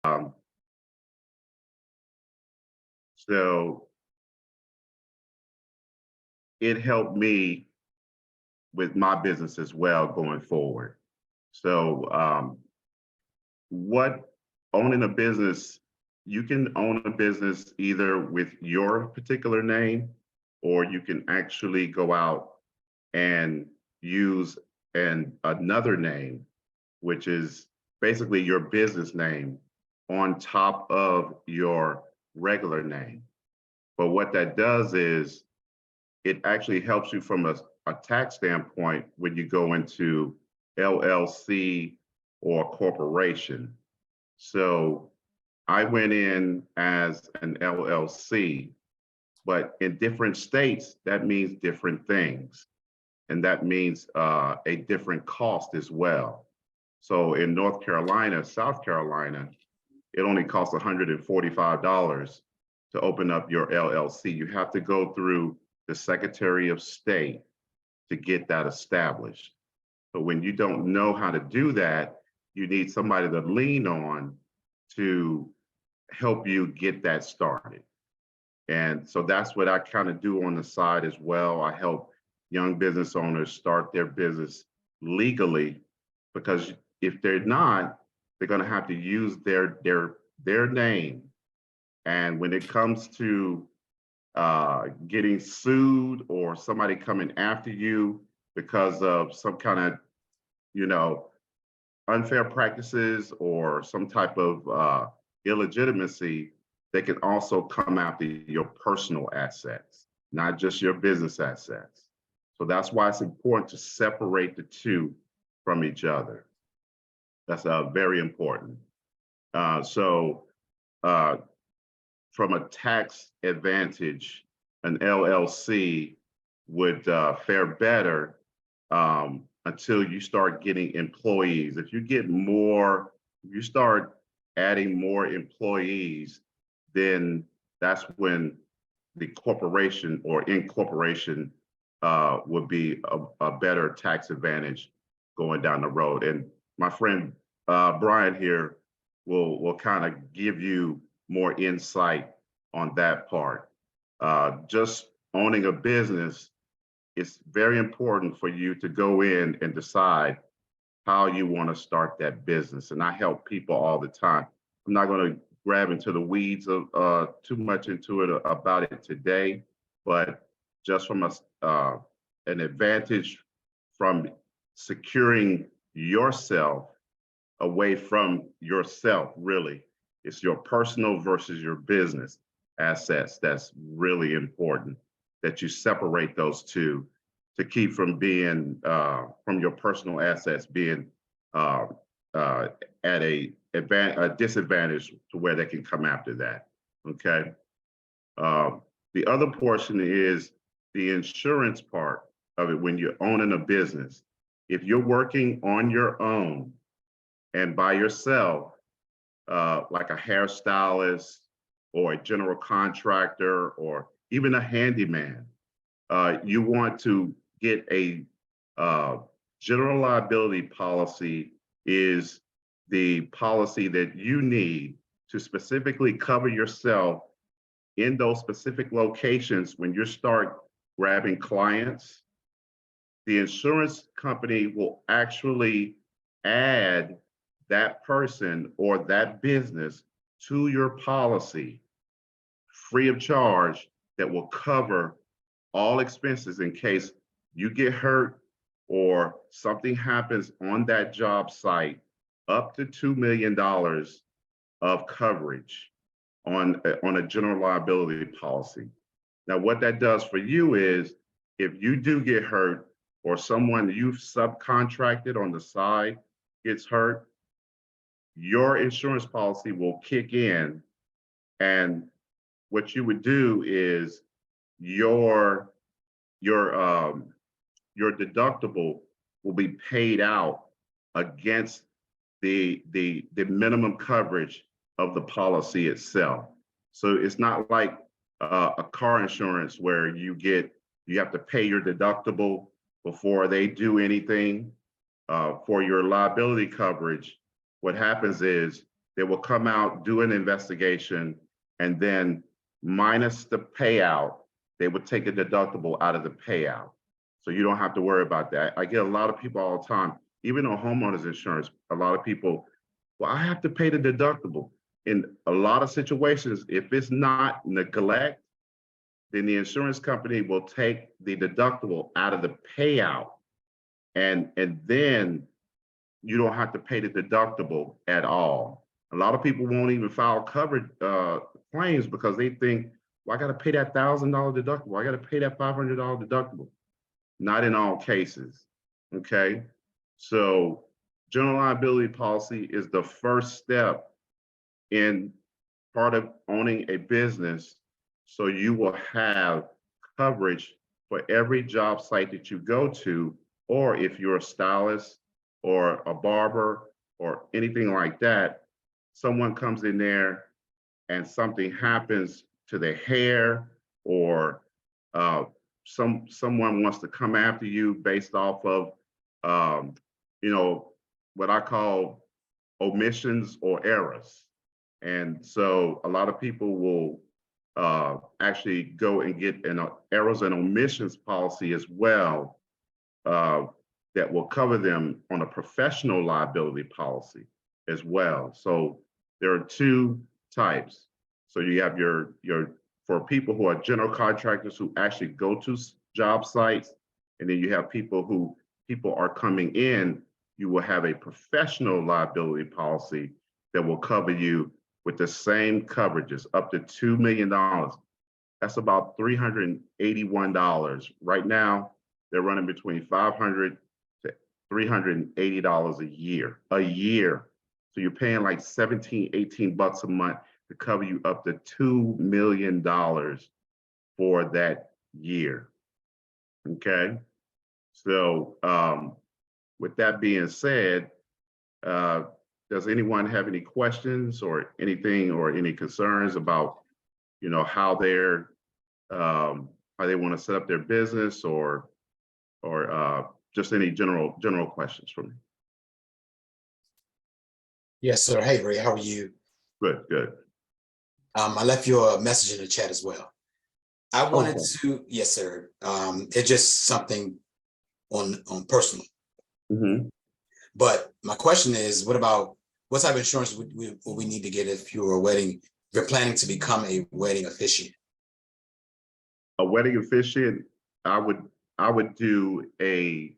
Um, so it helped me with my business as well going forward. So what owning a business, you can own a business either with your particular name, or you can actually go out and use another name, which is basically your business name on top of your regular name. But what that does is it actually helps you from a tax standpoint when you go into LLC or corporation. So I went in as an LLC, but in different states, that means different things. And that means a different cost as well. So in North Carolina, South Carolina, it only costs $145 to open up your LLC. You have to go through the Secretary of State to get that established. But when you don't know how to do that, you need somebody to lean on to help you get that started. And so that's what I kind of do on the side as well. I help young business owners start their business legally, because if they're not, they're going to have to use their name. And when it comes to getting sued or somebody coming after you because of some kind of, you know, unfair practices or some type of illegitimacy, they can also come after your personal assets, not just your business assets. So that's why it's important to separate the two from each other. That's very important. So from a tax advantage, an LLC would fare better until you start getting employees. If you start adding more employees, then that's when the corporation or incorporation would be a better tax advantage going down the road. And my friend Bryon here will kind of give you more insight on that part. Just owning a business, it's very important for you to go in and decide how you want to start that business. And I help people all the time. I'm not going to grab into the weeds of too much into it about it today, but just from an advantage from securing yourself away from yourself, really. It's your personal versus your business assets that's really important, that you separate those two to keep from being, from your personal assets being at a disadvantage to where they can come after that, okay? The other portion is the insurance part of it when you're owning a business. If you're working on your own and by yourself, like a hairstylist or a general contractor or even a handyman, you want to get a general liability policy. Is the policy that you need to specifically cover yourself in those specific locations when you start grabbing clients. The insurance company will actually add that person or that business to your policy free of charge, that will cover all expenses in case you get hurt or something happens on that job site, up to $2 million of coverage on a general liability policy. Now, what that does for you is if you do get hurt or someone you've subcontracted on the side gets hurt, your insurance policy will kick in, and what you would do is your deductible will be paid out against the minimum coverage of the policy itself. So it's not like a car insurance where you have to pay your deductible before they do anything. For your liability coverage, what happens is They will come out, do an investigation, and then minus the payout, they would take a deductible out of the payout. So you don't have to worry about that. I get a lot of people all the time, even on homeowners insurance, a lot of people, well, I have to pay the deductible. In a lot of situations, if it's not neglect, then the insurance company will take the deductible out of the payout, and then you don't have to pay the deductible at all. A lot of people won't even file covered claims because they think, well, I got to pay that $1,000 deductible. I got to pay that $500 deductible. Not in all cases. Okay. So general liability policy is the first step in part of owning a business. So you will have coverage for every job site that you go to, or if you're a stylist or a barber or anything like that, someone comes in there and something happens to their hair, or someone wants to come after you based off of what I call omissions or errors. And so a lot of people will actually go and get an errors and omissions policy as well, that will cover them on a professional liability policy as well. So there are two types. So you have your for people who are general contractors who actually go to job sites, and then you have people are coming in. You will have a professional liability policy that will cover you with the same coverages up to $2 million. That's about $381. Right now, they're running between $500 to $380 a year. So you're paying like 17, 18 bucks a month to cover you up to $2 million for that year. Okay. So with that being said, does anyone have any questions or anything or any concerns about, how they want to set up their business, or just any general questions for me? Yes, sir. Hey, Ray, how are you? Good. I left you a message in the chat as well. I wanted to, yes, sir. It's just something on personal. Mm-hmm. But my question is, what type of insurance would we need to get if you're planning to become a wedding officiant? A wedding officiant, I would do a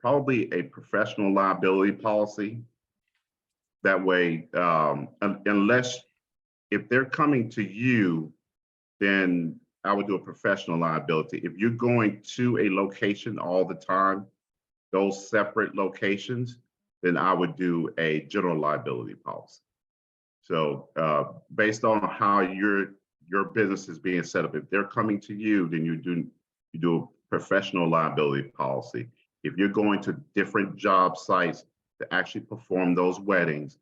probably a professional liability policy. That way, unless if they're coming to you, then I would do a professional liability. If you're going to a location all the time, those separate locations, then I would do a general liability policy. So based on how your business is being set up, if they're coming to you, then you do a professional liability policy. If you're going to different job sites to actually perform those weddings,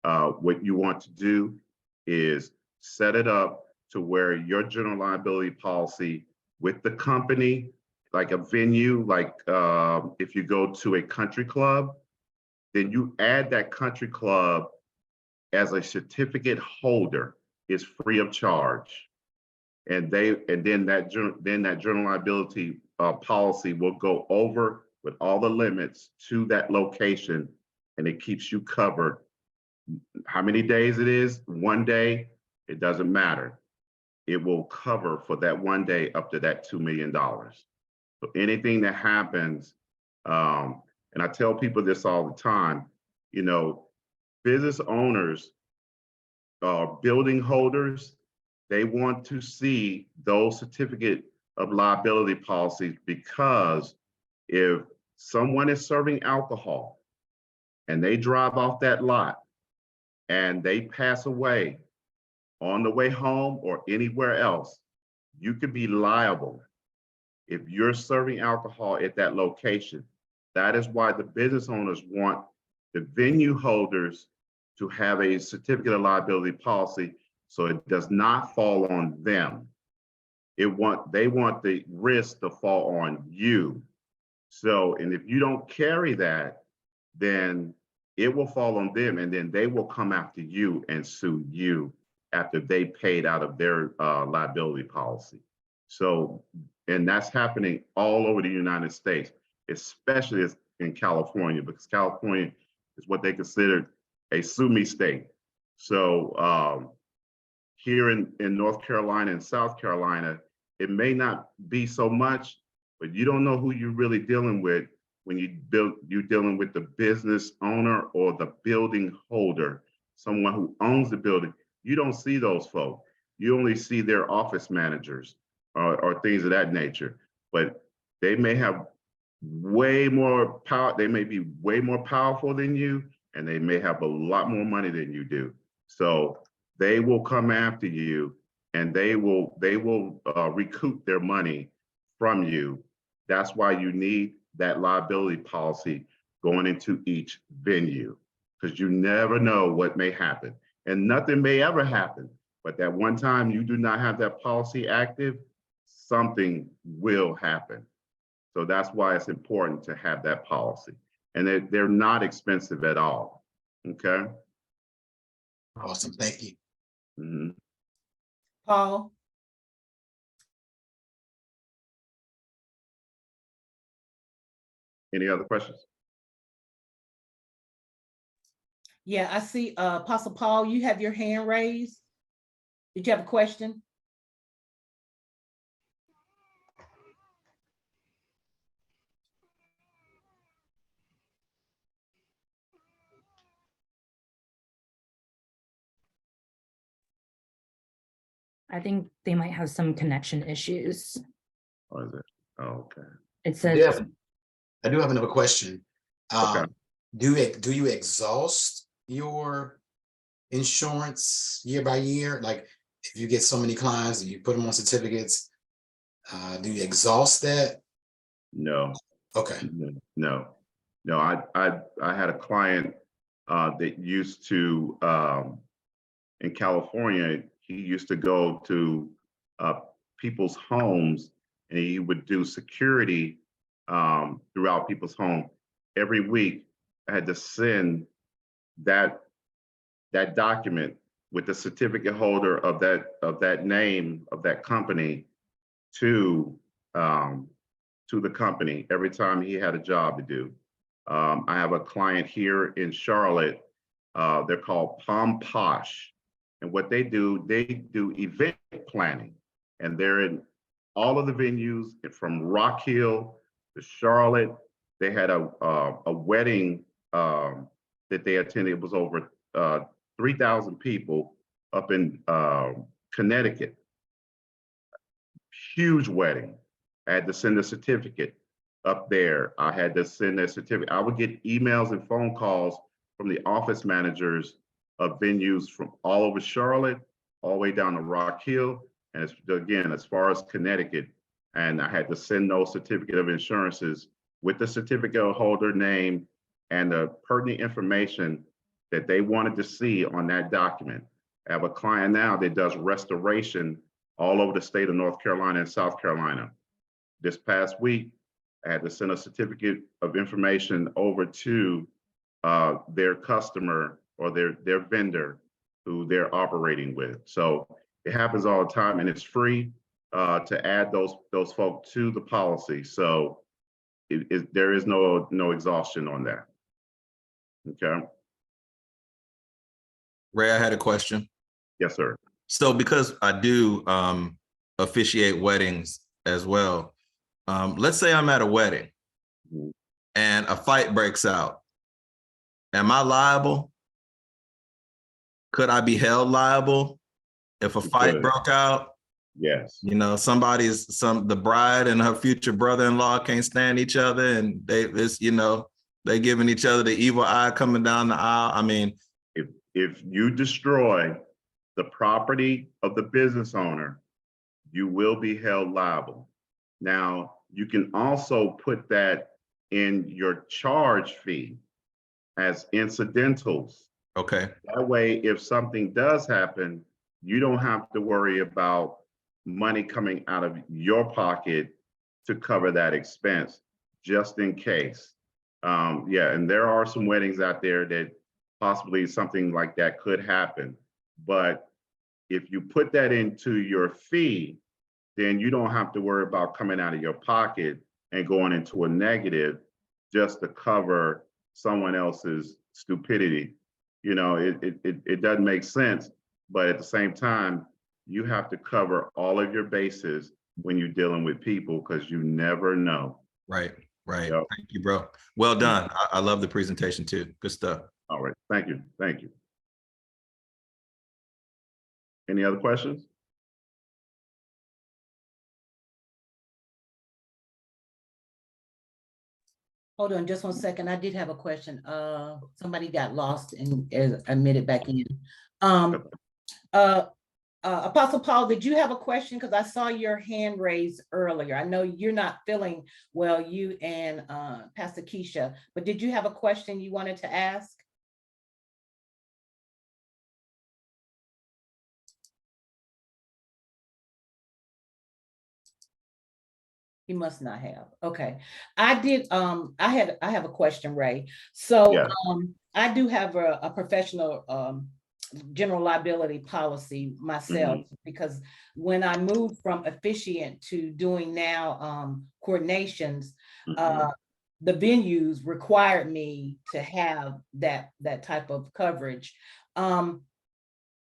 what you want to do is set it up to where your general liability policy with the company, like a venue, like if you go to a country club, then you add that country club as a certificate holder. Is free of charge, and then that general liability policy will go over with all the limits to that location, and it keeps you covered. How many days it is? 1 day, it doesn't matter. It will cover for that 1 day up to that $2 million. So anything that happens, and I tell people this all the time, business owners, building holders, they want to see those certificate of liability policies, because if someone is serving alcohol and they drive off that lot and they pass away on the way home or anywhere else, you could be liable if you're serving alcohol at that location. That is why the business owners want the venue holders to have a certificate of liability policy, so it does not fall on them. They want the risk to fall on you. So, and if you don't carry that, then it will fall on them, and then they will come after you and sue you after they paid out of their liability policy. So, and that's happening all over the United States, especially in California, because California is what they consider a sue me state. So here in North Carolina and South Carolina, it may not be so much, but you don't know who you're really dealing with when you're dealing with the business owner or the building holder, someone who owns the building. You don't see those folks. You only see their office managers or things of that nature. But they may have way more power. They may be way more powerful than you, and they may have a lot more money than you do. So they will come after you, and they will recoup their money from you. That's why you need that liability policy going into each venue, because you never know what may happen, and nothing may ever happen. But that one time you do not have that policy active, something will happen. So that's why it's important to have that policy, and they're not expensive at all. Okay. Awesome, thank you. Mm-hmm. Paul? Any other questions? Yeah, I see, Apostle Paul, you have your hand raised. Did you have a question? I think they might have some connection issues. Or is it? Oh, okay. It says, Yeah, I do have another question. Okay. Do you exhaust your insurance year by year? Like if you get so many clients and you put them on certificates, do you exhaust that? No. Okay. No. I had a client that used to in California. He used to go to people's homes, and he would do security throughout people's home. Every week, I had to send that document with the certificate holder of that name of that company to the company every time he had a job to do. I have a client here in Charlotte. They're called Palm Posh. And what they do event planning. And they're in all of the venues from Rock Hill to Charlotte. They had a wedding that they attended. It was over 3,000 people up in Connecticut. Huge wedding. I had to send a certificate up there. I had to send a certificate. I would get emails and phone calls from the office managers of venues from all over Charlotte, all the way down to Rock Hill, and again, as far as Connecticut. And I had to send those certificate of insurances with the certificate holder name and the pertinent information that they wanted to see on that document. I have a client now that does restoration all over the state of North Carolina and South Carolina. This past week, I had to send a certificate of information over to their customer or their vendor who they're operating with. So it happens all the time, and it's free to add those folks to the policy. So there is no exhaustion on that. Okay. Ray, I had a question. Yes, sir. So because I do officiate weddings as well, let's say I'm at a wedding and a fight breaks out. Am I liable? Could I be held liable if a fight broke out? Yes. You know, the bride and her future brother-in-law can't stand each other, and they giving each other the evil eye coming down the aisle. I mean, if you destroy the property of the business owner, you will be held liable. Now, you can also put that in your charge fee as incidentals. okay. That way, if something does happen, you don't have to worry about money coming out of your pocket to cover that expense, just in case. Yeah, and there are some weddings out there that possibly something like that could happen. But if you put that into your fee, then you don't have to worry about coming out of your pocket and going into a negative just to cover someone else's stupidity. You know, it doesn't make sense, but at the same time, you have to cover all of your bases when you're dealing with people because you never know. Right. Right. Yep. Thank you, bro. Well done. I love the presentation too. Good stuff. All right. Thank you. Thank you. Any other questions? Hold on just 1 second. I did have a question. Somebody got lost and admitted back in. Apostle Paul, did you have a question? Because I saw your hand raised earlier. I know you're not feeling well, you and Pastor Keisha, but did you have a question you wanted to ask? You must not have. Okay. I did, I have a question, Ray. So Yeah. I do have a professional general liability policy myself, because when I moved from officiant to doing now coordinations, the venues required me to have that type of coverage.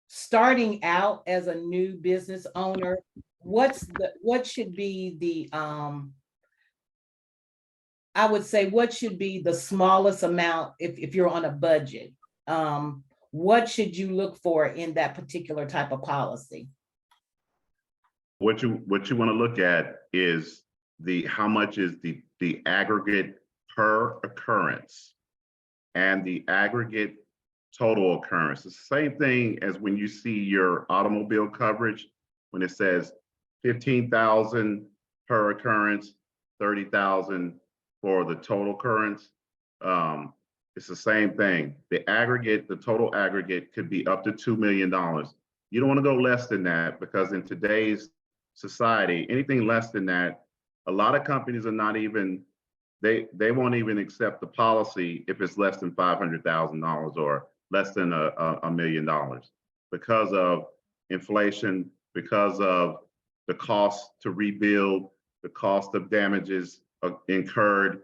Starting out as a new business owner, what should be the I would say what should be the smallest amount if you're on a budget? What should you look for in that particular type of policy? What you want to look at is how much is the aggregate per occurrence and the aggregate total occurrence. It's the same thing as when you see your automobile coverage, when it says 15,000 per occurrence, 30,000 for the total occurrence. It's the same thing. The aggregate, the total aggregate could be up to $2 million. You don't want to go less than that, because in today's society, anything less than that, a lot of companies are not even, they won't even accept the policy if it's less than $500,000 or less than $1 million, because of inflation, because of the cost to rebuild, the cost of damages incurred.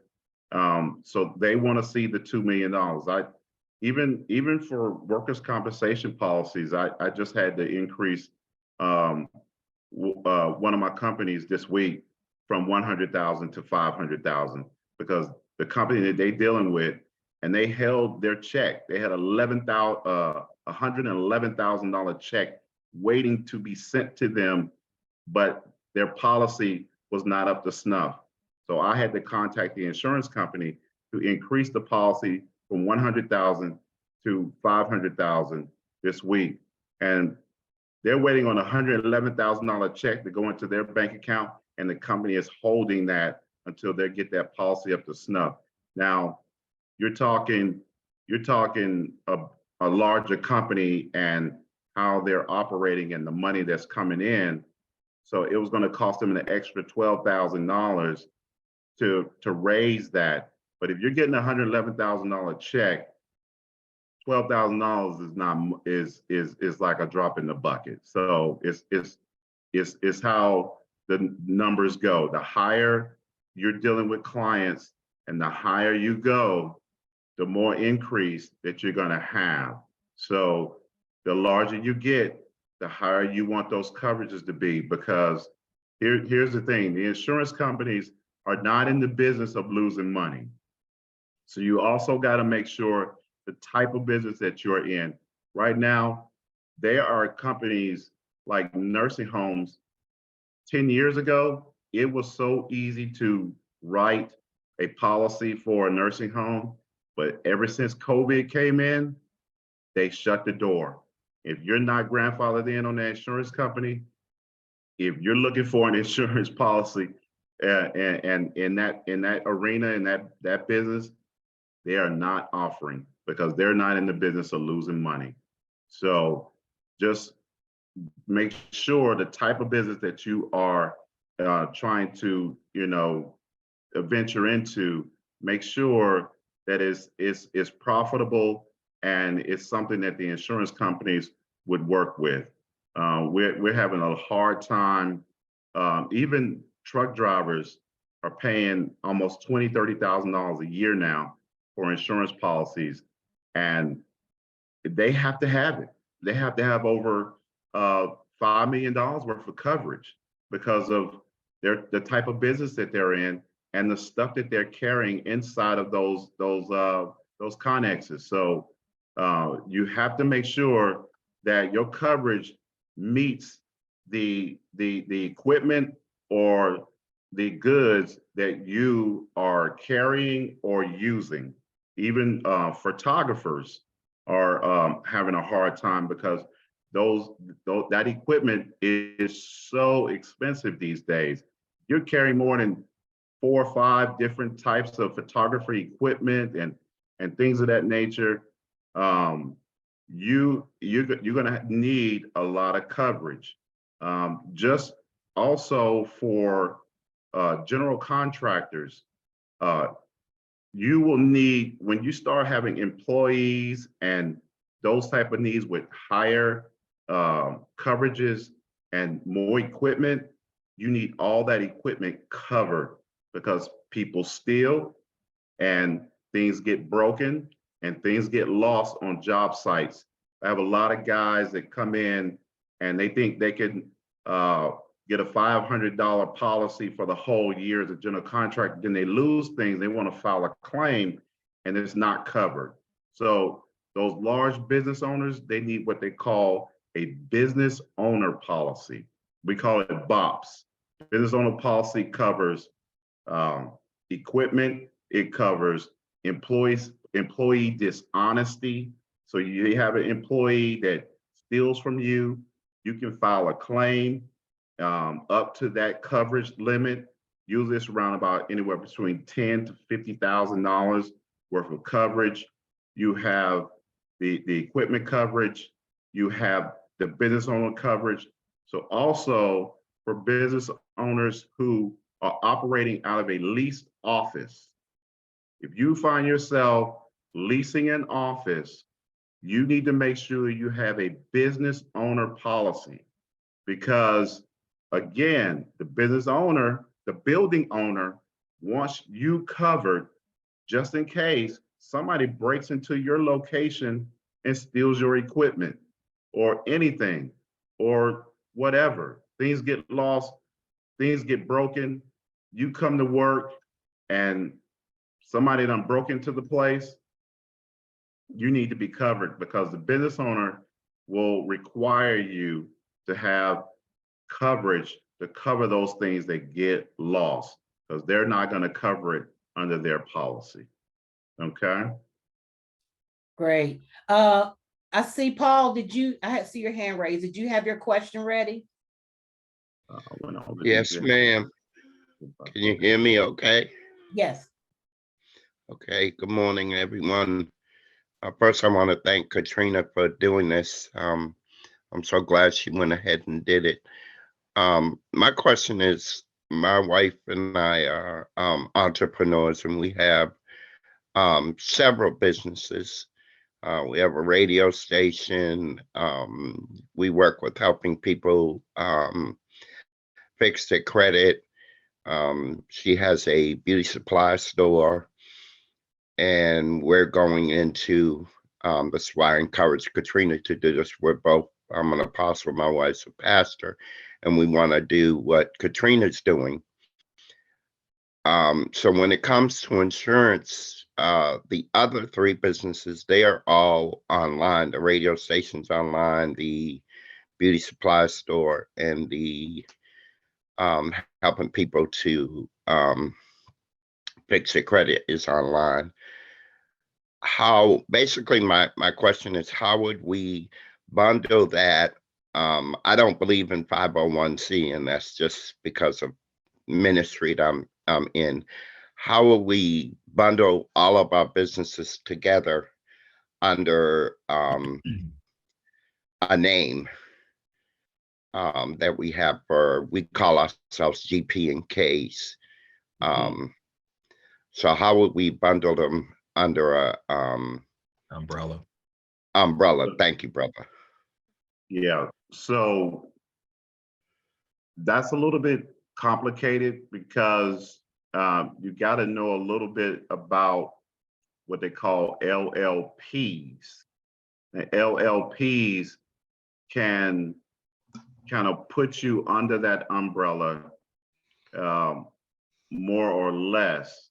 So they want to see the $2 million. Even for workers' compensation policies, I just had to increase one of my companies this week from 100,000 to 500,000, because the company that they're dealing with, and they held their check. They had $111,000 check waiting to be sent to them, but their policy was not up to snuff. So I had to contact the insurance company to increase the policy from 100,000 to 500,000 this week. And they're waiting on a $111,000 check to go into their bank account, and the company is holding that until they get that policy up to snuff. Now, you're talking a larger company and how they're operating and the money that's coming in. So it was going to cost them an extra $12,000 to raise that. But if you're getting a $111,000 check, $12,000 is like a drop in the bucket. So it's how the numbers go. The higher you're dealing with clients and the higher you go, the more increase that you're going to have. So the larger you get, the higher you want those coverages to be, because here's the thing, the insurance companies are not in the business of losing money. So you also got to make sure the type of business that you're in. Right now, there are companies like nursing homes. 10 years ago, it was so easy to write a policy for a nursing home, but ever since COVID came in, they shut the door. If you're not grandfathered in on the insurance company, if you're looking for an insurance policy and in that arena, in that business, they are not offering, because they're not in the business of losing money. So just make sure the type of business that you are trying to, venture into, make sure that is profitable, and it's something that the insurance companies would work with. We're having a hard time. Even truck drivers are paying almost $20,000-$30,000 a year now for insurance policies, and they have to have it. They have to have over $5 million worth of coverage because of the type of business that they're in and the stuff that they're carrying inside of those connexes. So you have to make sure that your coverage meets the equipment or the goods that you are carrying or using. Even photographers are having a hard time because that equipment is so expensive these days. You're carrying more than 4 or 5 different types of photography equipment and things of that nature. You're gonna need a lot of coverage. Just also for general contractors, you will need, when you start having employees and those type of needs with higher coverages and more equipment, you need all that equipment covered because people steal and things get broken and things get lost on job sites. I have a lot of guys that come in and they think they can get a $500 policy for the whole year as a general contractor. Then they lose things. They want to file a claim and it's not covered. So those large business owners, they need what they call a business owner policy. We call it BOPS. Business owner policy covers equipment. It covers employee dishonesty. So you have an employee that steals from you, you can file a claim up to that coverage limit. Usually it's around about anywhere between $10,000 to $50,000 worth of coverage. You have the equipment coverage, you have the business owner coverage. So also for business owners who are operating out of a leased office, if you find yourself leasing an office, you need to make sure you have a business owner policy, because again, the business owner, the building owner wants you covered just in case somebody breaks into your location and steals your equipment or anything or whatever. Things get lost, things get broken. You come to work and somebody done broke into the place, you need to be covered because the business owner will require you to have coverage to cover those things that get lost because they're not going to cover it under their policy. Okay. Great. I see, Paul, I see your hand raised. Did you have your question ready? Yes, ma'am. Can you hear me okay? Yes. Okay, good morning, everyone. First, I want to thank Katrina for doing this. I'm so glad she went ahead and did it. My question is, my wife and I are entrepreneurs, and we have several businesses. We have a radio station. We work with helping people fix their credit. She has a beauty supply store, and we're going into, that's why I encourage Katrina to do this. We're both, I'm an apostle, my wife's a pastor, and we want to do what Katrina's doing. So when it comes to insurance, the other 3 businesses, they are all online. The radio station's online, the beauty supply store, and the helping people to fix their credit is online. Basically my question is, how would we bundle that? I don't believe in 501c, and that's just because of ministry that I'm in. How will we bundle all of our businesses together under a name that we have we call ourselves GP and Ks. So how would we bundle them under a Umbrella. umbrella. Thank you, brother. Yeah, so that's a little bit complicated because you got to know a little bit about what they call LLPs. The LLPs can kind of put you under that umbrella um, more or less.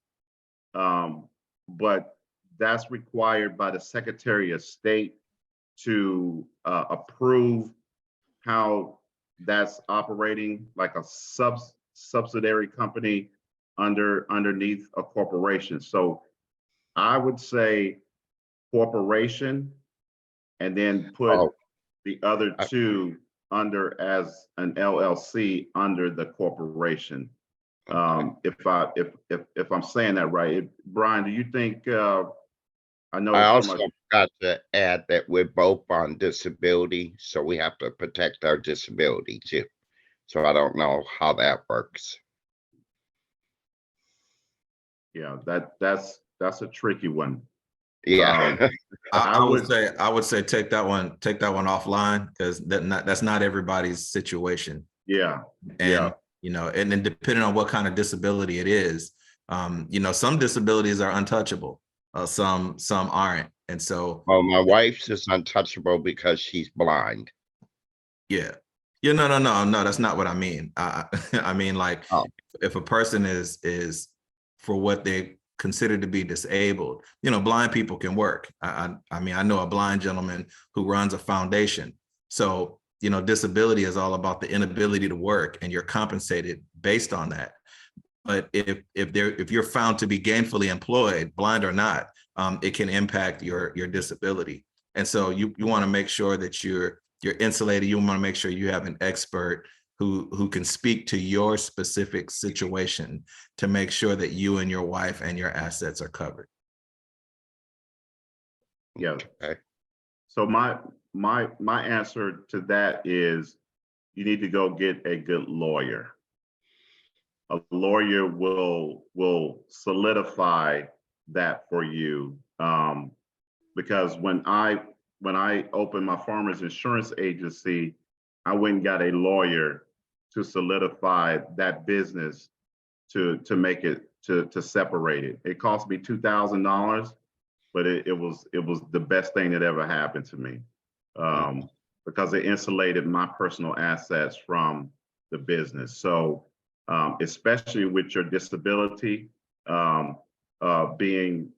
But that's required by the Secretary of State to approve how that's operating like a subsidiary company underneath a corporation. So I would say corporation and then put Oh, the other I- two under as an LLC under the corporation. okay. If I'm saying that right, Bryon, do you think I know I from also a got to add that we're both on disability, so we have to protect our disability too. So I don't know how that works. yeah, that's a tricky one. Yeah. I I would say take that one offline because that's not everybody's situation. yeah, And yeah, and then depending on what kind of disability it is, some disabilities are untouchable, some aren't. And so Well, my wife's is untouchable because she's blind. yeah, no, that's not what I mean. I mean, like, Oh, if a person is for what they consider to be disabled, blind people can work. I mean, I know a blind gentleman who runs a foundation. So, disability is all about the inability to work, and you're compensated based on that. But if you're found to be gainfully employed, blind or not, it can impact your disability. And so you want to make sure that you're insulated. You want to make sure you have an expert who can speak to your specific situation to make sure that you and your wife and your assets are covered. yeah. okay. So my answer to that is you need to go get a good lawyer. A lawyer will solidify that for you. Because when I opened my farmers insurance agency, I went and got a lawyer to solidify that business to make it to separate it. It cost me $2,000, but it was the best thing that ever happened to me because it insulated my personal assets from the business. So especially with your disability being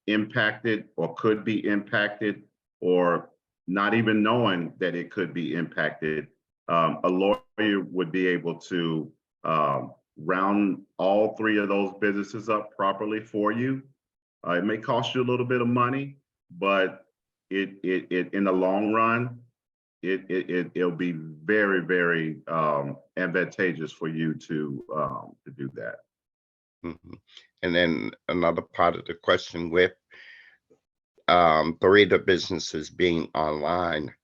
impacted or could be impacted or not even knowing that it could be impacted, a lawyer would be able to round all three of those businesses up properly for you. It may cost you a little bit of money, but it in the long run, it'll be very, very advantageous for you to do that. Mhm. And then another part of the question with three of the businesses being online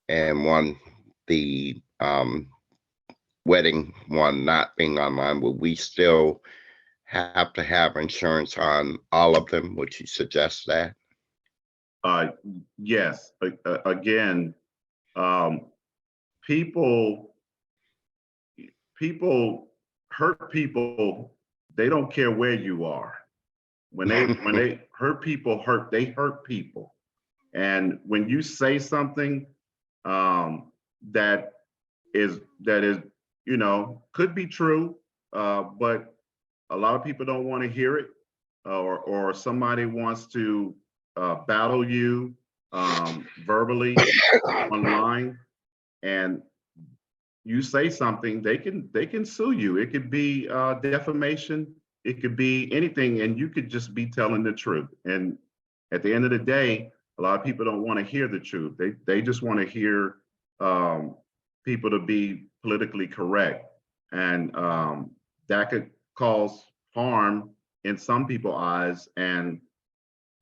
and one, the wedding one not being online, will we still have to have insurance on all of them? Would you suggest that? Yes, again, people hurt people. They don't care where you are. When they hurt people, they hurt people. And when you say something that is could be true, but a lot of people don't want to hear it, or somebody wants to battle you verbally online, and you say something, they can sue you. It could be defamation, it could be anything, and you could just be telling the truth. And at the end of the day, a lot of people don't want to hear the truth. They just want to hear people to be politically correct, and that could cause harm in some people's eyes. And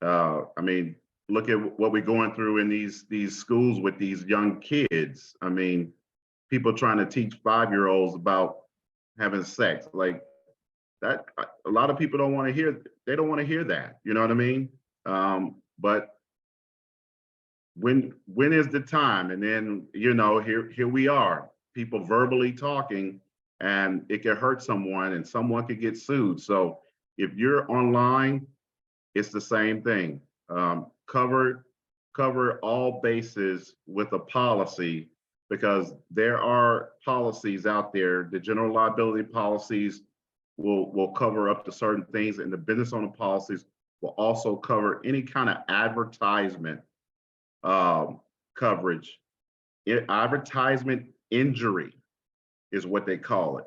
I mean, look at what we're going through in these schools with these young kids. I mean, people trying to teach 5-year-olds about having sex like that. A lot of people don't want to hear they don't want to hear that. You know what I mean? But when is the time? And then, you know, here we are, people verbally talking, and it can hurt someone and someone could get sued. So if you're online, it's the same thing. Cover all bases with a policy, because there are policies out there. The general liability policies will cover up to certain things, and the business owner policies will also cover any kind of advertisement coverage. Advertisement injury is what they call it,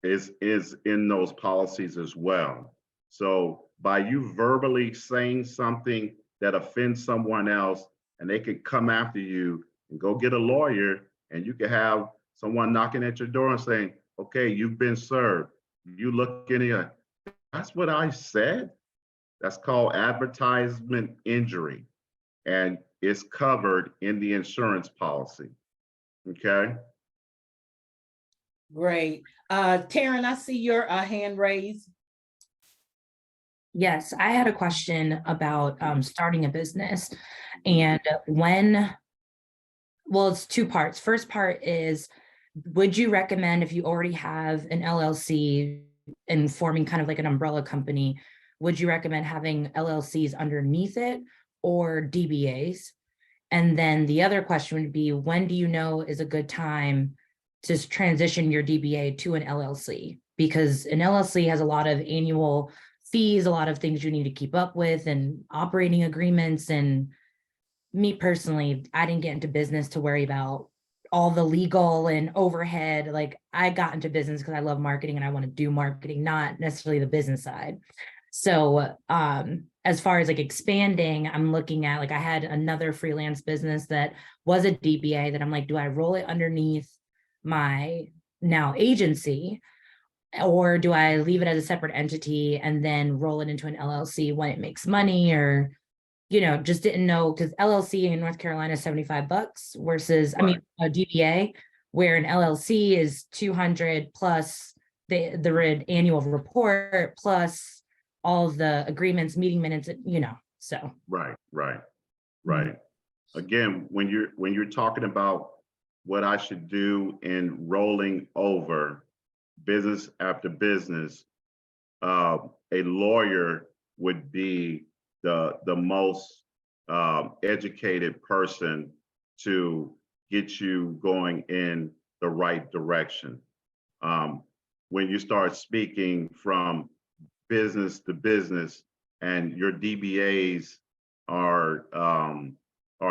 is in those policies as well. So by you verbally saying something that offends someone else, and they could come after you and go get a lawyer, and you could have someone knocking at your door and saying, okay, you've been served. You look in here, that's what I said. That's called advertisement injury, and it's covered in the insurance policy. Okay. Great. Taryne, I see your hand raised. Yes, I had a question about starting a business, and when, well, it's two parts. First part is, would you recommend, if you already have an LLC and forming kind of like an umbrella company, would you recommend having LLCs underneath it or DBAs? And then the other question would be, when do you know is a good time to transition your DBA to an LLC? Because an LLC has a lot of annual fees, a lot of things you need to keep up with, and operating agreements. And me personally, I didn't get into business to worry about all the legal and overhead. Like, I got into business because I love marketing and I want to do marketing, not necessarily the business side. So as far as like expanding, I'm looking at, like, I had another freelance business that was a DBA that I'm like, do I roll it underneath my now agency, or do I leave it as a separate entity and then roll it into an LLC when it makes money? Or, you know, just didn't know, because LLC in North Carolina is $75 versus, I mean, a DBA, where an LLC is $200 plus the annual report plus all of the agreements, meeting minutes, you know, so. Right. Again, when you're talking about what I should do in rolling over business after business, a lawyer would be the most educated person to get you going in the right direction. When you start speaking from business to business, and your DBAs are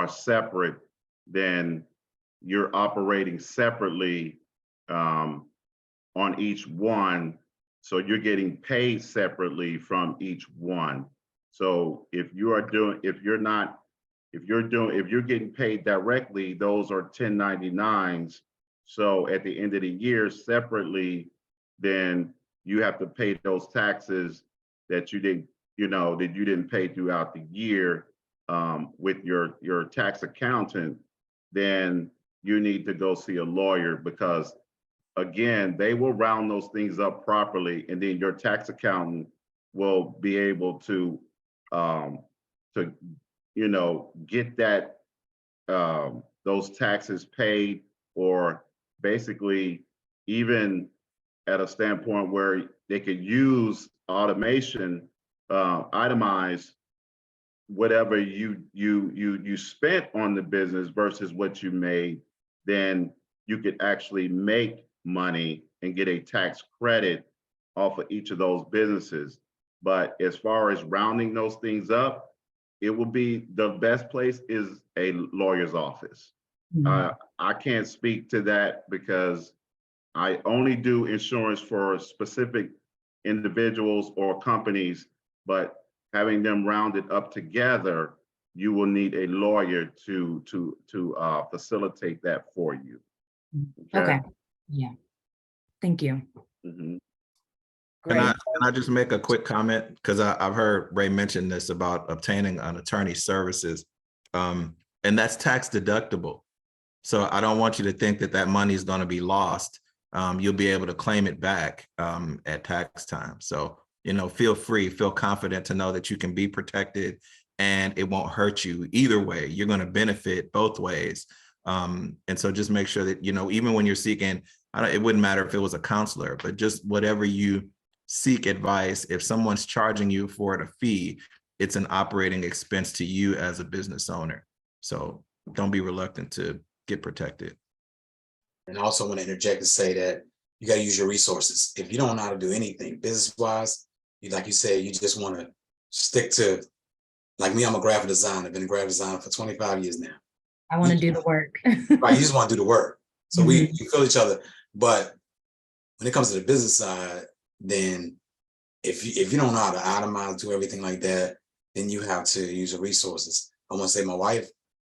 separate, then you're operating separately on each one. So you're getting paid separately from each one. So if you're getting paid directly, those are 1099s. So at the end of the year, separately, then you have to pay those taxes that you didn't pay throughout the year with your tax accountant. Then you need to go see a lawyer, because again, they will round those things up properly, and then your tax accountant will be able to get that those taxes paid, or basically even at a standpoint where they could use automation, itemize whatever you spent on the business versus what you made. Then you could actually make money and get a tax credit off of each of those businesses. But as far as rounding those things up, it will be, the best place is a lawyer's office. I can't speak to that because I only do insurance for specific individuals or companies, but having them rounded up together, you will need a lawyer to facilitate that for you. Okay. Yeah. Thank you. Mhm. Can I just make a quick comment? Because I've heard Ray mention this about obtaining an attorney's services, and that's tax deductible. So I don't want you to think that that money is going to be lost. You'll be able to claim it back at tax time. So feel free, feel confident to know that you can be protected and it won't hurt you either way. You're going to benefit both ways. And so just make sure that, even when you're seeking, it wouldn't matter if it was a counselor, but just whatever you seek advice, if someone's charging you for it a fee, it's an operating expense to you as a business owner. So don't be reluctant to get protected. And I also want to interject and say that you got to use your resources. If you don't know how to do anything business-wise, like you said, you just want to stick to, like me, I'm a graphic designer. I've been a graphic designer for 25 years now. I want to do the work. Right, you just want to do the work. So we feel each other. But when it comes to the business side, then if you don't know how to itemize, do everything like that, then you have to use your resources. I want to say my wife,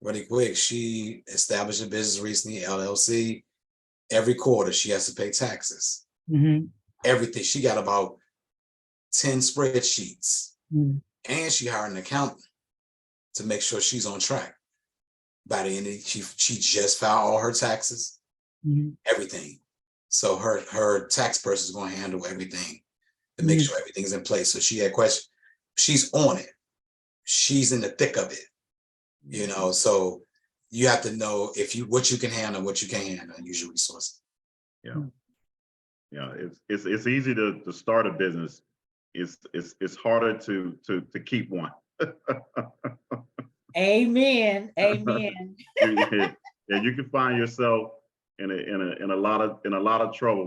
really quick, she established a business recently, LLC. Every quarter, she has to pay taxes. Everything. She got about 10 spreadsheets. And she hired an accountant to make sure she's on track. By the end of she just filed all her taxes, everything. So her tax person is going to handle everything to make sure everything's in place. So she had questions. She's on it. She's in the thick of it. So you have to know what you can handle, what you can't handle, and use your resources. Yeah, it's easy to start a business. It's harder to keep one. Amen. Amen. Yeah, you can find yourself in a lot of trouble.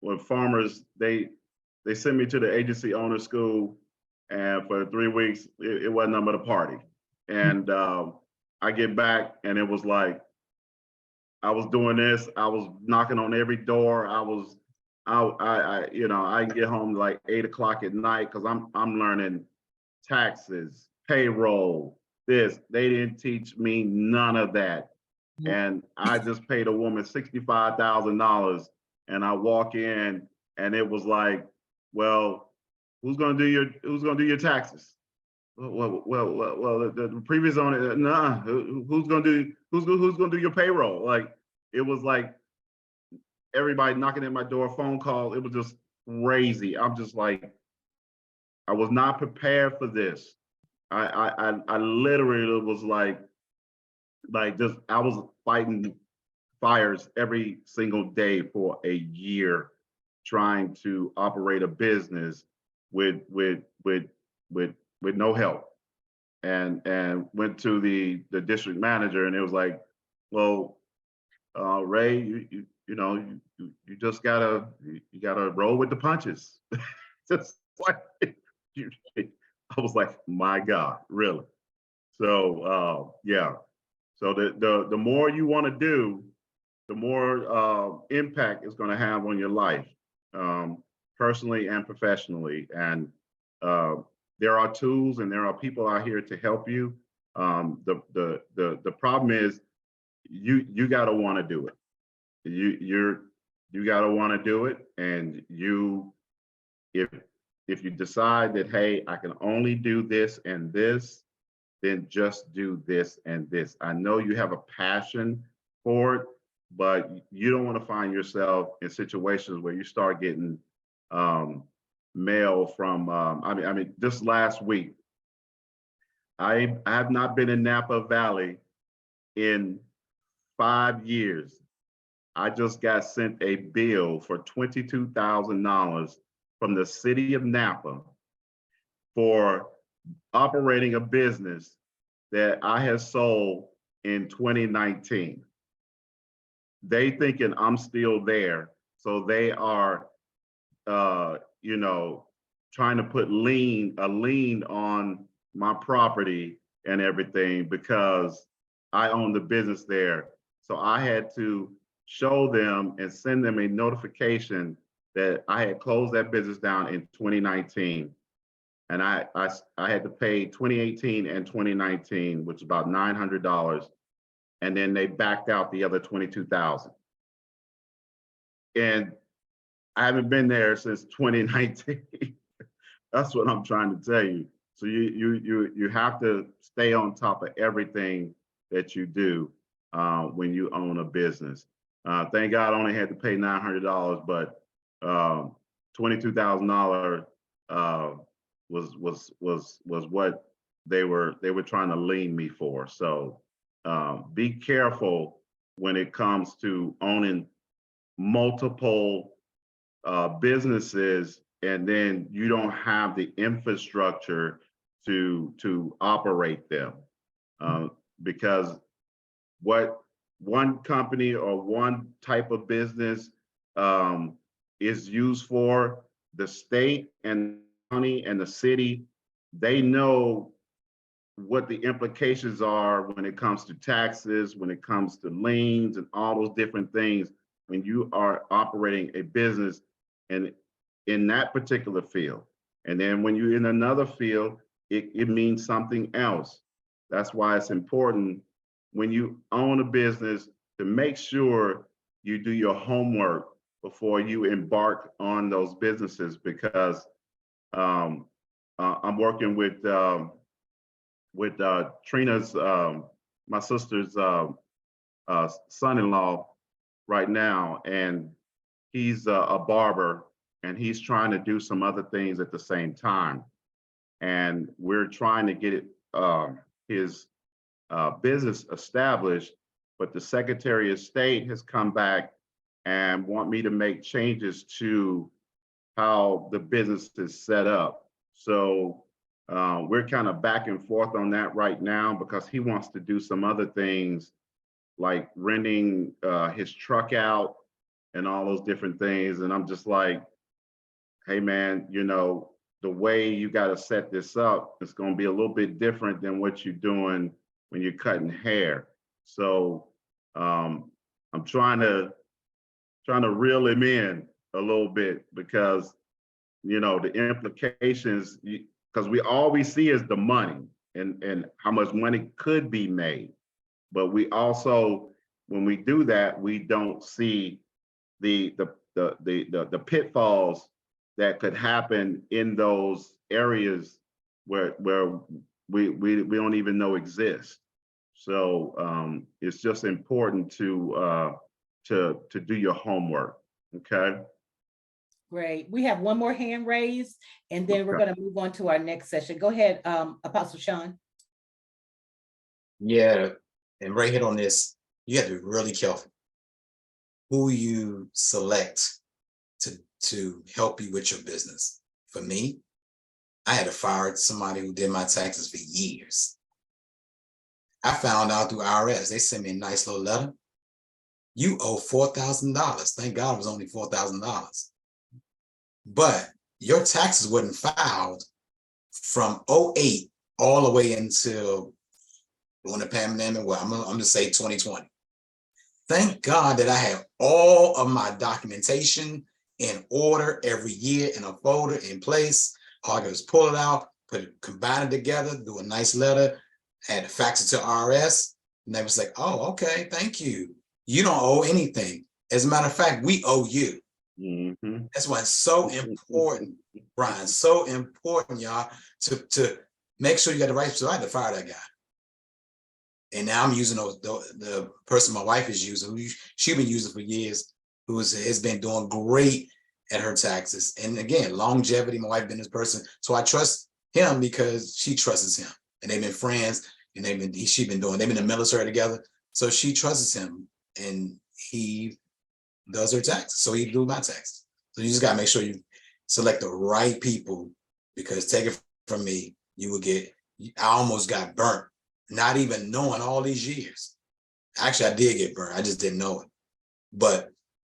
When farmers they sent me to the agency owner school, and for 3 weeks it wasn't nothing but a party. And I get back and it was like I was doing this. I was knocking on every door. I get home like 8 o'clock at night because I'm learning taxes, payroll, this. They didn't teach me none of that. And I just paid a woman $65,000, and I walk in and it was like, well, who's gonna do your taxes? Well, the previous owner, nah, who's gonna do your payroll? Like, it was like everybody knocking at my door, phone call. It was just crazy. I'm just like, I was not prepared for this. I literally was like just I was fighting fires every single day for a year, trying to operate a business with no help, and went to the district manager, and it was like, well, Ray, you just gotta roll with the punches. Just like I was like, my God, really? So yeah. So the more you want to do, the more impact it's going to have on your life, personally and professionally. And there are tools and there are people out here to help you. The problem is you got to want to do it. You got to want to do it, and if you decide that, hey, I can only do this and this, then just do this and this. I know you have a passion for it, but you don't want to find yourself in situations where you start getting mail from, I mean, just last week, I have not been in Napa Valley in 5 years. I just got sent a bill for $22,000 from the city of Napa for operating a business that I had sold in 2019. They thinking I'm still there, so they are, trying to put a lien on my property and everything because I own the business there. So I had to show them and send them a notification that I had closed that business down in 2019. And I had to pay 2018 and 2019, which is about $900. And then they backed out the other 22,000. And I haven't been there since 2019. That's what I'm trying to tell you. So you have to stay on top of everything that you do when you own a business. Thank God I only had to pay $900, but $22,000 was what they were trying to lean me for. So be careful when it comes to owning multiple businesses, and then you don't have the infrastructure to operate them, because what one company or one type of business is used for, the state and county and the city, they know what the implications are when it comes to taxes, when it comes to liens and all those different things when you are operating a business and in that particular field. And then when you're in another field, it means something else. That's why it's important when you own a business to make sure you do your homework before you embark on those businesses, because I'm working with Trina's, my sister's son-in-law right now, and he's a barber, and he's trying to do some other things at the same time. And we're trying to get it, his business established, but the Secretary of State has come back and want me to make changes to how the business is set up. So we're kind of back and forth on that right now, because he wants to do some other things like renting his truck out and all those different things. And I'm just like, hey man, you know, the way you got to set this up, it's going to be a little bit different than what you're doing when you're cutting hair. So I'm trying to reel him in a little bit, because, you know, the implications, because we all we see is the money and how much money could be made. But we also, when we do that, we don't see the pitfalls that could happen in those areas where we don't even know exist. So it's just important to do your homework. Okay. Great. We have one more hand raised, and then we're going to move on to our next session. Go ahead, Apostle Sean. Yeah, and Ray hit on this. You have to be really careful who you select to help you with your business. For me, I had to fire somebody who did my taxes for years. I found out through IRS, they sent me a nice little letter. You owe $4,000. Thank God it was only $4,000. But your taxes wasn't filed from 2008 all the way until when the pandemic, well, I'm gonna say 2020. Thank God that I have all of my documentation in order every year in a folder in place. All I could was pull it out, combine it together, do a nice letter, had to fax it to RS, and they was like, oh, okay, thank you. You don't owe anything. As a matter of fact, we owe you. Mm-hmm. That's why it's so important, Bryon, so important, y'all, to make sure you got the right. So I had to fire that guy. And now I'm using the person my wife is using, who she's been using for years, who has been doing great at her taxes. And again, longevity, my wife been this person. So I trust him because she trusts him. And they've been friends, and they've been in the military together. So she trusts him, and he does her taxes. So he do my taxes. So you just gotta make sure you select the right people, because take it from me, you will get, I almost got burnt, not even knowing all these years. Actually, I did get burnt. I just didn't know it, but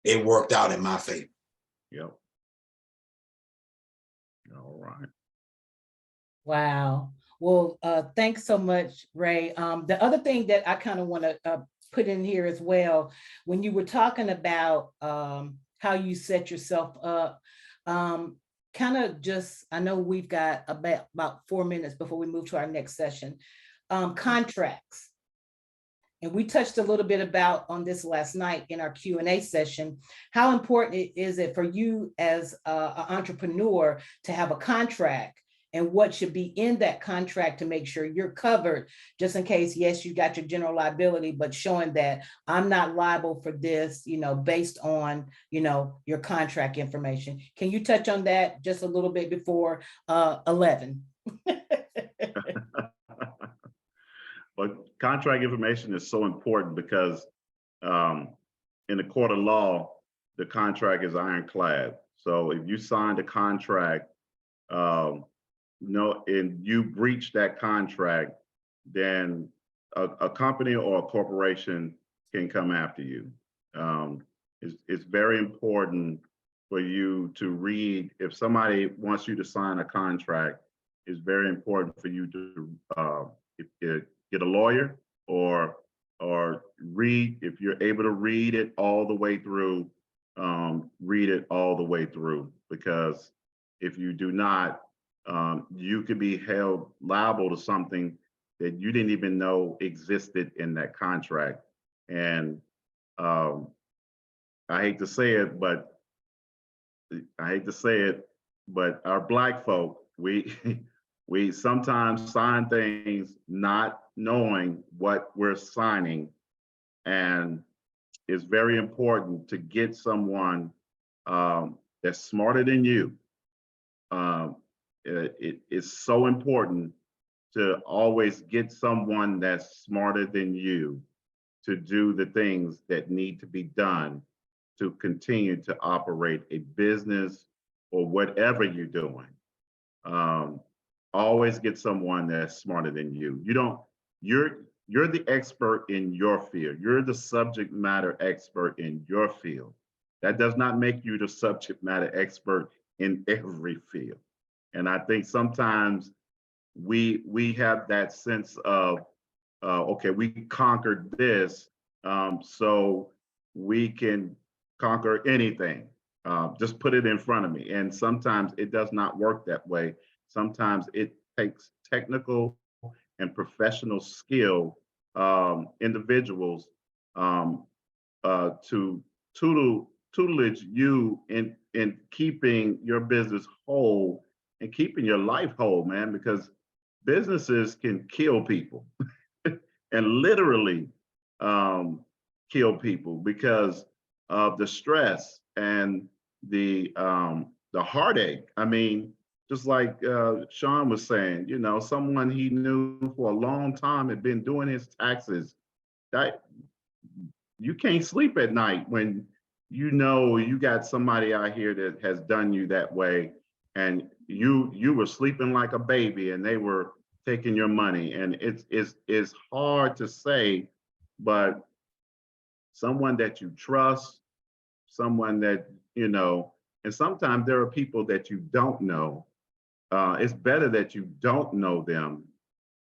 it worked out in my favor. Yep. All right. Wow. Well, thanks so much, Ray. The other thing that I kind of want to put in here as well, when you were talking about how you set yourself up, kind of just, I know we've got about 4 minutes before we move to our next session. Contracts. And we touched a little bit about on this last night in our Q&A session. How important is it for you as an entrepreneur to have a contract and what should be in that contract to make sure you're covered, just in case, yes, you got your general liability, but showing that I'm not liable for this, based on, your contract information. Can you touch on that just a little bit before 11? But contract information is so important because in the court of law, the contract is ironclad. So if you signed a contract, and you breach that contract, then a company or a corporation can come after you. It's very important for you to read. If somebody wants you to sign a contract, it's very important for you to get a lawyer or read. If you're able to read it all the way through, read it all the way through, because if you do not, you could be held liable to something that you didn't even know existed in that contract. And I hate to say it, but our Black folk, we sometimes sign things not knowing what we're signing. And it's very important to get someone that's smarter than you. It's so important to always get someone that's smarter than you to do the things that need to be done to continue to operate a business or whatever you're doing. Always get someone that's smarter than you. You're the expert in your field. You're the subject matter expert in your field. That does not make you the subject matter expert in every field. And I think sometimes we have that sense of, okay, we conquered this, so we can conquer anything. Just put it in front of me. And sometimes it does not work that way. Sometimes it takes technical and professional skill individuals to tutelage you in keeping your business whole and keeping your life whole, man, because businesses can kill people and literally kill people because of the stress and the heartache. I mean, just like Sean was saying, someone he knew for a long time had been doing his taxes. That you can't sleep at night when you got somebody out here that has done you that way, and you were sleeping like a baby, and they were taking your money. And it's hard to say, but someone that you trust, someone that and sometimes there are people that you don't know. It's better that you don't know them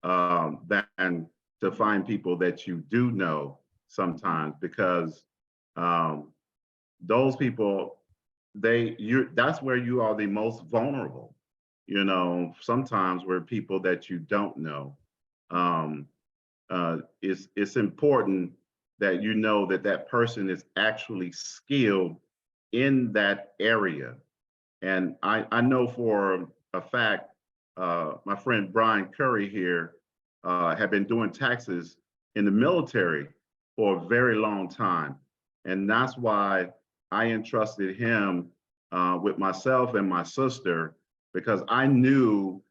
than to find people that you do know sometimes, because those people, that's where you are the most vulnerable. Sometimes where people that you don't know. It's important that you know that person is actually skilled in that area. And I know for a fact, my friend Bryon here have been doing taxes in the military for a very long time. And that's why I entrusted him with myself and my sister, because I knew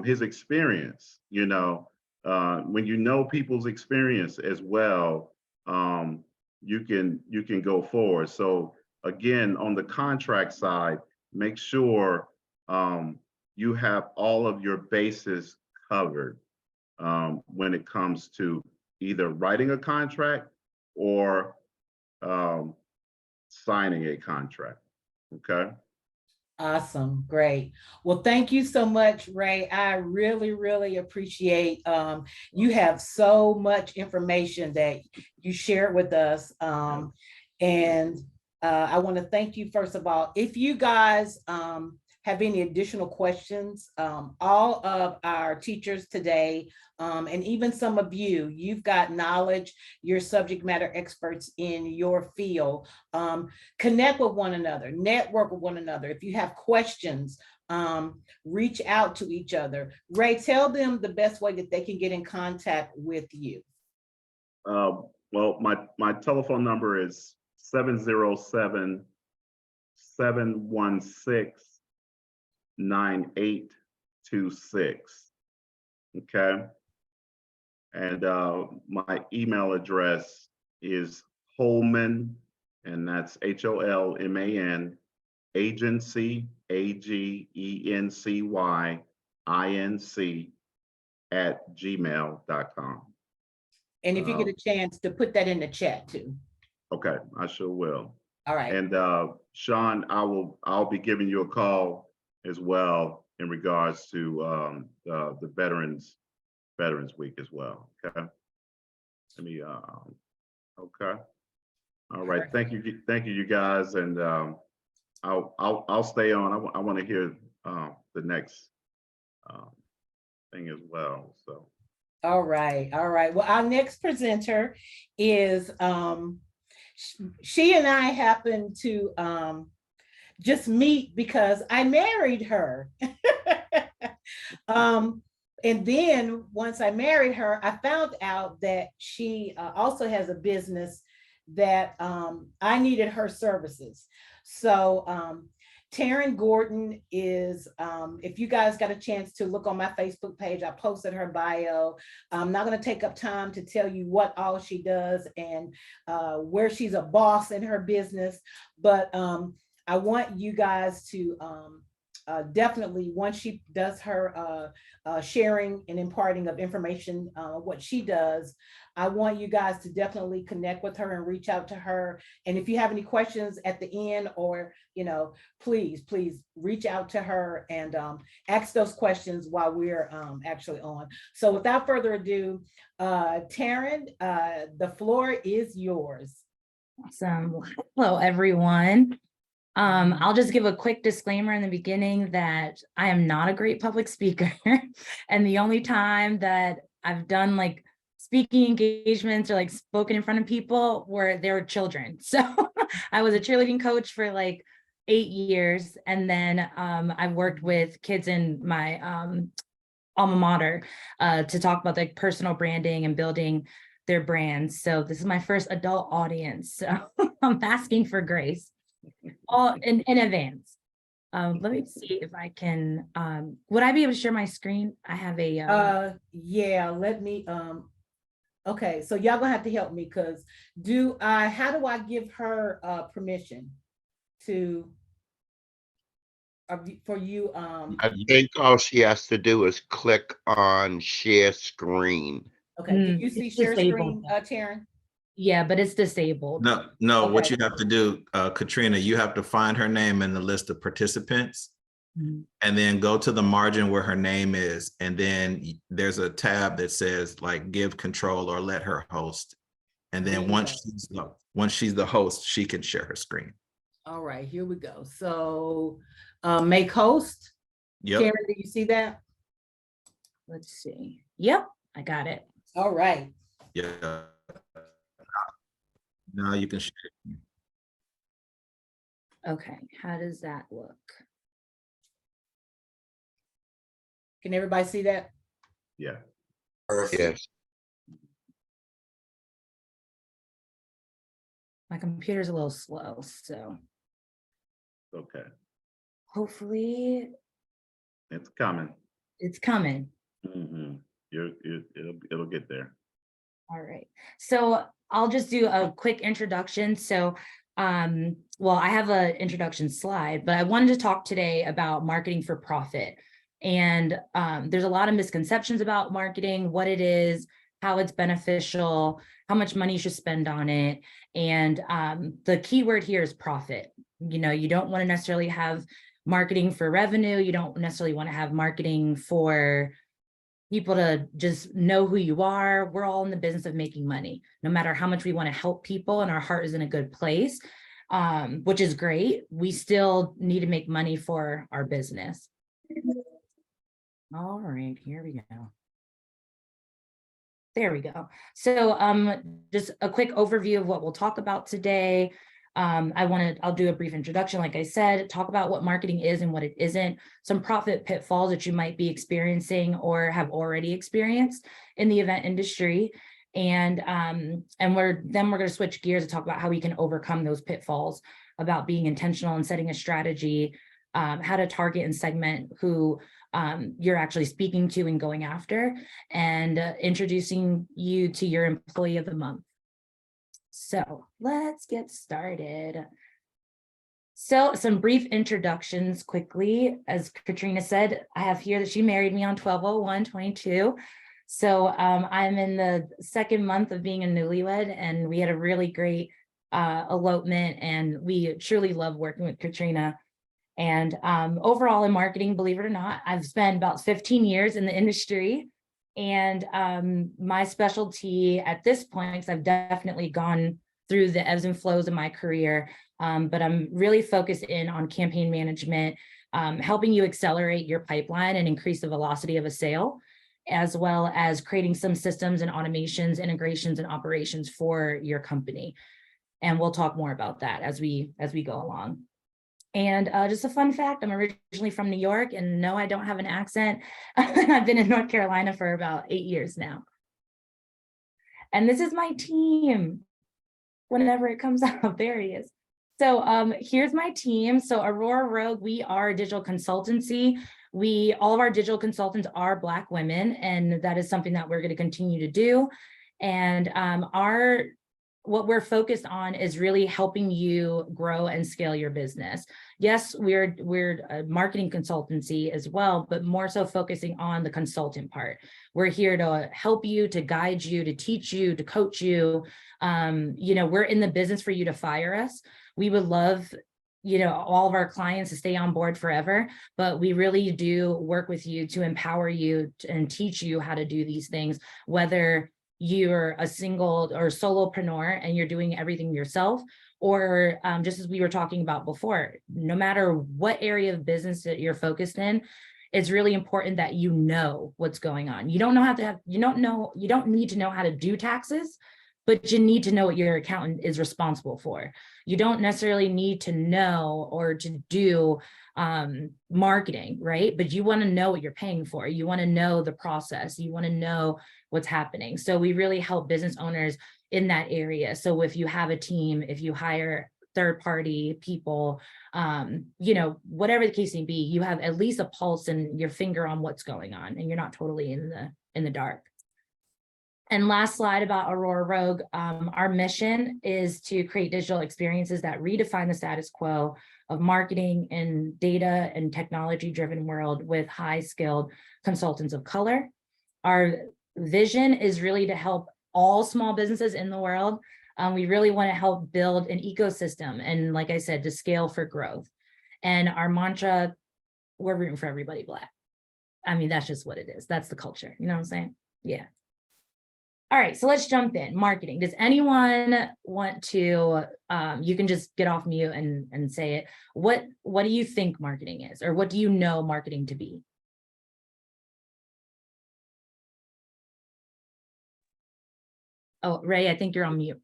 his experience. When you know people's experience as well, you can go forward. So again, on the contract side, make sure you have all of your bases covered when it comes to either writing a contract or signing a contract. Okay. Awesome. Great. Well, thank you so much, Ray. I really, really appreciate you have so much information that you shared with us. And I want to thank you, first of all. If you guys have any additional questions, all of our teachers today, and even some of you've got knowledge, you're subject matter experts in your field. Connect with one another, network with one another. If you have questions, reach out to each other. Ray, tell them the best way that they can get in contact with you. Well, my telephone number is 707-716-9826. Okay. And my email address is Holman, and that's HOLMAN, agency, AGENCYINC @gmail.com. And if you get a chance to put that in the chat too. Okay, I sure will. All right. And Sean, I'll be giving you a call as well in regards to the Veterans Week as well. Okay. Let me okay. All right. Thank you, you guys, and I'll stay on. I want to hear the next thing as well. So. All right. All right. Well, our next presenter is she and I happened to just meet because I married her. And then once I married her, I found out that she also has a business that I needed her services. So Taryne Gordon is, if you guys got a chance to look on my Facebook page, I posted her bio. I'm not going to take up time to tell you what all she does and where she's a boss in her business, but I want you guys to definitely, once she does her sharing and imparting of information, what she does, I want you guys to definitely connect with her and reach out to her. And if you have any questions at the end, or, please reach out to her and ask those questions while we're actually on. So without further ado, Taryne, the floor is yours. Awesome. Hello, everyone. I'll just give a quick disclaimer in the beginning that I am not a great public speaker. And the only time that I've done like speaking engagements or like spoken in front of people were there were children. So I was a cheerleading coach for like 8 years. And then I've worked with kids in my alma mater to talk about like personal branding and building their brands. So this is my first adult audience. So I'm asking for grace. All in advance. Let me see if I can, would I be able to share my screen? I have a yeah, let me okay, so y'all gonna have to help me, because how do I give her permission to for you? I think all she has to do is click on share screen. Okay, can you see it's share disabled. screen, Taryne? Yeah, but it's disabled. No, what Okay. you have to do, Katrina, you have to find her name in the list of participants and then go to the margin where her name is. And then there's a tab that says like give control or let her host. And then once she's the host, she can share her screen. All right, here we go. So make host. Yep. Taryne, do you see that? Let's see. Yep, I got it. All right. Yeah. Now you can share. Okay, how does that look? Can everybody see that? Yeah. Perfect. Yes. My computer's a little slow, so Okay. hopefully It's coming. it's coming. Mm-hmm. It'll get there. All right. So I'll just do a quick introduction. So, well, I have an introduction slide, but I wanted to talk today about marketing for profit. And there's a lot of misconceptions about marketing, what it is, how it's beneficial, how much money you should spend on it. And the key word here is profit. You don't want to necessarily have marketing for revenue. You don't necessarily want to have marketing for people to just know who you are. We're all in the business of making money, no matter how much we want to help people and our heart is in a good place, which is great. We still need to make money for our business. All right, here we go. There we go. So just a quick overview of what we'll talk about today. I'll do a brief introduction, like I said, talk about what marketing is and what it isn't, some profit pitfalls that you might be experiencing or have already experienced in the event industry. And we're going to switch gears to talk about how we can overcome those pitfalls, about being intentional and setting a strategy, how to target and segment who you're actually speaking to and going after, and introducing you to your employee of the month. So let's get started. So some brief introductions quickly. As Katrina said, I have here that she married me on 12/01/22. So I'm in the second month of being a newlywed, and we had a really great elopement, and we truly love working with Katrina. And overall in marketing, believe it or not, I've spent about 15 years in the industry. And my specialty at this point, because I've definitely gone through the ebbs and flows of my career, but I'm really focused in on campaign management, helping you accelerate your pipeline and increase the velocity of a sale, as well as creating some systems and automations, integrations, and operations for your company. And we'll talk more about that as we go along. And just a fun fact, I'm originally from New York, and no, I don't have an accent. I've been in North Carolina for about 8 years now. And this is my team. Whenever it comes out, there he is. So here's my team. So Aurora Rogue, we are a digital consultancy. All of our digital consultants are Black women, and that is something that we're going to continue to do. And what we're focused on is really helping you grow and scale your business. Yes, we're a marketing consultancy as well, but more so focusing on the consultant part. We're here to help you, to guide you, to teach you, to coach you. We're in the business for you to fire us. We would love, all of our clients to stay on board forever, but we really do work with you to empower you and teach you how to do these things, whether you're a single or solopreneur and you're doing everything yourself, or just as we were talking about before, no matter what area of business that you're focused in, it's really important that you know what's going on. You don't need to know how to do taxes, but you need to know what your accountant is responsible for. You don't necessarily need to know or to do marketing, right? But you want to know what you're paying for. You want to know the process. You want to know what's happening. So we really help business owners in that area. So if you have a team, if you hire third-party people, whatever the case may be, you have at least a pulse and your finger on what's going on, and you're not totally in the dark. And last slide about Aurora Rogue, our mission is to create digital experiences that redefine the status quo of marketing in data and technology-driven world with high-skilled consultants of color. Our vision is really to help all small businesses in the world. We really want to help build an ecosystem, and like I said, to scale for growth. And our mantra, we're rooting for everybody Black. I mean, that's just what it is. That's the culture. You know what I'm saying? Yeah. All right, so let's jump in. Marketing. Does anyone want to, you can just get off mute and say it. What do you think marketing is, or what do you know marketing to be? Oh, Ray, I think you're on mute.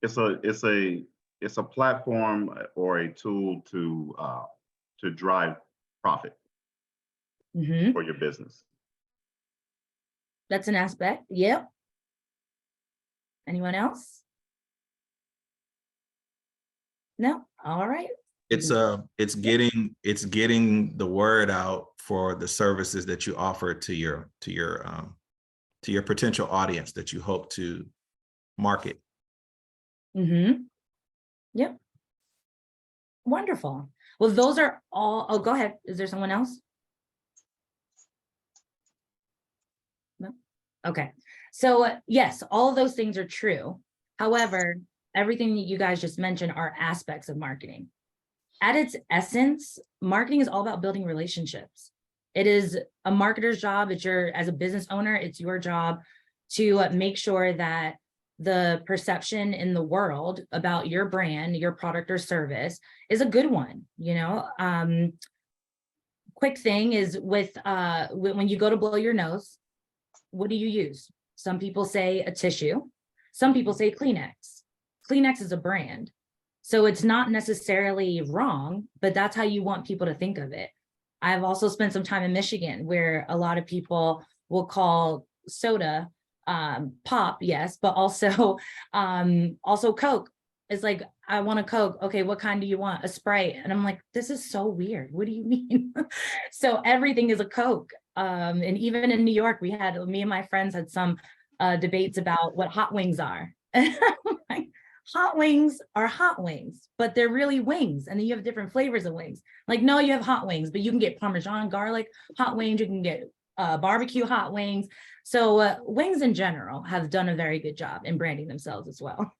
It's a platform or a tool to drive profit for your business. That's an aspect. Yep. Anyone else? No. All right. It's getting the word out for the services that you offer to your potential audience that you hope to market. Yep. Wonderful. Well, those are all. Oh, go ahead. Is there someone else? No. Okay. So yes, all of those things are true. However, everything that you guys just mentioned are aspects of marketing. At its essence, marketing is all about building relationships. It is a marketer's job. As a business owner, it's your job to make sure that the perception in the world about your brand, your product or service is a good one. Quick thing is with when you go to blow your nose, what do you use? Some people say a tissue. Some people say Kleenex. Kleenex is a brand. So it's not necessarily wrong, but that's how you want people to think of it. I've also spent some time in Michigan where a lot of people will call soda pop, yes, but also also Coke. It's like, I want a Coke. Okay, what kind do you want? A Sprite. And I'm like, this is so weird. What do you mean? So everything is a Coke. And even in New York, me and my friends had some debates about what hot wings are. Like, hot wings are hot wings, but they're really wings. And then you have different flavors of wings. Like, no, you have hot wings, but you can get Parmesan garlic hot wings. You can get barbecue hot wings. So wings in general have done a very good job in branding themselves as well.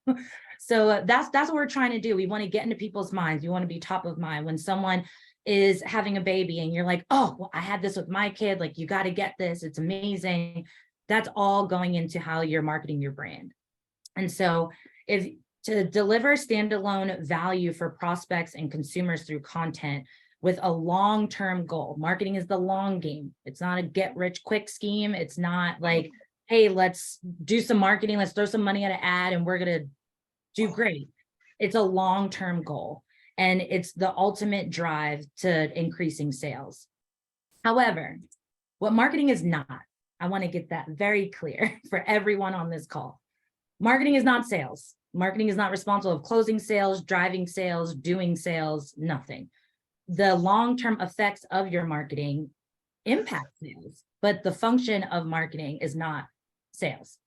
So that's what we're trying to do. We want to get into people's minds. We want to be top of mind when someone is having a baby and you're like, oh, well, I had this with my kid. Like, you got to get this. It's amazing. That's all going into how you're marketing your brand. And so if to deliver standalone value for prospects and consumers through content with a long-term goal, marketing is the long game. It's not a get rich quick scheme. It's not like, hey, let's do some marketing. Let's throw some money at an ad and we're going to do great. It's a long-term goal, and it's the ultimate drive to increasing sales. However, what marketing is not, I want to get that very clear for everyone on this call. Marketing is not sales. Marketing is not responsible of closing sales, driving sales, doing sales, nothing. The long-term effects of your marketing impact sales, but the function of marketing is not sales.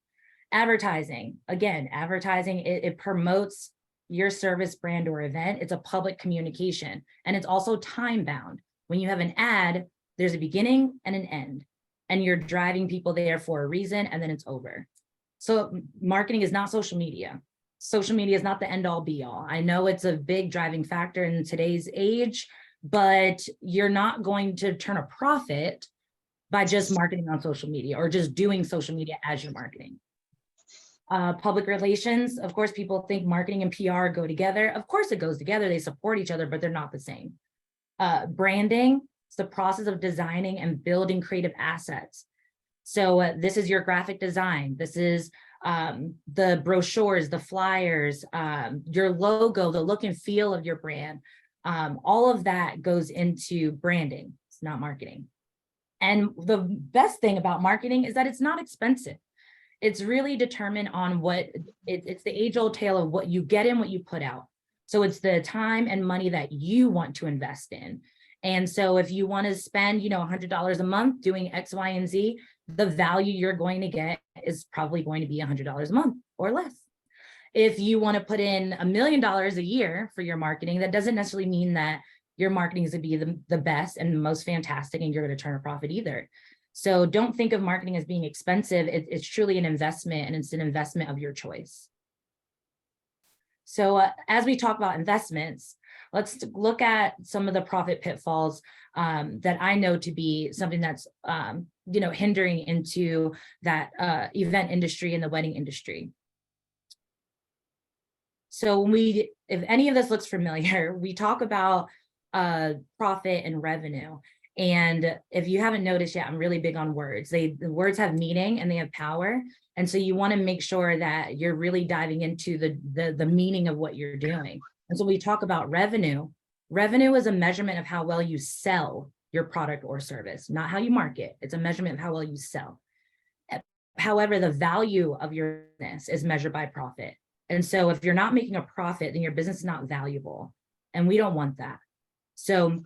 Advertising, again, advertising, it promotes your service, brand, or event. It's a public communication, and it's also time bound. When you have an ad, there's a beginning and an end, and you're driving people there for a reason, and then it's over. So marketing is not social media. Social media is not the end all be all. I know it's a big driving factor in today's age, but you're not going to turn a profit by just marketing on social media or just doing social media as your marketing. Public relations, of course, people think marketing and PR go together. Of course it goes together. They support each other, but they're not the same. Branding, it's the process of designing and building creative assets. So this is your graphic design. This is the brochures, the flyers, your logo, the look and feel of your brand. All of that goes into branding. It's not marketing. And the best thing about marketing is that it's not expensive. It's really determined on it's the age-old tale of what you get in, what you put out. So it's the time and money that you want to invest in. And so if you want to spend, $100 a month doing X, Y, and Z, the value you're going to get is probably going to be $100 a month or less. If you want to put in $1 million a year for your marketing, that doesn't necessarily mean that your marketing is going to be the best and most fantastic and you're going to turn a profit either. So don't think of marketing as being expensive. It's truly an investment, and it's an investment of your choice. So as we talk about investments, let's look at some of the profit pitfalls that I know to be something that's hindering into that event industry and the wedding industry. So if any of this looks familiar, we talk about profit and revenue. And if you haven't noticed yet, I'm really big on words. The words have meaning and they have power. And so you want to make sure that you're really diving into the meaning of what you're doing. And so we talk about revenue. Revenue is a measurement of how well you sell your product or service, not how you market. It's a measurement of how well you sell. However, the value of your business is measured by profit. And so if you're not making a profit, then your business is not valuable. And we don't want that. So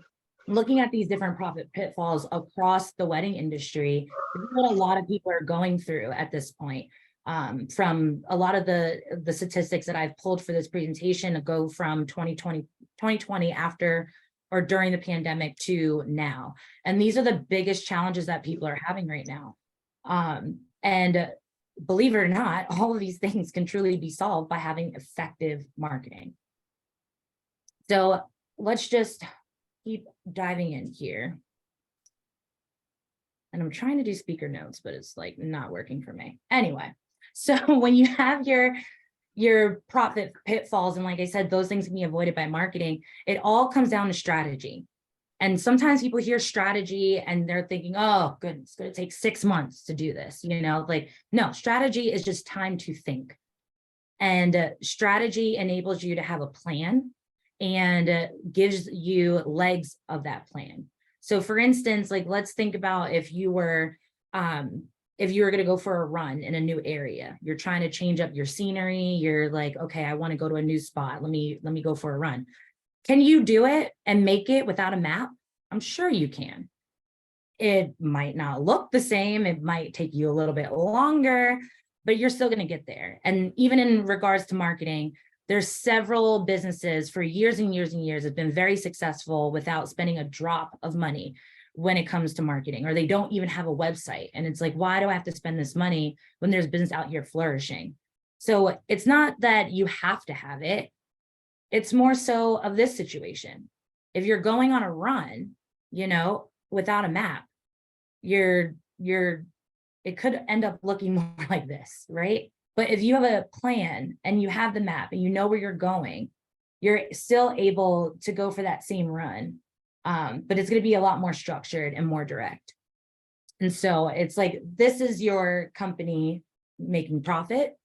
looking at these different profit pitfalls across the wedding industry, this is what a lot of people are going through at this point. From a lot of the statistics that I've pulled for this presentation to go from 2020 after or during the pandemic to now. And these are the biggest challenges that people are having right now. And believe it or not, all of these things can truly be solved by having effective marketing. So let's just keep diving in here. And I'm trying to do speaker notes, but it's like not working for me. Anyway, so when you have your profit pitfalls, and like I said, those things can be avoided by marketing, it all comes down to strategy. And sometimes people hear strategy and they're thinking, oh, goodness, it's going to take 6 months to do this. You know, like, no, strategy is just time to think. And strategy enables you to have a plan and gives you legs of that plan. So for instance, like, let's think about if you were going to go for a run in a new area, you're trying to change up your scenery. You're like, okay, I want to go to a new spot. Let me go for a run. Can you do it and make it without a map? I'm sure you can. It might not look the same. It might take you a little bit longer, but you're still going to get there. And even in regards to marketing, there's several businesses for years and years and years have been very successful without spending a drop of money when it comes to marketing, or they don't even have a website. And it's like, why do I have to spend this money when there's business out here flourishing? So it's not that you have to have it. It's more so of this situation. If you're going on a run, you know, without a map, it could end up looking more like this, right? But if you have a plan and you have the map and you know where you're going, you're still able to go for that same run. But it's going to be a lot more structured and more direct. And so it's like, this is your company making profit,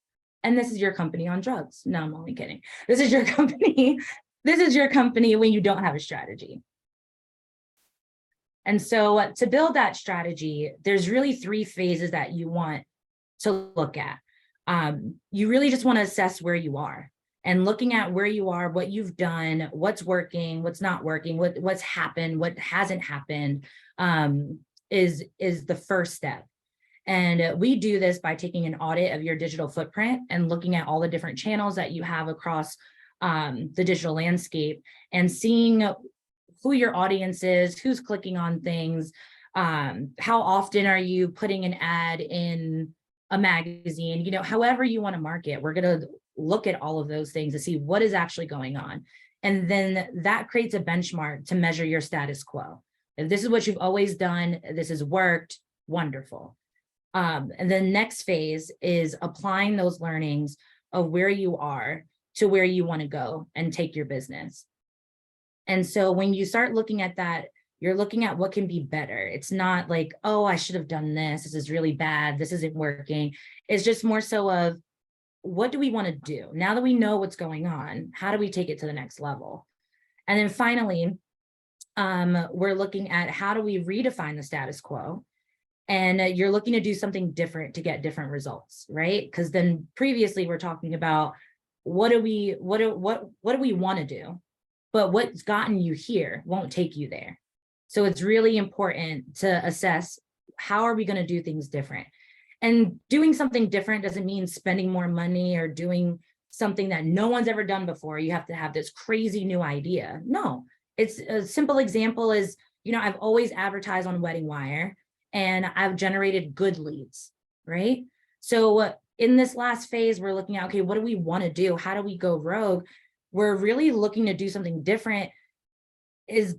and this is your company on drugs. No, I'm only kidding. This is your company. This is your company when you don't have a strategy. And so to build that strategy, there's really 3 phases that you want to look at. You really just want to assess where you are, and looking at where you are, what you've done, what's working, what's not working, what's happened, what hasn't happened, is the first step. And we do this by taking an audit of your digital footprint and looking at all the different channels that you have across the digital landscape, and seeing who your audience is, who's clicking on things, how often are you putting an ad in a magazine, you know, however you want to market. We're going to look at all of those things to see what is actually going on. And then that creates a benchmark to measure your status quo. If this is what you've always done, this has worked, wonderful. And the next phase is applying those learnings of where you are to where you want to go and take your business. And so when you start looking at that, you're looking at what can be better. It's not like, oh, I should have done this. This is really bad. This isn't working. It's just more so of, what do we want to do? Now that we know what's going on, how do we take it to the next level? And then finally, we're looking at how do we redefine the status quo? And you're looking to do something different to get different results, right? Because then previously we're talking about what do we want to do, but what's gotten you here won't take you there. So it's really important to assess, how are we going to do things different? And doing something different doesn't mean spending more money or doing something that no one's ever done before. You have to have this crazy new idea. No, it's a simple example is, you know, I've always advertised on Wedding Wire and I've generated good leads, right? So in this last phase, we're looking at, okay, what do we want to do? How do we go rogue? We're really looking to do something different.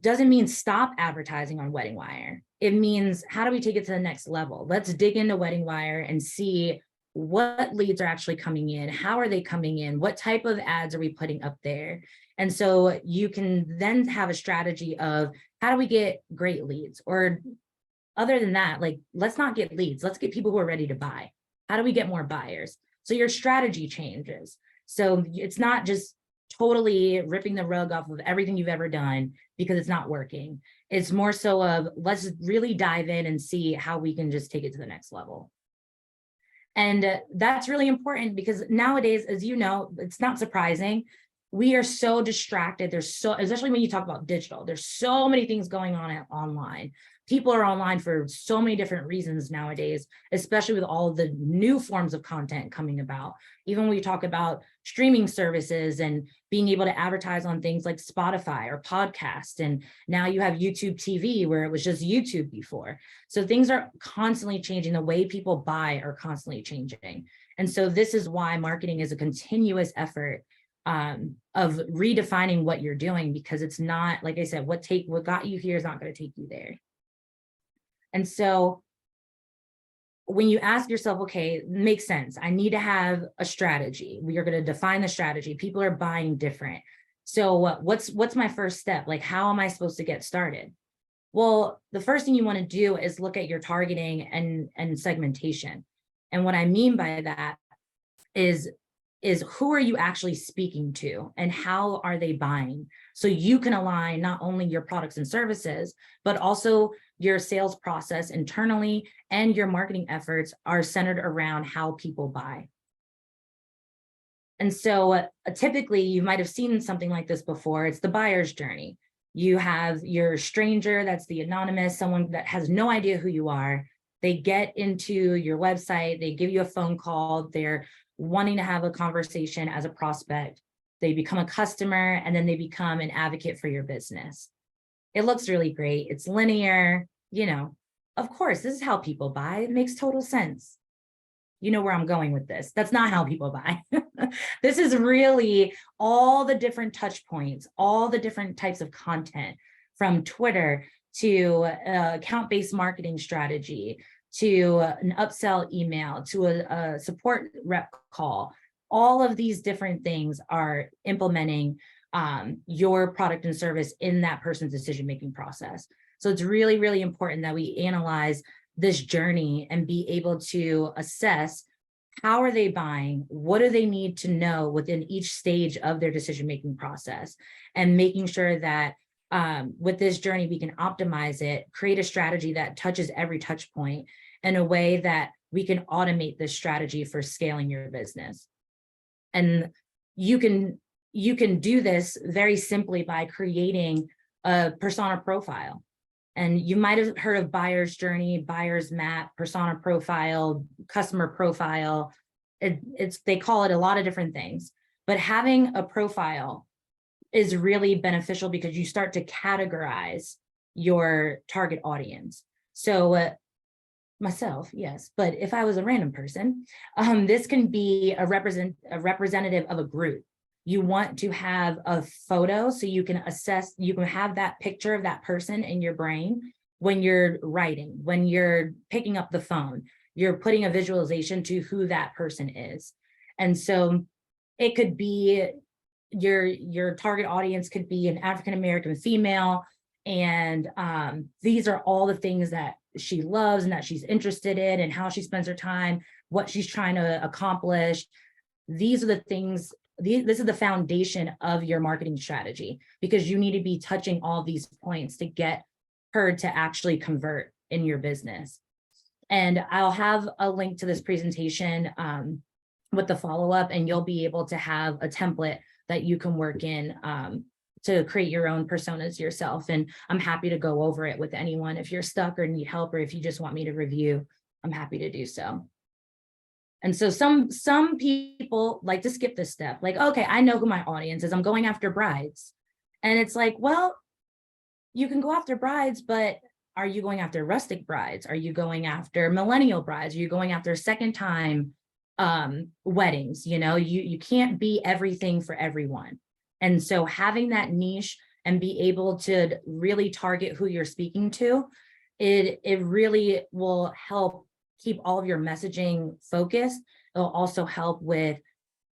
Doesn't mean stop advertising on Wedding Wire. It means, how do we take it to the next level? Let's dig into Wedding Wire and see what leads are actually coming in. How are they coming in? What type of ads are we putting up there? And so you can then have a strategy of, how do we get great leads? Or other than that, like, let's not get leads. Let's get people who are ready to buy. How do we get more buyers? So your strategy changes. So it's not just totally ripping the rug off of everything you've ever done because it's not working. It's more so of, let's really dive in and see how we can just take it to the next level. And that's really important because nowadays, as you know, it's not surprising. We are so distracted. Especially when you talk about digital, there's so many things going on online. People are online for so many different reasons nowadays, especially with all the new forms of content coming about. Even when we talk about streaming services and being able to advertise on things like Spotify or podcast. And now you have YouTube TV, where it was just YouTube before. So things are constantly changing. The way people buy are constantly changing. And so this is why marketing is a continuous effort of redefining what you're doing, because it's not, like I said, what got you here is not going to take you there. And so when you ask yourself, okay, makes sense, I need to have a strategy. We are going to define the strategy. People are buying different. So what's my first step? Like, how am I supposed to get started? Well, the first thing you want to do is look at your targeting and segmentation. And what I mean by that is who are you actually speaking to and how are they buying? So you can align not only your products and services, but also your sales process internally, and your marketing efforts are centered around how people buy. And so typically you might have seen something like this before. It's the buyer's journey. You have your stranger, that's the anonymous, someone that has no idea who you are. They get into your website, they give you a phone call, they're wanting to have a conversation as a prospect. They become a customer, and then they become an advocate for your business. It looks really great. It's linear, you know, of course, this is how people buy. It makes total sense. You know where I'm going with this. That's not how people buy. This is really all the different touch points, all the different types of content, from Twitter to account-based marketing strategy, to an upsell email, to a support rep call. All of these different things are implementing your product and service in that person's decision-making process. So it's really, really important that we analyze this journey and be able to assess how are they buying, what do they need to know within each stage of their decision-making process, and making sure that with this journey, we can optimize it, create a strategy that touches every touch point in a way that we can automate this strategy for scaling your business. And you can do this very simply by creating a persona profile. And you might have heard of buyer's journey, buyer's map, persona profile, customer profile. They call it a lot of different things, but having a profile is really beneficial because you start to categorize your target audience. So myself, yes, but if I was a random person, this can be a representative of a group. You want to have a photo so you can assess, you can have that picture of that person in your brain when you're writing, when you're picking up the phone, you're putting a visualization to who that person is. And so it could be your target audience could be an African-American female, and these are all the things that she loves and that she's interested in, and how she spends her time, what she's trying to accomplish. These are the things, this is the foundation of your marketing strategy, because you need to be touching all these points to get her to actually convert in your business. And I'll have a link to this presentation with the follow-up, and you'll be able to have a template that you can work in to create your own personas yourself. And I'm happy to go over it with anyone. If you're stuck or need help, or if you just want me to review, I'm happy to do so. And so some people like to skip this step, like, okay, I know who my audience is, I'm going after brides. And it's like, well, you can go after brides, but are you going after rustic brides? Are you going after millennial brides? Are you going after second time weddings? You know, you can't be everything for everyone. And so having that niche and be able to really target who you're speaking to, it really will help keep all of your messaging focused. It'll also help with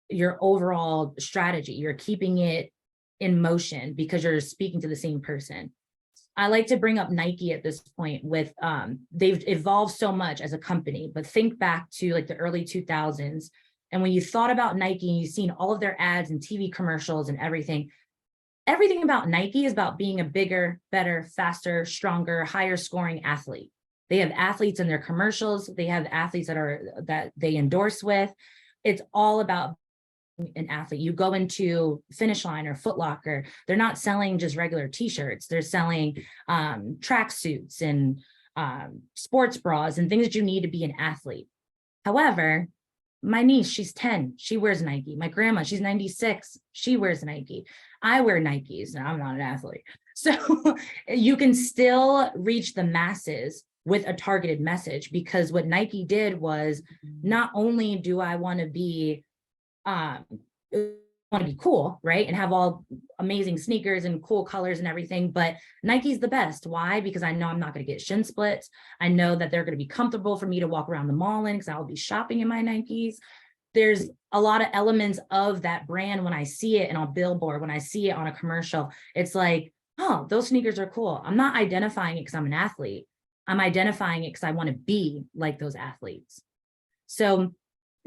your overall strategy. You're keeping it in motion because you're speaking to the same person. I like to bring up Nike at this point with, they've evolved so much as a company, but think back to like the early 2000s. And when you thought about Nike and you've seen all of their ads and TV commercials and everything about Nike is about being a bigger, better, faster, stronger, higher scoring athlete. They have athletes in their commercials. They have athletes that they endorse with. It's all about an athlete. You go into Finish Line or Foot Locker, they're not selling just regular t-shirts. They're selling tracksuits and sports bras and things that you need to be an athlete. However, my niece, she's 10, she wears Nike. My grandma, she's 96, she wears Nike. I wear Nikes and I'm not an athlete. So you can still reach the masses with a targeted message, because what Nike did was, not only do I want to be cool, right, and have all amazing sneakers and cool colors and everything, but Nike's the best. Why? Because I know I'm not going to get shin splits. I know that they're going to be comfortable for me to walk around the mall in, because I'll be shopping in my Nikes. There's a lot of elements of that brand when I see it on a billboard, when I see it on a commercial. It's like, oh, those sneakers are cool. I'm not identifying it because I'm an athlete. I'm identifying it because I want to be like those athletes. So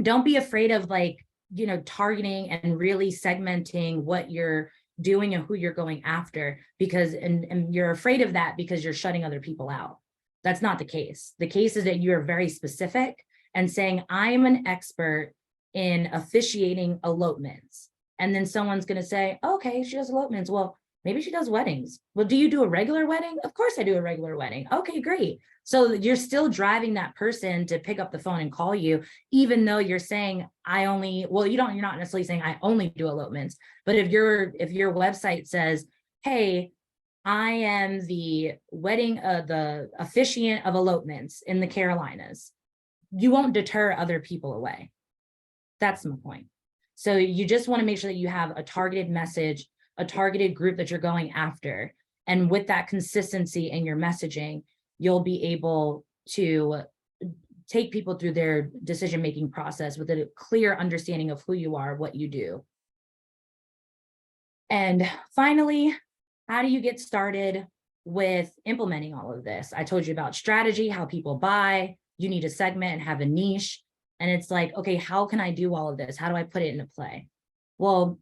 don't be afraid of like, you know, targeting and really segmenting what you're doing and who you're going after, because and you're afraid of that because you're shutting other people out. That's not the case. The case is that you are very specific and saying, I am an expert in officiating elopements. And then someone's going to say, okay, she does elopements. Well, maybe she does weddings. Well, do you do a regular wedding? Of course I do a regular wedding. Okay, great. So you're still driving that person to pick up the phone and call you, even though you're saying I only, well, you're not necessarily saying I only do elopements, but if your website says, hey, I am the the officiant of elopements in the Carolinas, you won't deter other people away. That's my point. So you just want to make sure that you have a targeted message, a targeted group that you're going after. And with that consistency in your messaging, you'll be able to take people through their decision-making process with a clear understanding of who you are, what you do. And finally, how do you get started with implementing all of this? I told you about strategy, how people buy. You need a segment and have a niche. And it's like, okay, how can I do all of this? How do I put it into play? Well,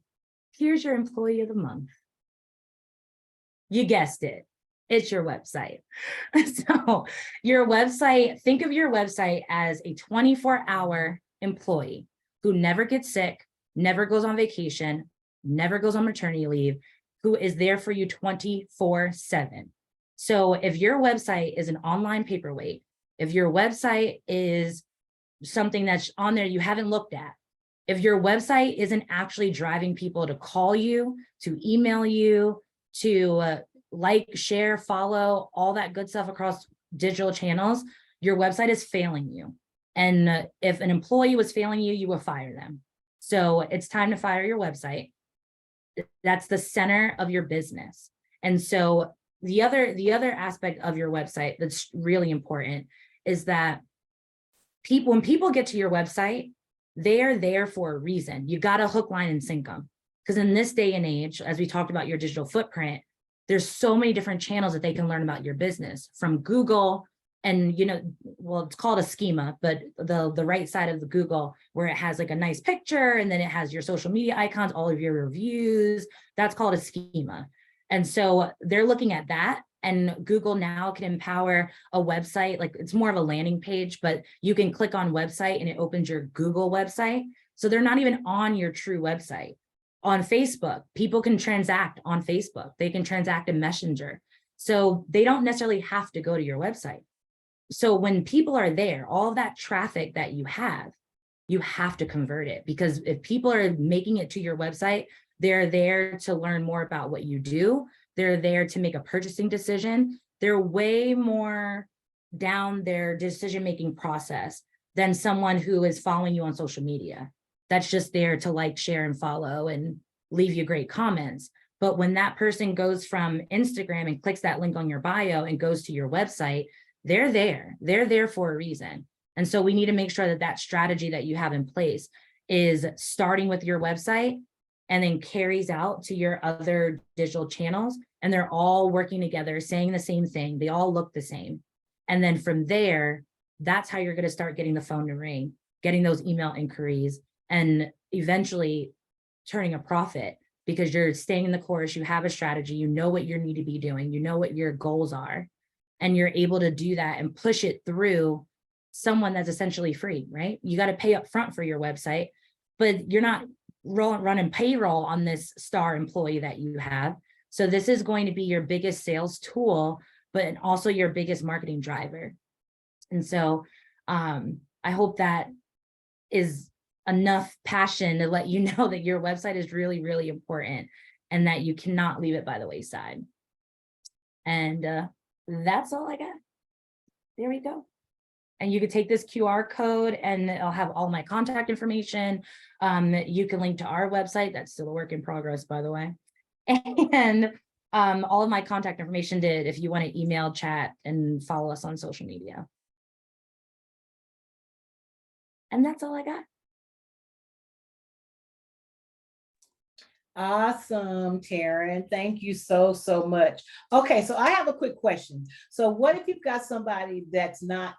here's your employee of the month. You guessed it. It's your website. So your website, think of your website as a 24-hour employee who never gets sick, never goes on vacation, never goes on maternity leave, who is there for you 24/7. So if your website is an online paperweight, if your website is something that's on there you haven't looked at, if your website isn't actually driving people to call you, to email you, to like, share, follow, all that good stuff across digital channels, your website is failing you. And if an employee was failing you, you will fire them. So it's time to fire your website. That's the center of your business. And so the other aspect of your website that's really important is that when people get to your website, they are there for a reason. You got to hook, line, and sinker them. Because in this day and age, as we talked about your digital footprint, there's so many different channels that they can learn about your business, from Google and, you know, well, it's called a schema, but the right side of the Google, where it has like a nice picture and then it has your social media icons, all of your reviews, that's called a schema. And so they're looking at that, and Google now can empower a website, like it's more of a landing page, but you can click on website and it opens your Google website. So they're not even on your true website. On Facebook, people can transact on Facebook. They can transact in Messenger. So they don't necessarily have to go to your website. So when people are there, all of that traffic that you have to convert it, because if people are making it to your website, they're there to learn more about what you do. They're there to make a purchasing decision. They're way more down their decision-making process than someone who is following you on social media. That's just there to like, share, and follow and leave you great comments. But when that person goes from Instagram and clicks that link on your bio and goes to your website, they're there for a reason. And so we need to make sure that that strategy that you have in place is starting with your website and then carries out to your other digital channels. And they're all working together, saying the same thing. They all look the same. And then from there, that's how you're going to start getting the phone to ring, getting those email inquiries, and eventually turning a profit, because you're staying in the course, you have a strategy, you know what you need to be doing, you know what your goals are, and you're able to do that and push it through someone that's essentially free, right? You got to pay up front for your website, but you're not running payroll on this star employee that you have. So this is going to be your biggest sales tool, but also your biggest marketing driver. And so I hope that is enough passion to let you know that your website is really, really important and that you cannot leave it by the wayside. And that's all I got. There we go. And you could take this QR code and I'll have all my contact information. You can link to our website. That's still a work in progress, by the way. And all of my contact information if you want to email, chat, and follow us on social media. And that's all I got. Awesome, Taryne. Thank you so, so much. Okay, so I have a quick question. So what if you've got somebody that's not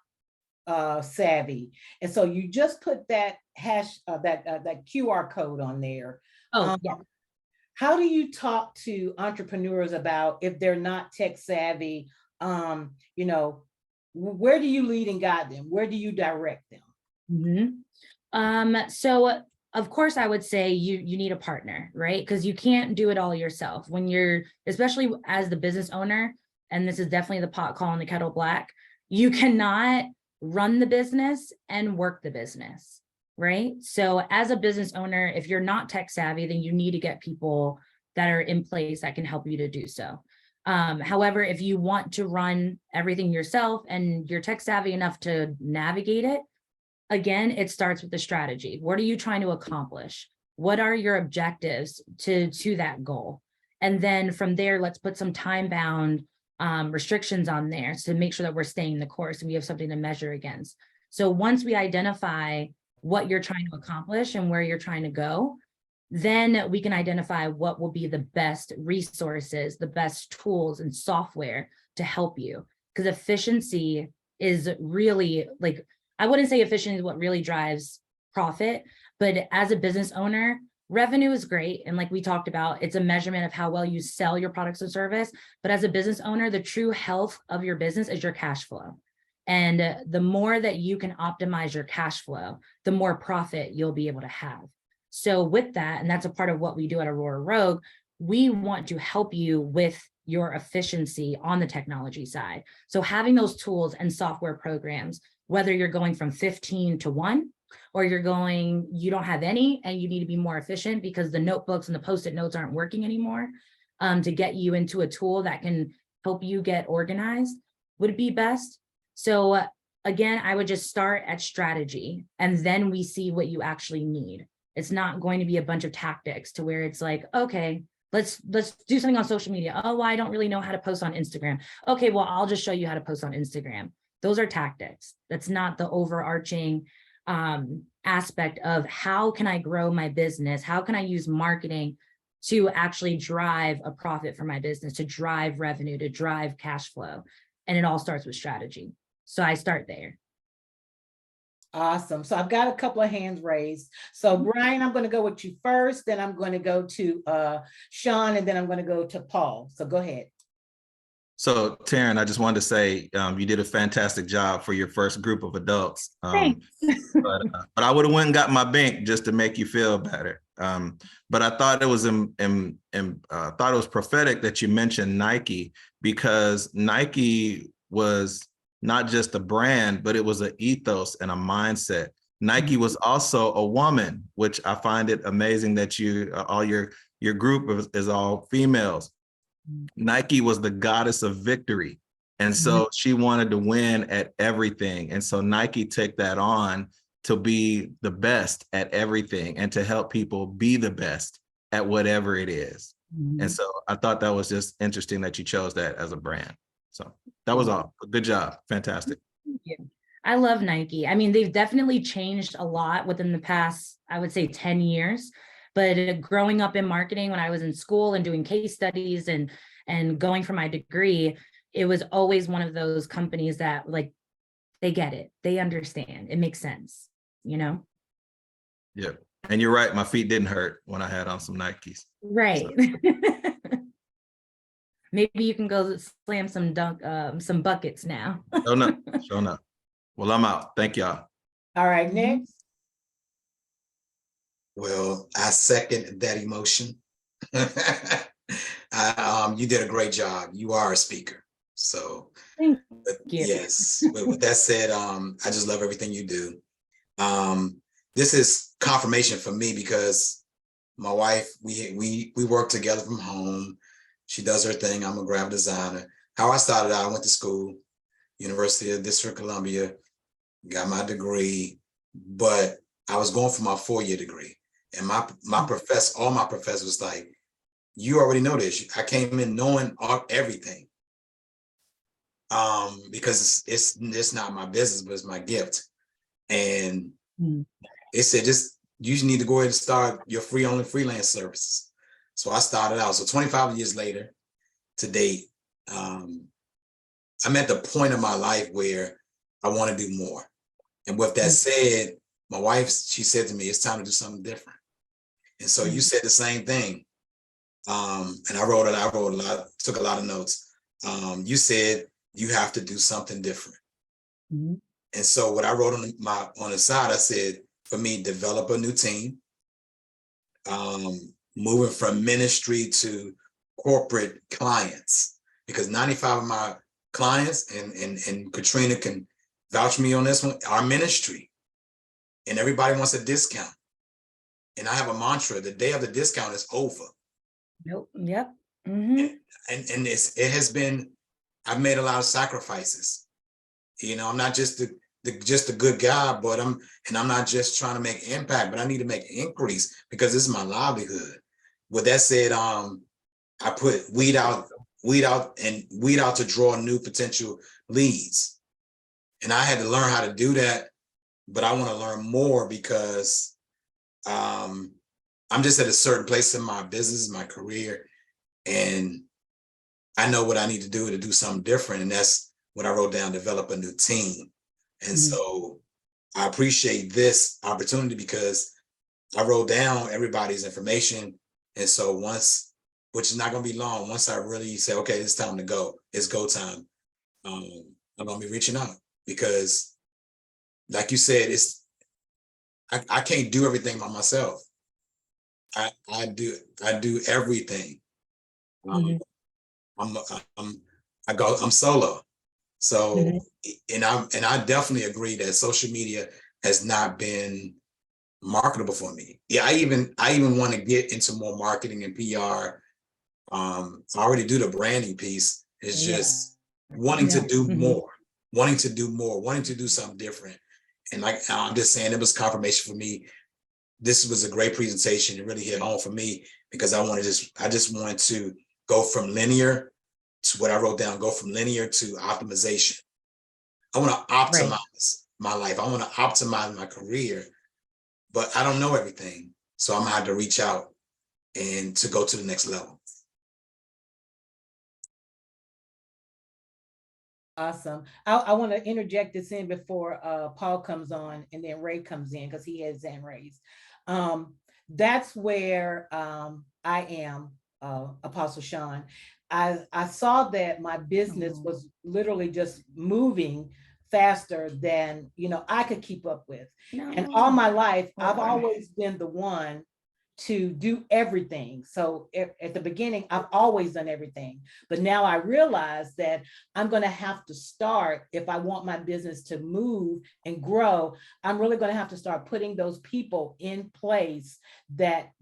savvy, and so you just put that that QR code on there? Oh, Um, yeah. how do you talk to entrepreneurs about if they're not tech savvy? You know, where do you lead and guide them? Where do you direct them? So of course I would say you need a partner, right? Because you can't do it all yourself when you're, especially as the business owner, and this is definitely the pot calling the kettle black, you cannot run the business and work the business, right? So as a business owner, if you're not tech savvy, then you need to get people that are in place that can help you to do so. However, if you want to run everything yourself and you're tech savvy enough to navigate it, again, it starts with the strategy. What are you trying to accomplish? What are your objectives to that goal? And then from there, let's put some time-bound restrictions on there to make sure that we're staying the course and we have something to measure against. So once we identify what you're trying to accomplish and where you're trying to go, then we can identify what will be the best resources, the best tools and software to help you. Because efficiency is really, like, I wouldn't say efficiency is what really drives profit, but as a business owner, revenue is great. And like we talked about, it's a measurement of how well you sell your products and service. But as a business owner, the true health of your business is your cash flow. And the more that you can optimize your cash flow, the more profit you'll be able to have. So with that, and that's a part of what we do at Aurora Rogue, we want to help you with your efficiency on the technology side. So having those tools and software programs, whether you're going from 15 to 1, or you don't have any and you need to be more efficient because the notebooks and the Post-it notes aren't working anymore, to get you into a tool that can help you get organized would be best. So again, I would just start at strategy and then we see what you actually need. It's not going to be a bunch of tactics to where it's like, okay, let's do something on social media. Oh, well, I don't really know how to post on Instagram. Okay, well, I'll just show you how to post on Instagram. Those are tactics. That's not the overarching aspect of how can I grow my business? How can I use marketing to actually drive a profit for my business, to drive revenue, to drive cash flow? And it all starts with strategy. So I start there. Awesome. So I've got a couple of hands raised. So Bryon, I'm going to go with you first, then I'm going to go to Sean, and then I'm going to go to Paul. So go ahead. So Taryne, I just wanted to say you did a fantastic job for your first group of adults. Thanks. But I would have went and got my bank just to make you feel better. But I thought it was prophetic that you mentioned Nike, because Nike was not just a brand, but it was an ethos and a mindset. Nike was also a woman, which I find it amazing that you all your group is all females. Nike was the goddess of victory. And so she wanted to win at everything. And so Nike took that on to be the best at everything and to help people be the best at whatever it is. And so I thought that was just interesting that you chose that as a brand. So that was all. Good job. Fantastic. Thank you. I love Nike. I mean, they've definitely changed a lot within the past, I would say 10 years. But growing up in marketing, when I was in school and doing case studies and going for my degree, it was always one of those companies that, like, they get it. They understand. It makes sense, you know? Yeah. And you're right. My feet didn't hurt when I had on some Nikes. Right. So. Maybe you can go slam some buckets now. Show enough. Show enough. Well, I'm out. Thank y'all. All right, next. Well, I second that emotion. You did a great job. You are a speaker. So Thank you. yes, but with that said, I just love everything you do. This is confirmation for me because my wife, we work together from home. She does her thing. I'm a graphic designer. How I started out, I went to school, University of District of Columbia, got my degree, but I was going for my 4-year degree. And my professor, all my professors was like, you already know this. I came in knowing everything. Because it's not my business, but it's my gift. And it said, you need to go ahead and start your free freelance services. So I started out. So 25 years later to date, I'm at the point of my life where I want to do more. And with that said, my wife, she said to me, it's time to do something different. And so you said the same thing. And I wrote a lot, took a lot of notes. You said you have to do something different. Mhm. And so what I wrote on the side, I said, for me, develop a new team, moving from ministry to corporate clients, because 95 of my clients, and Katrina can vouch me on this one, are ministry, and everybody wants a discount. And I have a mantra: the day of the discount is over. Nope. Yep. Mhm. And it has been, I've made a lot of sacrifices. You know, I'm not just just a good guy, but I'm not just trying to make impact, but I need to make increase because this is my livelihood. With that said, I put weed out to draw new potential leads. And I had to learn how to do that, but I want to learn more because I'm just at a certain place in my business, my career, and I know what I need to do something different. And that's what I wrote down: develop a new team. And so I appreciate this opportunity because I wrote down everybody's information. And so once, which is not going to be long, once I really say, okay, it's time to go, it's go time, I'm going to be reaching out because, like you said, I can't do everything by myself. I do everything. Mhm. I'm solo. So, Mhm. and I definitely agree that social media has not been marketable for me. Yeah, I even want to get into more marketing and PR. I already do the branding piece. It's Yeah. just wanting Yeah. to do Mhm. more, wanting to do something different. And like I'm just saying, it was confirmation for me. This was a great presentation. It really hit home for me because I just wanted to go from linear to what I wrote down, go from linear to optimization. I want to Right. optimize my life. I want to optimize my career, but I don't know everything. So I'm gonna have to reach out and to go to the next level. Awesome. I want to interject this in before Paul comes on and then Ray comes in because he has his hand raised. That's where I am, Apostle Sean. I saw that my business was literally just moving faster than I could keep up with. And all my life, I've always been the one to do everything. So at the beginning, I've always done everything. But now I realize that I'm going to have to start, if I want my business to move and grow, I'm really going to have to start putting those people in place that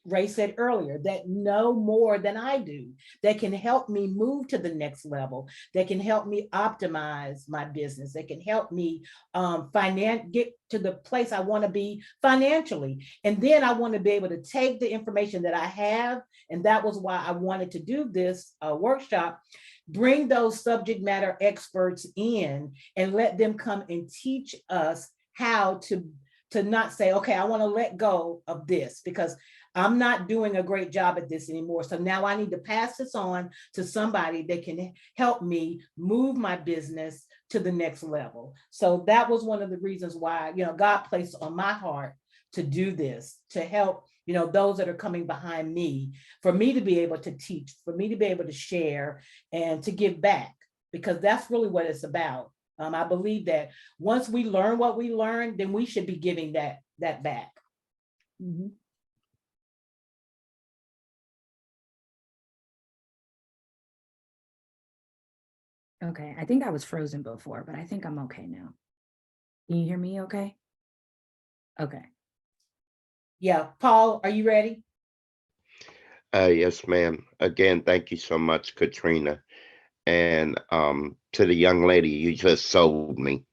Ray said earlier, that know more than I do, that can help me move to the next level, that can help me optimize my business, that can help me get to the place I want to be financially. And then I want to be able to take the information that I have, and that was why I wanted to do this workshop, bring those subject matter experts in and let them come and teach us how to not say, okay, I want to let go of this because I'm not doing a great job at this anymore. So now I need to pass this on to somebody that can help me move my business to the next level. So that was one of the reasons why, God placed on my heart to do this, to help, those that are coming behind me, for me to be able to teach, for me to be able to share and to give back, because that's really what it's about. I believe that once we learn what we learned, then we should be giving that back. Mhm. Okay, I think I was frozen before, but I think I'm okay now. Can you hear me okay? Okay. Yeah, Paul, are you ready? Yes, ma'am. Again, thank you so much, Katrina. And to the young lady, you just sold me.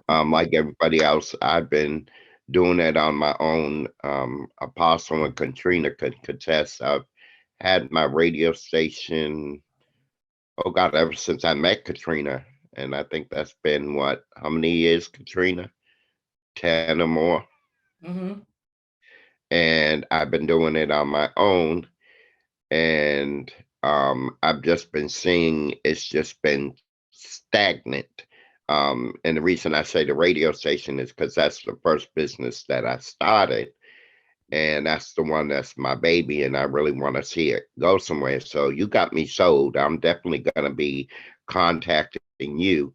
Like everybody else, I've been doing it on my own. Apostle and Katrina could contest. I've had my radio station, oh God, ever since I met Katrina. And I think that's been what, how many years, Katrina? 10 or more. Mm-hmm. And I've been doing it on my own. And I've just been seeing it's just been stagnant. And the reason I say the radio station is because that's the first business that I started. And that's the one that's my baby, and I really want to see it go somewhere. So you got me sold. I'm definitely going to be contacting you.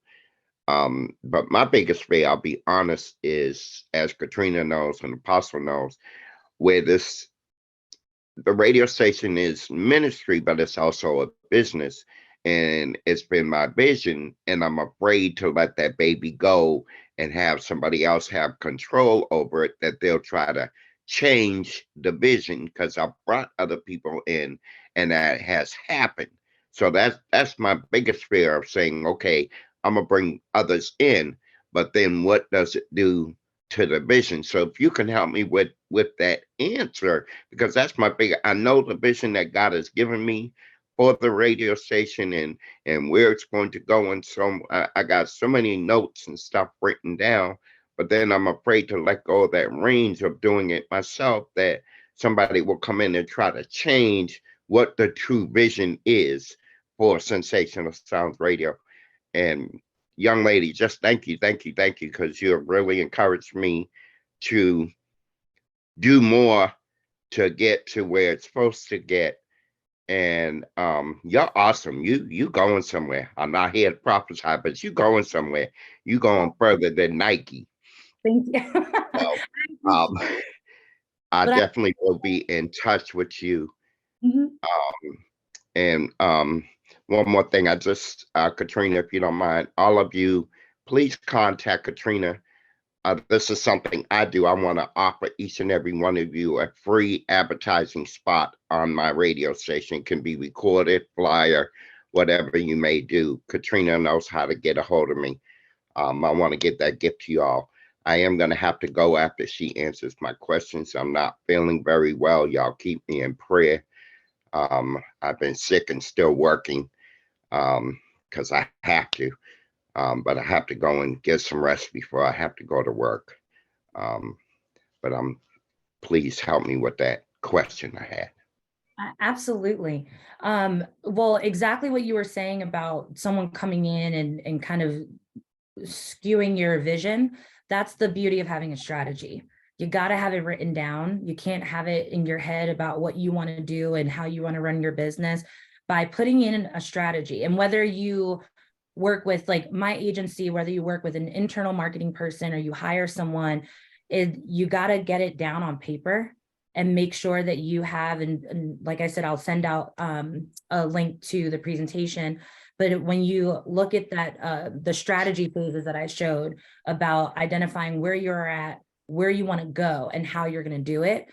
But my biggest fear, I'll be honest, is, as Katrina knows and Apostle knows, where the radio station is ministry, but it's also a business. And it's been my vision, and I'm afraid to let that baby go and have somebody else have control over it, that they'll try to change the vision, because I brought other people in and that has happened. So that's my biggest fear of saying, okay, I'm gonna bring others in, but then what does it do to the vision? So if you can help me with that answer, because that's my big, I know the vision that God has given me for the radio station, and where it's going to go. And so I got so many notes and stuff written down, but then I'm afraid to let go of that range of doing it myself, that somebody will come in and try to change what the true vision is for Sensational Sounds Radio. And young lady, just thank you, thank you, thank you, because you have really encouraged me to do more to get to where it's supposed to get. And you're awesome. You going somewhere. I'm not here to prophesy, but you going somewhere. You going further than Nike. Thank you. So um, I But definitely will be in touch with you. Mhm. And one more thing, I just Katrina, if you don't mind, all of you, please contact Katrina. This is something I do. I want to offer each and every one of you a free advertising spot on my radio station. Can be recorded, flyer, whatever you may do. Katrina knows how to get a hold of me. I want to get that gift to y'all. I am going to have to go after she answers my questions. I'm not feeling very well. Y'all keep me in prayer. I've been sick and still working because I have to. But I have to go and get some rest before I have to go to work. But please help me with that question I had. Absolutely. Well, exactly what you were saying about someone coming in and kind of skewing your vision. That's the beauty of having a strategy. You got to have it written down. You can't have it in your head about what you want to do and how you want to run your business. By putting in a strategy, and whether you work with, like my agency, whether you work with an internal marketing person or you hire someone, you got to get it down on paper and make sure that you have, and like I said, I'll send out a link to the presentation. But when you look at that, the strategy phases that I showed about identifying where you're at, where you want to go, and how you're going to do it,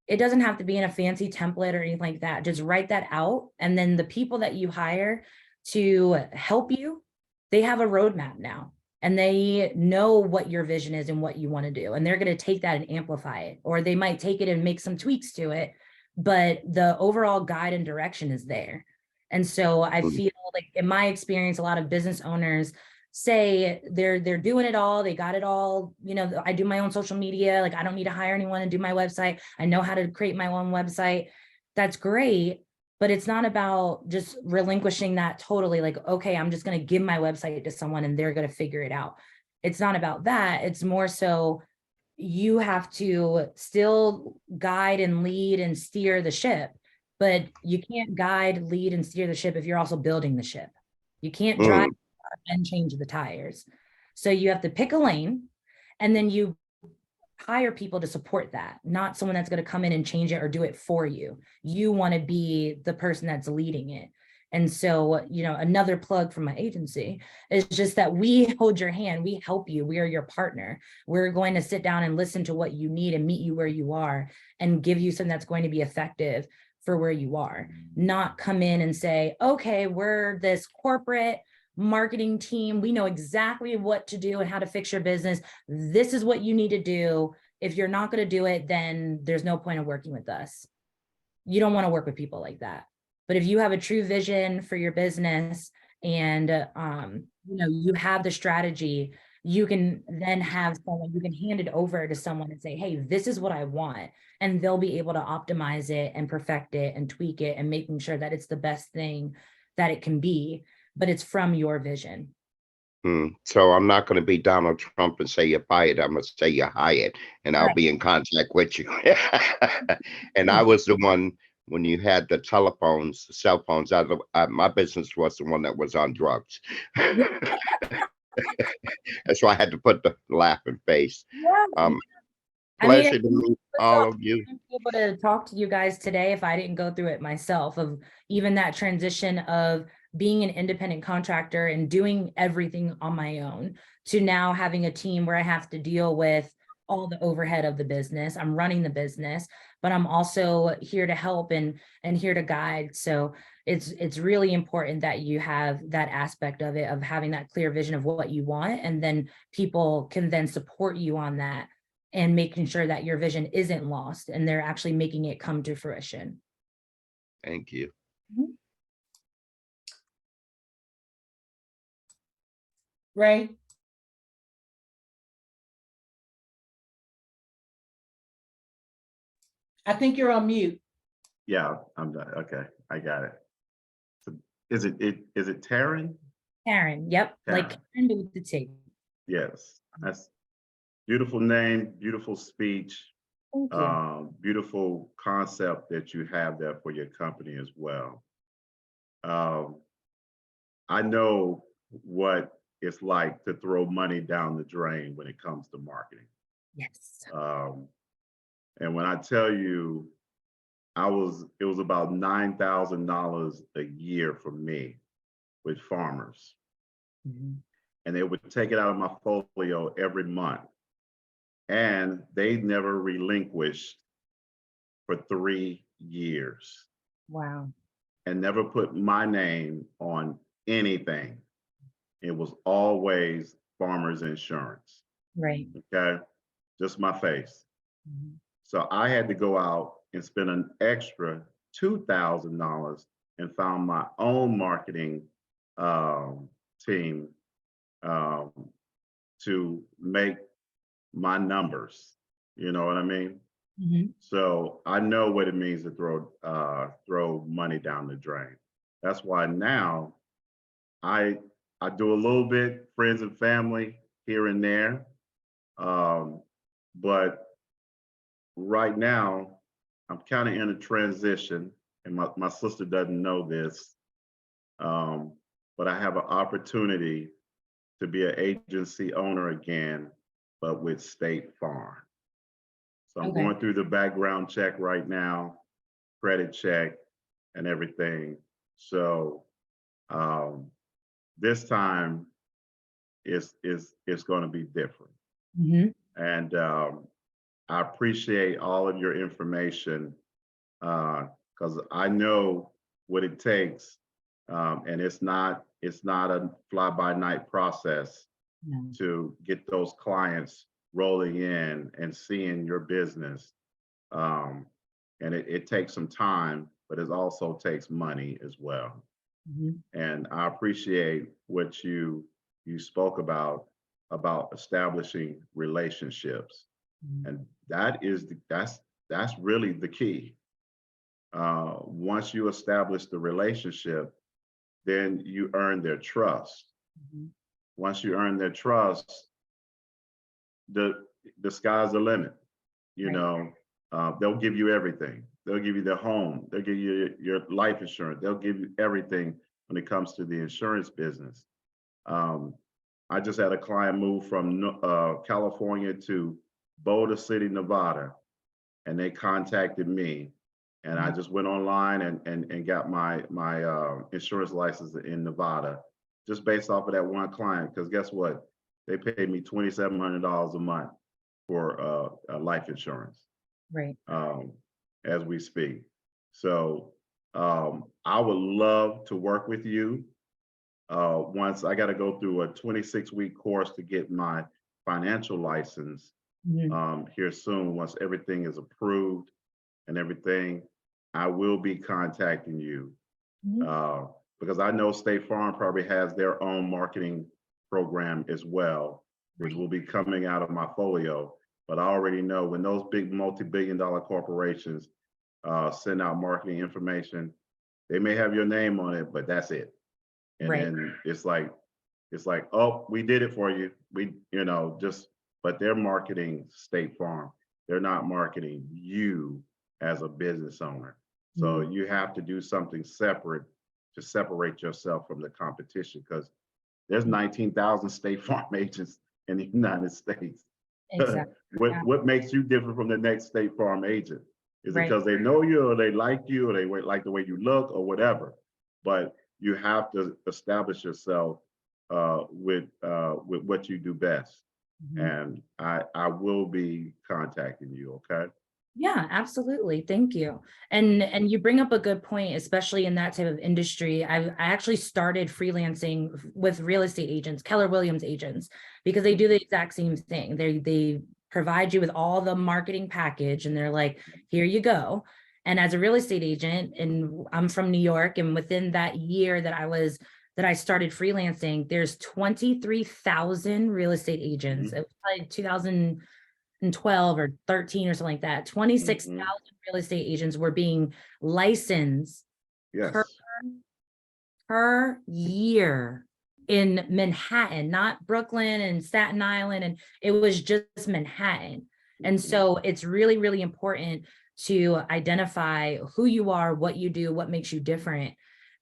it doesn't have to be in a fancy template or anything like that. Just write that out. And then the people that you hire to help you, they have a roadmap now, and they know what your vision is and what you want to do. And they're going to take that and amplify it, or they might take it and make some tweaks to it, but the overall guide and direction is there. And so I feel like, in my experience, a lot of business owners say they're doing it all, they got it all, I do my own social media, like I don't need to hire anyone to do my website, I know how to create my own website. That's great, but it's not about just relinquishing that totally, like, okay, I'm just going to give my website to someone and they're going to figure it out. It's not about that. It's more so you have to still guide and lead and steer the ship, but you can't guide, lead, and steer the ship if you're also building the ship. You can't drive and change the tires. So you have to pick a lane, and then you hire people to support that, not someone that's going to come in and change it or do it for you. You want to be the person that's leading it. And so, another plug from my agency is just that we hold your hand, we help you, we are your partner. We're going to sit down and listen to what you need and meet you where you are and give you something that's going to be effective for where you are. Not come in and say, okay, we're this corporate marketing team, we know exactly what to do and how to fix your business. This is what you need to do. If you're not going to do it, then there's no point of working with us. You don't want to work with people like that. But if you have a true vision for your business and you have the strategy, you can then have someone, you can hand it over to someone and say, hey, this is what I want. And they'll be able to optimize it and perfect it and tweak it and making sure that it's the best thing that it can be, but it's from your vision. So I'm not going to be Donald Trump and say you're fired. I'm going to say you're hired, and I'll Right. be in contact with you. And I was the one when you had the telephones, cell phones. My business was the one that was on drugs. That's why I had to put the laughing face. Yeah. I mean, Pleasure to meet all of you. I'd be able to talk to you guys today if I didn't go through it myself, of even that transition of being an independent contractor and doing everything on my own to now having a team where I have to deal with all the overhead of the business. I'm running the business, but I'm also here to help and here to guide. So it's really important that you have that aspect of it, of having that clear vision of what you want, and then people can then support you on that and making sure that your vision isn't lost and they're actually making it come to fruition. Thank you. Ray? I think you're on mute. Yeah, I'm done. Okay, I got it. So is it Taryne? Taryne, yep, like Taryne. Karen with the T. Yes, that's beautiful name, beautiful speech, Thank you. beautiful concept that you have there for your company as well. I know what it's like to throw money down the drain when it comes to marketing. Yes. And when I tell you, it was about $9,000 a year for me with farmers. Mhm. And they would take it out of my folio every month. And they never relinquished for 3 years Wow. and never put my name on anything. It was always Farmers Insurance. Right. Okay. Just my face. Mhm. So I had to go out and spend an extra $2,000 and found my own marketing team to make my numbers. You know what I mean? Mhm. So I know what it means to throw money down the drain. That's why now I do a little bit, friends and family here and there, but right now I'm kind of in a transition, and my sister doesn't know this, but I have an opportunity to be an agency owner again, but with State Farm. So I'm Okay. going through the background check right now, credit check, and everything. So this time it's going to be different. Mhm. And I appreciate all of your information because I know what it takes, and it's not a fly by night process No. to get those clients rolling in and seeing your business. And it takes some time, but it also takes money as well. Mhm. And I appreciate what you spoke about establishing relationships, Mhm. and that's really the key. Once you establish the relationship, then you earn their trust. Mhm. Once you earn their trust, the sky's the limit. You Right. know, they'll give you everything. They'll give you their home. They'll give you your life insurance. They'll give you everything when it comes to the insurance business. Um, I just had a client move from California to Boulder City, Nevada, and they contacted me, and I just went online and got my insurance license in Nevada, just based off of that one client. Because guess what? They paid me $2,700 a month for life insurance Right. as we speak. So I would love to work with you. Once I got to go through a 26-week course to get my financial license Mhm. here soon. Once everything is approved and everything, I will be contacting you Mhm. because I know State Farm probably has their own marketing program as well. which will be coming out of my folio. But I already know when those big multi-billion-dollar corporations send out marketing information, they may have your name on it, but that's it. And Right. then it's like, oh, we did it for you. But they're marketing State Farm. They're not marketing you as a business owner. So you have to do something separate to separate yourself from the competition, because there's 19,000 State Farm agents in the United States. Exactly. Yeah. What makes you different from the next State Farm agent? Is it Right. because they know you, or they like you, or they like the way you look, or whatever? But you have to establish yourself with what you do best. Mhm. And I will be contacting you, okay? Yeah, absolutely. Thank you. And you bring up a good point, especially in that type of industry. I actually started freelancing with real estate agents, Keller Williams agents, because they do the exact same thing. They provide you with all the marketing package, and they're like, here you go. And as a real estate agent, and I'm from New York, and within that year that I started freelancing, there's 23,000 real estate agents. It was probably 2012 or 13 or something like that. 26,000 real estate agents were being licensed Yes. per year in Manhattan, not Brooklyn and Staten Island. And it was just Manhattan. And so it's really, really important to identify who you are, what you do, what makes you different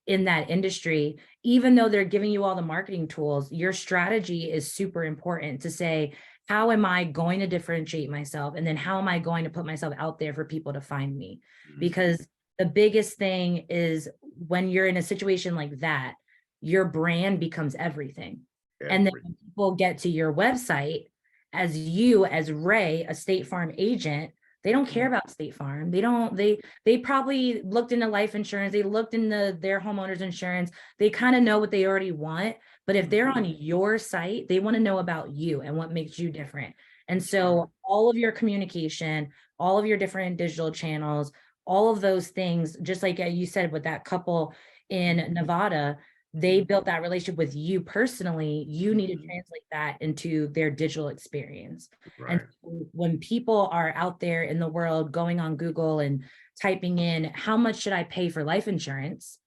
in that industry. Even though they're giving you all the marketing tools, your strategy is super important to say, how am I going to differentiate myself? And then how am I going to put myself out there for people to find me? Because the biggest thing is when you're in a situation like that, your brand becomes everything. And then when people get to your website as you, as Ray, a State Farm agent, they don't care about State Farm. They probably looked into life insurance. They looked into their homeowner's insurance. They kind of know what they already want. But if they're on your site, they want to know about you and what makes you different. And so all of your communication, all of your different digital channels, all of those things, just like you said with that couple in Nevada, they built that relationship with you personally. You need to translate that into their digital experience. Right. And so when people are out there in the world going on Google and typing in, how much should I pay for life insurance?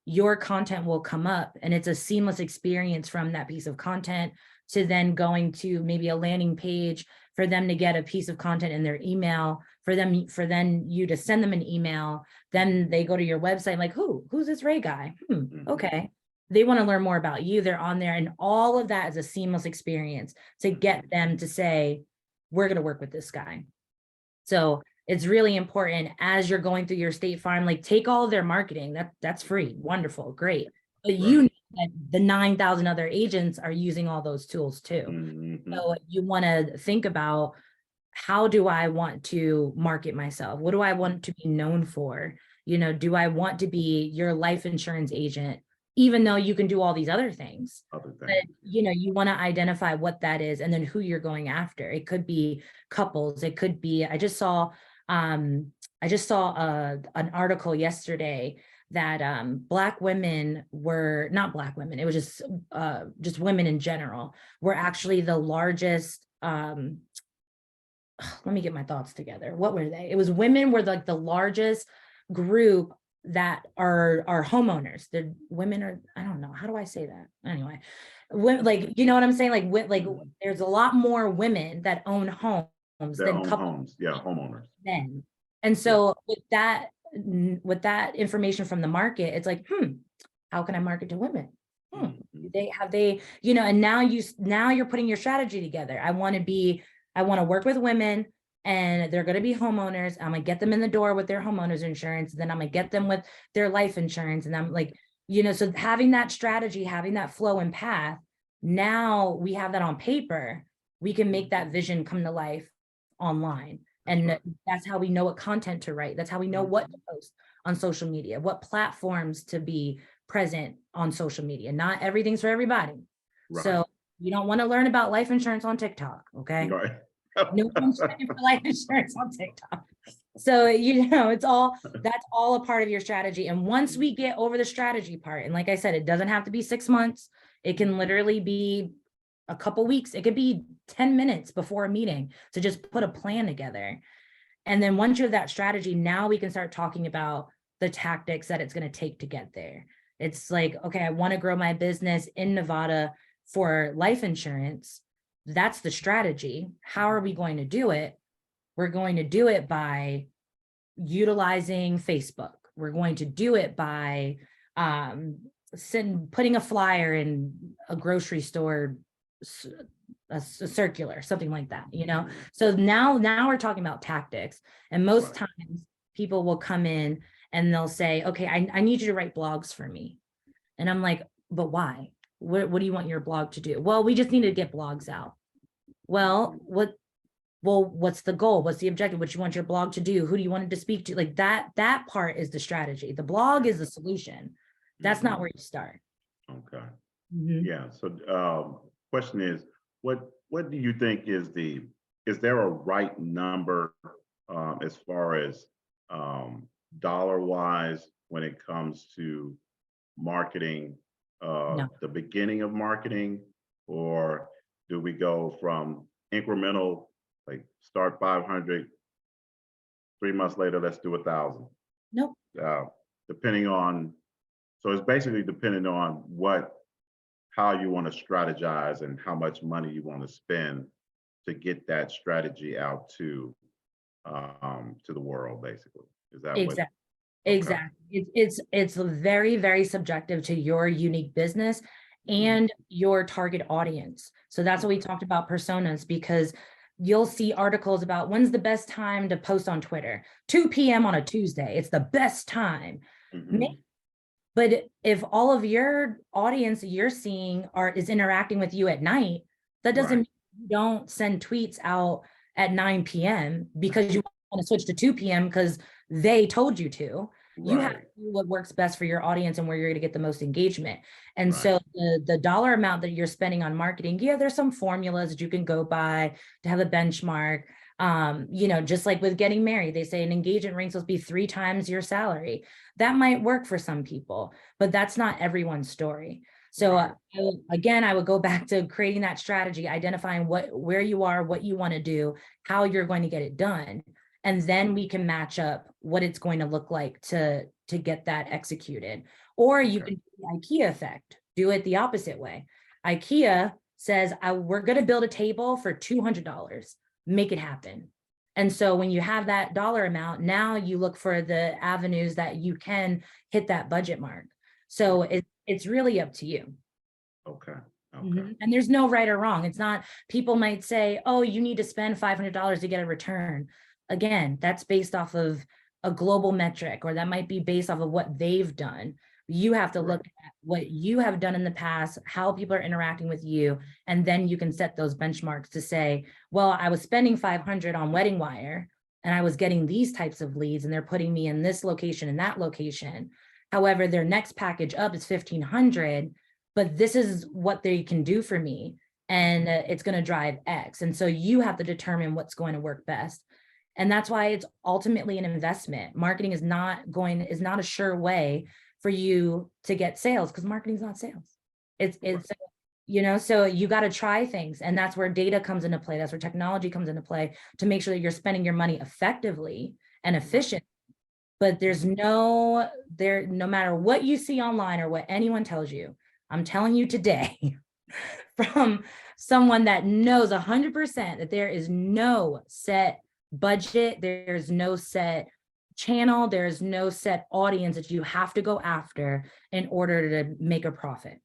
Your content will come up, and it's a seamless experience from that piece of content to then going to maybe a landing page for them to get a piece of content in their email, for then you to send them an email. Then they go to your website like, who's this Ray guy? Okay. They want to learn more about you. They're on there, and all of that is a seamless experience to get them to say, we're going to work with this guy. So it's really important as you're going through your State Farm, like take all of their marketing. That's free. Wonderful. Great. But you know that the 9,000 other agents are using all those tools too. So you want to think about, how do I want to market myself? What do I want to be known for? Do I want to be your life insurance agent, even though you can do all these other things? But, you want to identify what that is and then who you're going after. It could be couples. It could be, I just saw an article yesterday that Black women were, not Black women, it was just women in general, were actually the largest, let me get my thoughts together. What were they? It was women were like the largest group that are homeowners. The women are, I don't know, how do I say that? Anyway, like, you know what I'm saying? Like there's a lot more women that own homes than couples. Yeah, homeowners. Men. And so with that information from the market, it's like, how can I market to women? And now you're putting your strategy together. I want to work with women, and they're going to be homeowners. I'm going to get them in the door with their homeowners insurance. Then I'm going to get them with their life insurance. And I'm like, so having that strategy, having that flow and path, now we have that on paper. We can make that vision come to life online. And that's how we know what content to write. That's how we know what to post on social media, what platforms to be present on social media. Not everything's for everybody. Right. So you don't want to learn about life insurance on TikTok, okay? Right. No one's checking for life insurance on TikTok. So, that's all a part of your strategy. And once we get over the strategy part, and like I said, it doesn't have to be 6 months. It can literally be a couple weeks. It could be 10 minutes before a meeting to just put a plan together. And then once you have that strategy, now we can start talking about the tactics that it's going to take to get there. It's like, okay, I want to grow my business in Nevada for life insurance. That's the strategy. How are we going to do it? We're going to do it by utilizing Facebook. We're going to do it by putting a flyer in a grocery store, a circular, something like that, you know? So now we're talking about tactics. And most times people will come in and they'll say, okay, I need you to write blogs for me. And I'm like, but why? What do you want your blog to do? Well, we just need to get blogs out. Well, what's the goal? What's the objective? What you want your blog to do? Who do you want it to speak to? Like that part is the strategy. The blog is the solution. That's not where you start. Okay. Mhm. Yeah. So question is, what do you think is there a right number as far as dollar wise when it comes to marketing, No. the beginning of marketing, or do we go from incremental, like start 500, 3 months later, let's do 1,000? Nope. Depending on, so it's basically depending on how you want to strategize and how much money you want to spend to get that strategy out to the world, basically. Is that Exactly. what? Exactly. It's very, very subjective to your unique business and your target audience. So that's what we talked about personas, because you'll see articles about when's the best time to post on Twitter. 2 p.m. on a Tuesday. It's the best time. Mhm. But if all of your audience that you're seeing is interacting with you at night, that doesn't mean you don't send tweets out at 9 p.m. because you want to switch to 2 p.m. because they told you to. You have to do what works best for your audience and where you're going to get the most engagement. And so the dollar amount that you're spending on marketing, yeah, there's some formulas that you can go by to have a benchmark. You know, just like with getting married, they say an engagement ring is supposed to be 3 times your salary. That might work for some people, but that's not everyone's story. So again, I would go back to creating that strategy, identifying where you are, what you want to do, how you're going to get it done. And then we can match up what it's going to look like to get that executed. Or you can do the IKEA effect, do it the opposite way. IKEA says, we're going to build a table for $200, make it happen. And so when you have that dollar amount, now you look for the avenues that you can hit that budget mark. So it's really up to you. Okay. And there's no right or wrong. It's not, people might say, oh, you need to spend $500 to get a return. Again, that's based off of a global metric, or that might be based off of what they've done. You have to look at what you have done in the past, how people are interacting with you, and then you can set those benchmarks to say, well, I was spending $500 on Wedding Wire and I was getting these types of leads and they're putting me in this location and that location. However, their next package up is $1,500, but this is what they can do for me. And it's going to drive X. And so you have to determine what's going to work best. And that's why it's ultimately an investment. Marketing is not a sure way for you to get sales, because marketing is not sales. It's you know, so you got to try things. And that's where data comes into play. That's where technology comes into play, to make sure that you're spending your money effectively and efficient. But no matter what you see online or what anyone tells you, I'm telling you today from someone that knows 100% that there is no set budget, there's no set channel, there's no set audience that you have to go after in order to make a profit.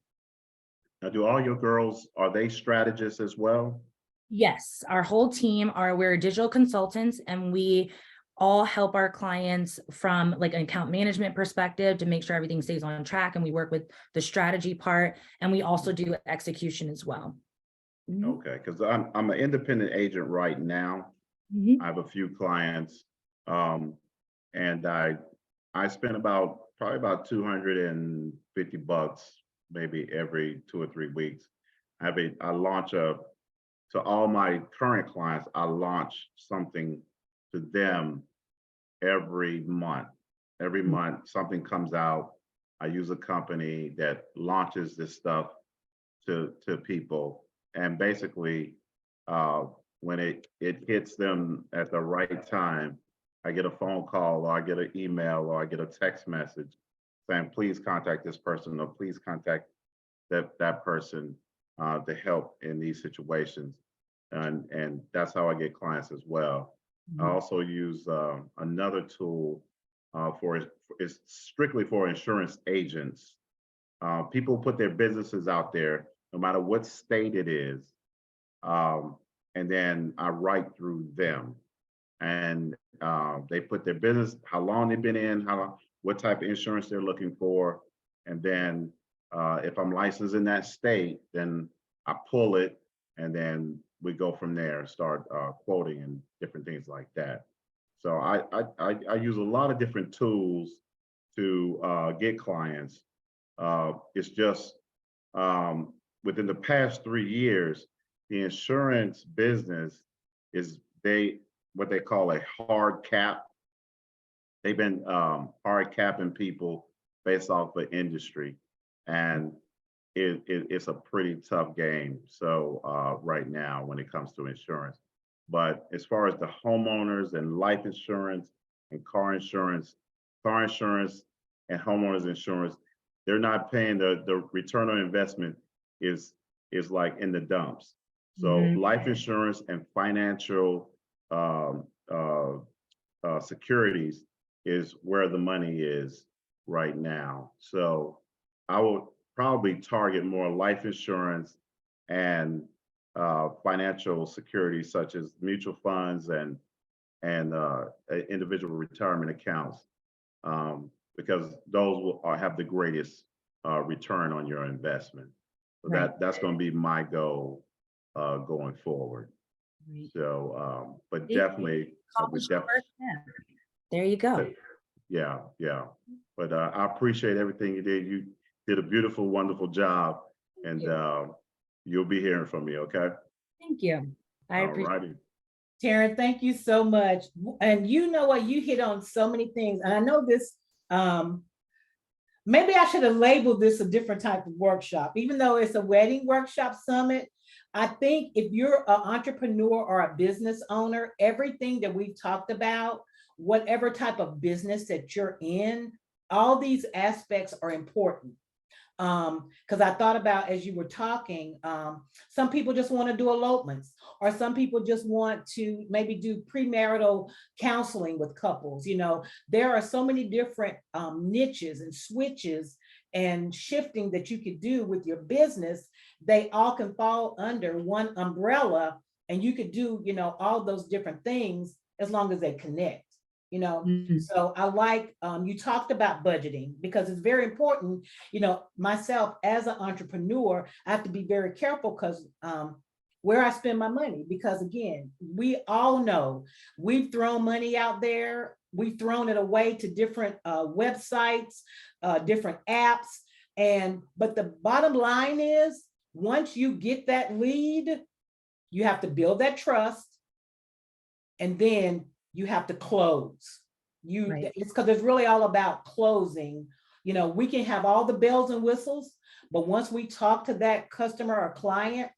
Now, do all your girls, are they strategists as well? Yes, our whole team we're digital consultants, and we all help our clients from like an account management perspective to make sure everything stays on track. And we work with the strategy part, and we also do execution as well. Okay, because I'm an independent agent right now. I have a few clients, and I spend probably about $250 maybe every 2 or 3 weeks. I launch to all my current clients, I launch something to them every month. Every month something comes out. I use a company that launches this stuff to people. and basically, when it hits them at the right time, I get a phone call, or I get an email, or I get a text message saying, please contact this person, or please contact that person to help in these situations. And that's how I get clients as well. I also use another tool it's strictly for insurance agents. People put their businesses out there, no matter what state it is. And then I write through them. And they put their business, how long they've been in, what type of insurance they're looking for. And then if I'm licensed in that state, then I pull it, and then we go from there and start quoting and different things like that. So I use a lot of different tools to get clients. It's just within the past 3 years, the insurance business is what they call a hard cap. They've been hard capping people based off the industry, and it's a pretty tough game. So right now, when it comes to insurance, but as far as the homeowners and life insurance and car insurance and homeowners insurance, they're not paying the return on investment is like in the dumps. So life insurance and financial securities is where the money is right now. So I would probably target more life insurance and financial securities such as mutual funds and individual retirement accounts, because those will have the greatest return on your investment. So that's going to be my goal going forward. Right. So, but definitely, there you go. Yeah. But I appreciate everything you did. You did a beautiful, wonderful job, and you'll be hearing from me. Okay. Thank you. I appreciate it. Taryne, thank you so much. And you know what? You hit on so many things. And I know this, maybe I should have labeled this a different type of workshop, even though it's a wedding workshop summit. I think if you're an entrepreneur or a business owner, everything that we've talked about, whatever type of business that you're in, all these aspects are important. Because I thought about, as you were talking, some people just want to do elopements, or some people just want to maybe do premarital counseling with couples. You know, there are so many different niches and switches and shifting that you could do with your business. They all can fall under one umbrella, and you could do, you know, all those different things as long as they connect. You know, so I like, you talked about budgeting, because it's very important. You know, myself as an entrepreneur, I have to be very careful because where I spend my money, because again, we all know we've thrown money out there. We've thrown it away to different websites, different apps. But the bottom line is, once you get that lead, you have to build that trust, and then you have to close. It's because it's really all about closing. You know, we can have all the bells and whistles, but once we talk to that customer or client,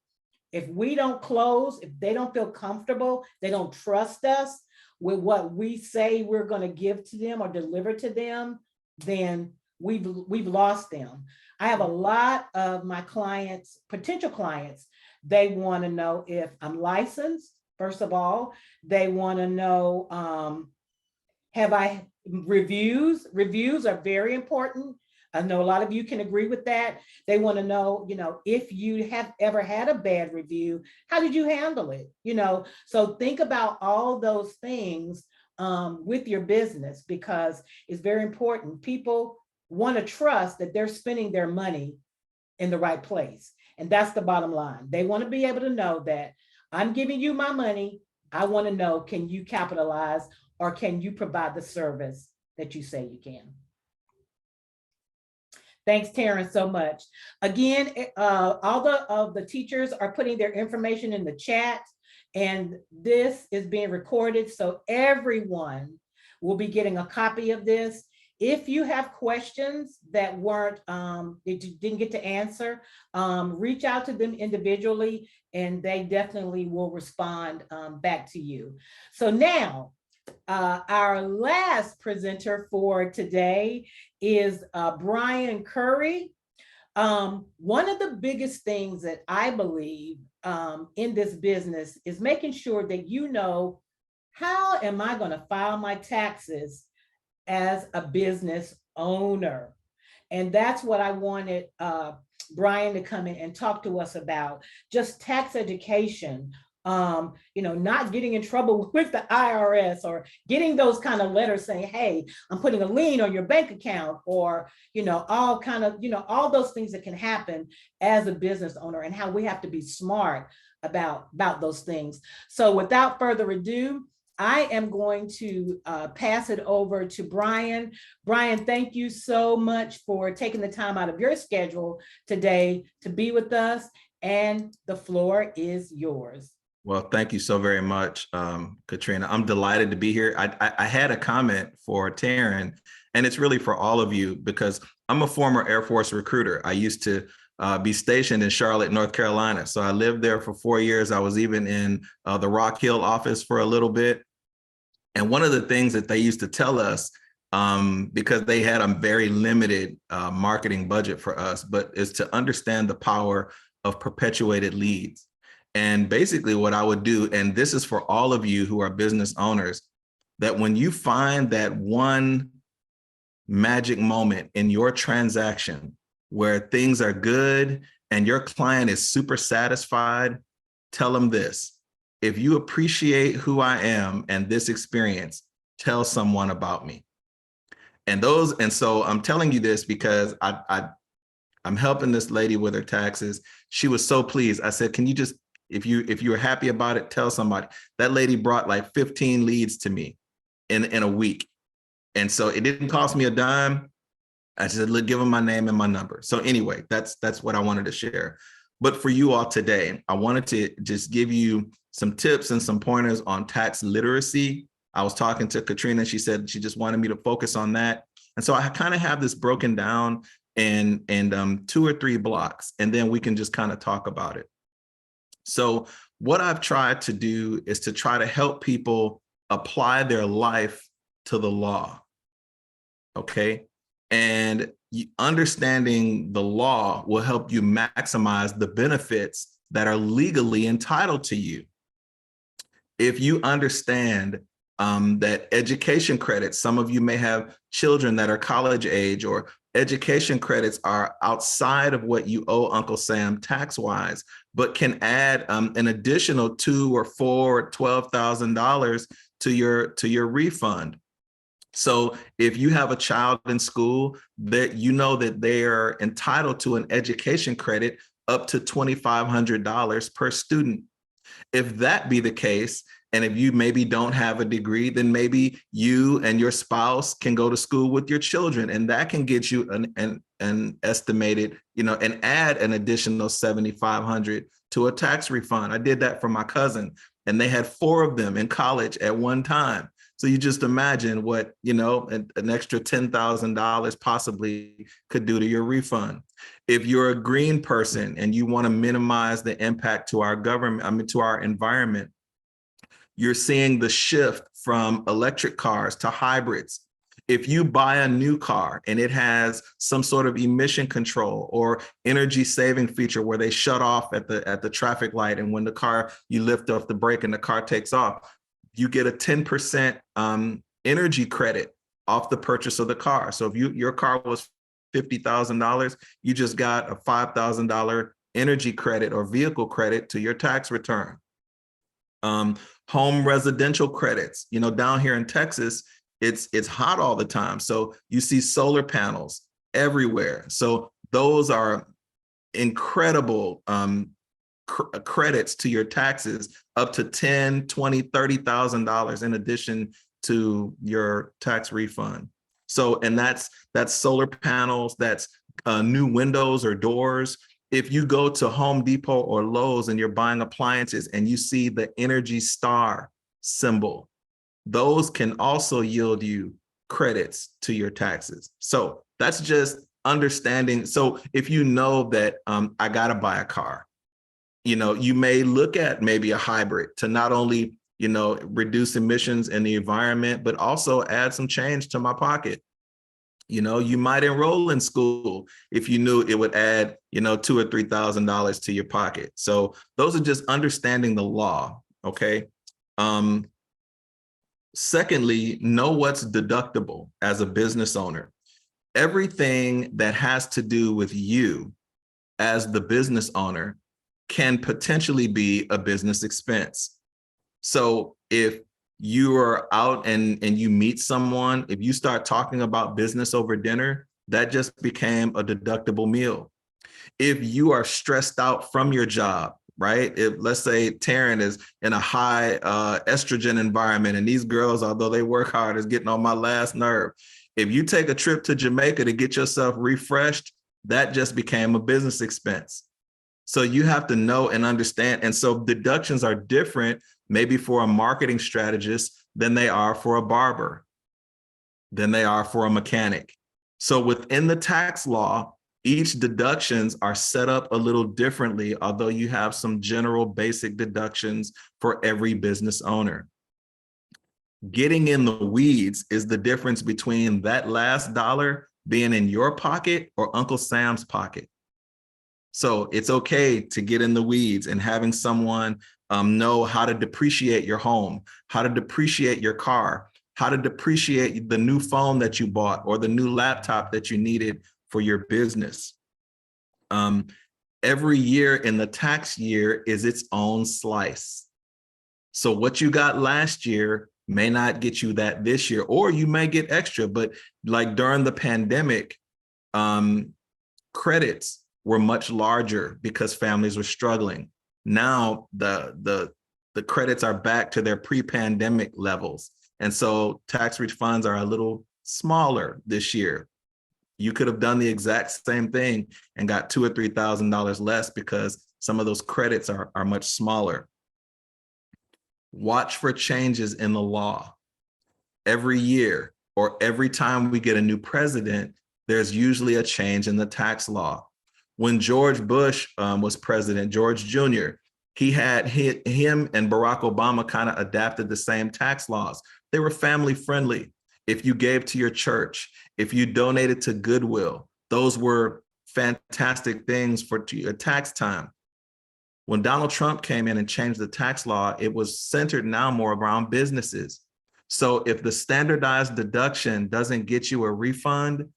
if we don't close, if they don't feel comfortable, they don't trust us with what we say we're going to give to them or deliver to them, then we've lost them. I have a lot of my clients, potential clients, they want to know if I'm licensed. First of all, they want to know, have I reviews? Reviews are very important. I know a lot of you can agree with that. They want to know, you know, if you have ever had a bad review, how did you handle it? You know, so think about all those things with your business, because it's very important. People want to trust that they're spending their money in the right place. And that's the bottom line. They want to be able to know that I'm giving you my money. I want to know, can you capitalize, or can you provide the service that you say you can? Thanks, Taryne, so much. Again, all of the teachers are putting their information in the chat, and this is being recorded, so everyone will be getting a copy of this. If you have questions that weren't, that you didn't get to answer, reach out to them individually and they definitely will respond back to you. So now, our last presenter for today is Bryon Curry. One of the biggest things that I believe in this business is making sure that you know, how am I going to file my taxes as a business owner? And that's what I wanted Bryon to come in and talk to us about, just tax education. Not getting in trouble with the IRS or getting those kind of letters saying, hey, I'm putting a lien on your bank account, or, all kind of, all those things that can happen as a business owner, and how we have to be smart about those things. So without further ado, I am going to pass it over to Bryon. Bryon, thank you so much for taking the time out of your schedule today to be with us, and the floor is yours. Well, thank you so very much, Katrina. I'm delighted to be here. I had a comment for Taryne, and it's really for all of you because I'm a former Air Force recruiter. I used to be stationed in Charlotte, North Carolina. So I lived there for 4 years. I was even in the Rock Hill office for a little bit. And one of the things that they used to tell us, because they had a very limited marketing budget for us, but is to understand the power of perpetuated leads. And basically what I would do, and this is for all of you who are business owners, that when you find that one magic moment in your transaction where things are good and your client is super satisfied, tell them this: if you appreciate who I am and this experience, tell someone about me. And so I'm telling you this because I'm helping this lady with her taxes. She was so pleased. I said, can you just, if you're happy about it, tell somebody. That lady brought like 15 leads to me in a week. And so it didn't cost me a dime. I just said, give them my name and my number. So anyway, that's what I wanted to share. But for you all today, I wanted to just give you some tips and some pointers on tax literacy. I was talking to Katrina. She said she just wanted me to focus on that. And so I kind of have this broken down in 2 or 3 blocks, and then we can just kind of talk about it. So what I've tried to do is to try to help people apply their life to the law. Okay. And understanding the law will help you maximize the benefits that are legally entitled to you. If you understand that education credits, some of you may have children that are college age, or education credits are outside of what you owe Uncle Sam tax-wise, but can add an additional $2,000 or $4,000 or $12,000 to your refund. So if you have a child in school, that you know that they are entitled to an education credit up to $2,500 per student. If that be the case, and if you maybe don't have a degree, then maybe you and your spouse can go to school with your children, and that can get you an estimated, and add an additional $7,500 to a tax refund. I did that for my cousin, and they had 4 of them in college at one time. So you just imagine what, an extra $10,000 possibly could do to your refund. If you're a green person and you want to minimize the impact to our government, to our environment, you're seeing the shift from electric cars to hybrids. If you buy a new car and it has some sort of emission control or energy saving feature where they shut off at the traffic light, and when the car, you lift off the brake and the car takes off, you get a 10% energy credit off the purchase of the car. So if your car was $50,000, you just got a $5,000 energy credit or vehicle credit to your tax return. Home residential credits, down here in Texas, it's hot all the time. So you see solar panels everywhere. So those are incredible credits to your taxes, up to $10,000, $20,000, $30,000 in addition to your tax refund. So, and that's solar panels, that's new windows or doors. If you go to Home Depot or Lowe's and you're buying appliances and you see the Energy Star symbol, those can also yield you credits to your taxes. So that's just understanding. So if you know that I got to buy a car, you may look at maybe a hybrid to not only, reduce emissions in the environment, but also add some change to my pocket. You might enroll in school if you knew it would add, $2,000 or $3,000 to your pocket. So those are just understanding the law. Okay. Secondly, know what's deductible as a business owner. Everything that has to do with you as the business owner can potentially be a business expense. So if you are out and you meet someone, if you start talking about business over dinner, that just became a deductible meal. If you are stressed out from your job, right? If let's say Taryne is in a high estrogen environment and these girls, although they work hard, is getting on my last nerve. If you take a trip to Jamaica to get yourself refreshed, that just became a business expense. So you have to know and understand. And so deductions are different, maybe for a marketing strategist than they are for a barber, than they are for a mechanic. So within the tax law, each deductions are set up a little differently, although you have some general basic deductions for every business owner. Getting in the weeds is the difference between that last dollar being in your pocket or Uncle Sam's pocket. So it's okay to get in the weeds and having someone know how to depreciate your home, how to depreciate your car, how to depreciate the new phone that you bought or the new laptop that you needed for your business. Every year in the tax year is its own slice. So what you got last year may not get you that this year, or you may get extra. But like during the pandemic, credits were much larger because families were struggling. Now the credits are back to their pre-pandemic levels. And so tax refunds are a little smaller this year. You could have done the exact same thing and got $2,000 or $3,000 less because some of those credits are much smaller. Watch for changes in the law. Every year or every time we get a new president, there's usually a change in the tax law. When George Bush was president, George Jr., him and Barack Obama kind of adapted the same tax laws. They were family friendly. If you gave to your church, if you donated to Goodwill, those were fantastic things for your tax time. When Donald Trump came in and changed the tax law, it was centered now more around businesses. So if the standardized deduction doesn't get you a refund,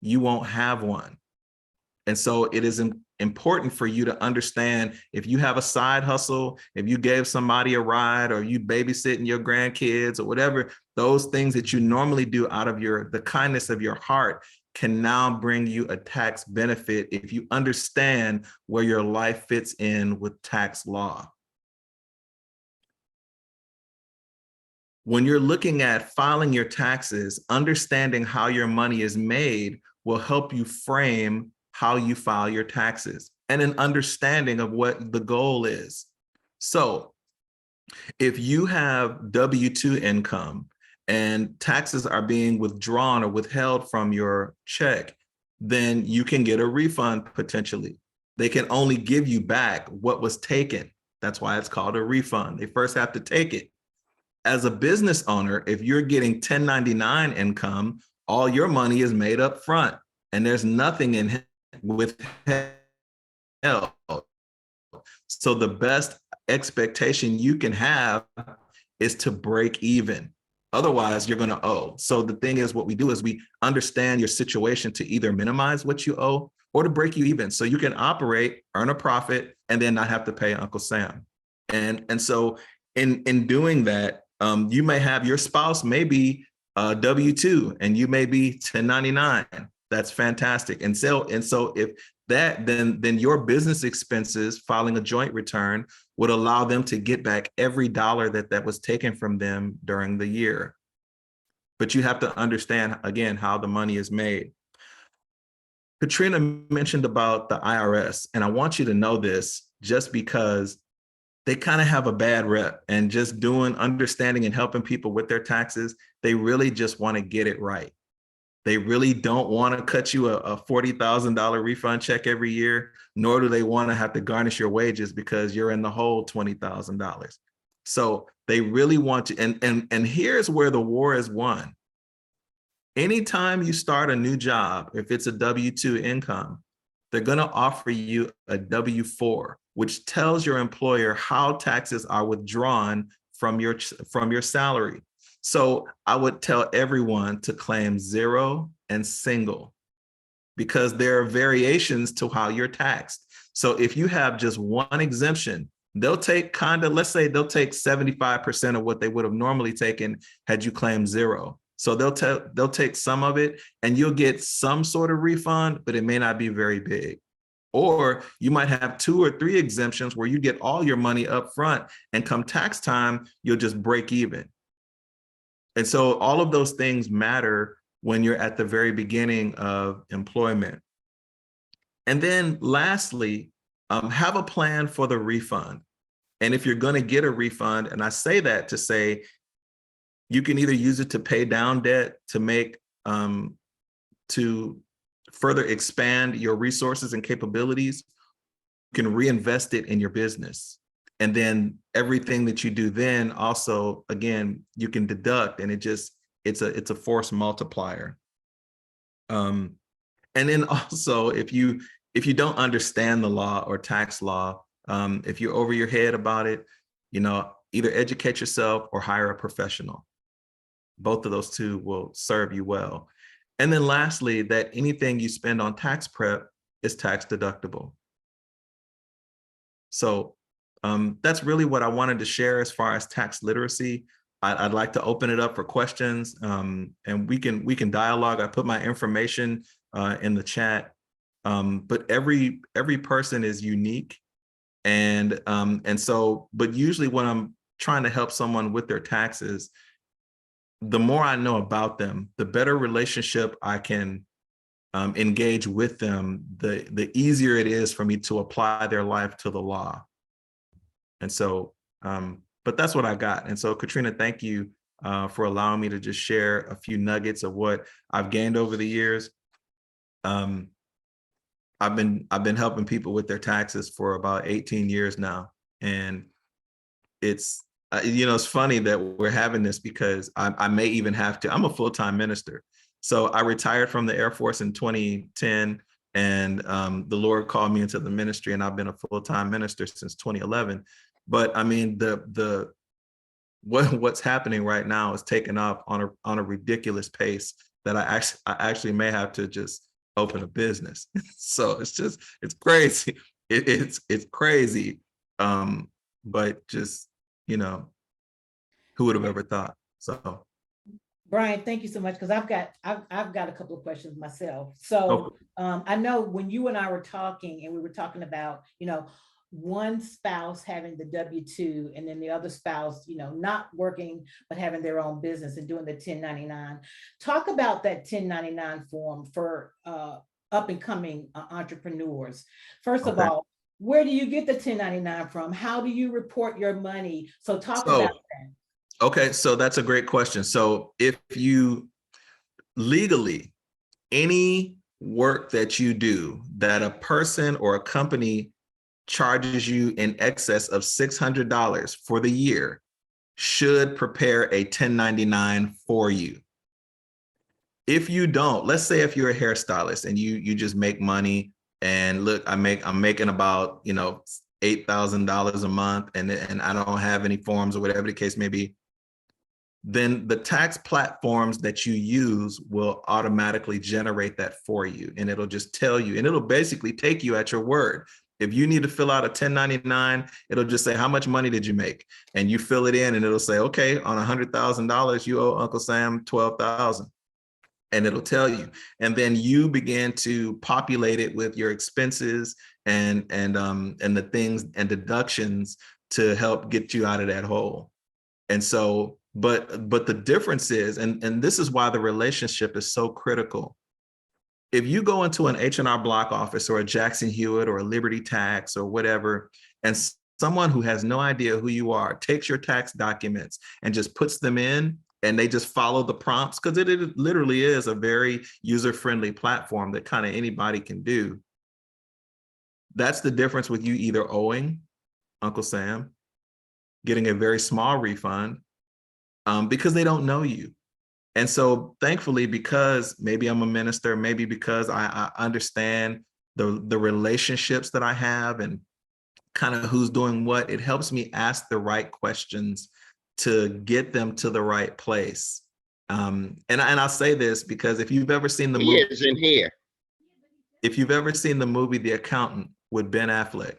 you won't have one. And so it is important for you to understand if you have a side hustle, if you gave somebody a ride or you babysitting your grandkids or whatever, those things that you normally do out of the kindness of your heart can now bring you a tax benefit if you understand where your life fits in with tax law. When you're looking at filing your taxes, understanding how your money is made will help you frame how you file your taxes and an understanding of what the goal is. So if you have W-2 income and taxes are being withdrawn or withheld from your check, then you can get a refund potentially. They can only give you back what was taken. That's why it's called a refund. They first have to take it. As a business owner, if you're getting 1099 income, all your money is made up front and there's nothing in withheld. So the best expectation you can have is to break even. Otherwise, you're going to owe. So the thing is, what we do is we understand your situation to either minimize what you owe or to break you even. So you can operate, earn a profit, and then not have to pay Uncle Sam. And so in doing that, you may have your spouse may be W-2 and you may be 1099. That's fantastic. And so if that, then your business expenses, filing a joint return, would allow them to get back every dollar that was taken from them during the year. But you have to understand, again, how the money is made. Katrina mentioned about the IRS, and I want you to know this just because they kind of have a bad rep, and just understanding and helping people with their taxes, they really just want to get it right. They really don't want to cut you a $40,000 refund check every year, nor do they want to have to garnish your wages because you're in the hole $20,000. So they really want to, and here's where the war is won. Anytime you start a new job, if it's a W-2 income, they're going to offer you a W-4, which tells your employer how taxes are withdrawn from your salary. So I would tell everyone to claim 0 and single, because there are variations to how you're taxed. So if you have just one exemption, they'll take let's say they'll take 75% of what they would have normally taken had you claimed 0. So they'll take some of it and you'll get some sort of refund, but it may not be very big. Or you might have 2 or 3 exemptions where you get all your money up front, and come tax time, you'll just break even. And so all of those things matter when you're at the very beginning of employment. And then lastly, have a plan for the refund. And if you're going to get a refund, and I say that to say, you can either use it to pay down debt, to make, to further expand your resources and capabilities. You can reinvest it in your business. And then everything that you do then also, again, you can deduct, and it's a force multiplier. And then also, if you don't understand the law or tax law, if you're over your head about it, either educate yourself or hire a professional. Both of those two will serve you well. And then lastly, that anything you spend on tax prep is tax deductible. So that's really what I wanted to share as far as tax literacy. I'd like to open it up for questions, and we can dialogue. I put my information in the chat, but every person is unique, and so. But usually, when I'm trying to help someone with their taxes, the more I know about them, the better relationship I can engage with them, the easier it is for me to apply their life to the law. And so, but that's what I got. And so, Katrina, thank you for allowing me to just share a few nuggets of what I've gained over the years. I've been helping people with their taxes for about 18 years now, and it's it's funny that we're having this because I may even have to. I'm a full-time minister, so I retired from the Air Force in 2010, and the Lord called me into the ministry, and I've been a full-time minister since 2011. But I mean, what's happening right now is taking off on a ridiculous pace that I actually may have to just open a business. So it's crazy. It's crazy. But just, who would have ever thought? So Bryon, thank you so much, because I've got a couple of questions myself. So I know when you and I were talking, and we were talking about, one spouse having the W-2 and then the other spouse, not working, but having their own business and doing the 1099. Talk about that 1099 form for up and coming entrepreneurs. First of all, where do you get the 1099 from? How do you report your money? So talk about that. Okay, so that's a great question. So if you legally, any work that you do that a person or a company charges you in excess of $600 for the year should prepare a 1099 for you. If you don't, let's say if you're a hairstylist and you just make money, and look, I'm making about $8,000 a month, and I don't have any forms or whatever the case may be, then the tax platforms that you use will automatically generate that for you, and it'll just tell you, and it'll basically take you at your word. If you need to fill out a 1099, it'll just say, how much money did you make? And you fill it in, and it'll say, okay, on $100,000, you owe Uncle Sam $12,000. And it'll tell you. And then you begin to populate it with your expenses and the things and deductions to help get you out of that hole. And so, but the difference is, and this is why the relationship is so critical. If you go into an H&R Block office or a Jackson Hewitt or a Liberty Tax or whatever, and someone who has no idea who you are takes your tax documents and just puts them in and they just follow the prompts, because it literally is a very user-friendly platform that kind of anybody can do. That's the difference with you either owing Uncle Sam, getting a very small refund, because they don't know you. And so thankfully, because maybe I'm a minister, maybe because I understand the relationships that I have and kind of who's doing what, it helps me ask the right questions to get them to the right place. And I'll say this because if you've ever seen the He movie, isn't here. if you've ever seen the movie The Accountant with Ben Affleck,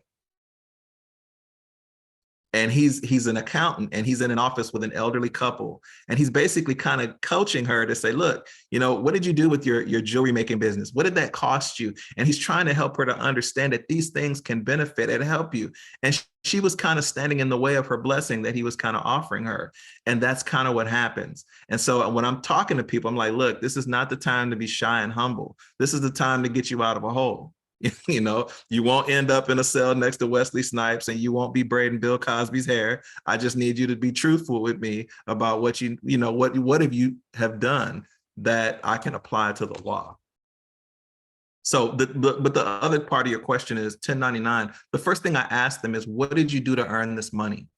and he's an accountant and he's in an office with an elderly couple, and he's basically kind of coaching her to say, look, you know, what did you do with your jewelry making business? What did that cost you? And he's trying to help her to understand that these things can benefit and help you. And she was kind of standing in the way of her blessing that he was kind of offering her. And that's kind of what happens. And so when I'm talking to people, I'm like, look, this is not the time to be shy and humble. This is the time to get you out of a hole. You know, you won't end up in a cell next to Wesley Snipes, and you won't be braiding Bill Cosby's hair. I just need you to be truthful with me about what you know, what have you have done that I can apply to the law. So but the other part of your question is 1099. The first thing I ask them is, what did you do to earn this money?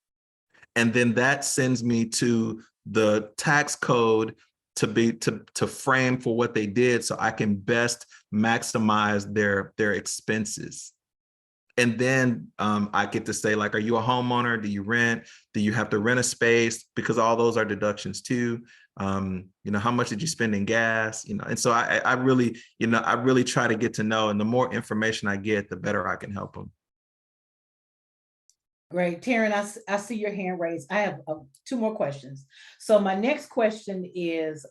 And then that sends me to the tax code to frame for what they did, so I can best maximize their expenses. And then I get to say, like, are you a homeowner? Do you rent? Do you have to rent a space? Because all those are deductions too. You know, how much did you spend in gas? You know, and so I really, you know, I really try to get to know, and the more information I get, the better I can help them. Great. Taryne, I see your hand raised. I have two more questions. So my next question is,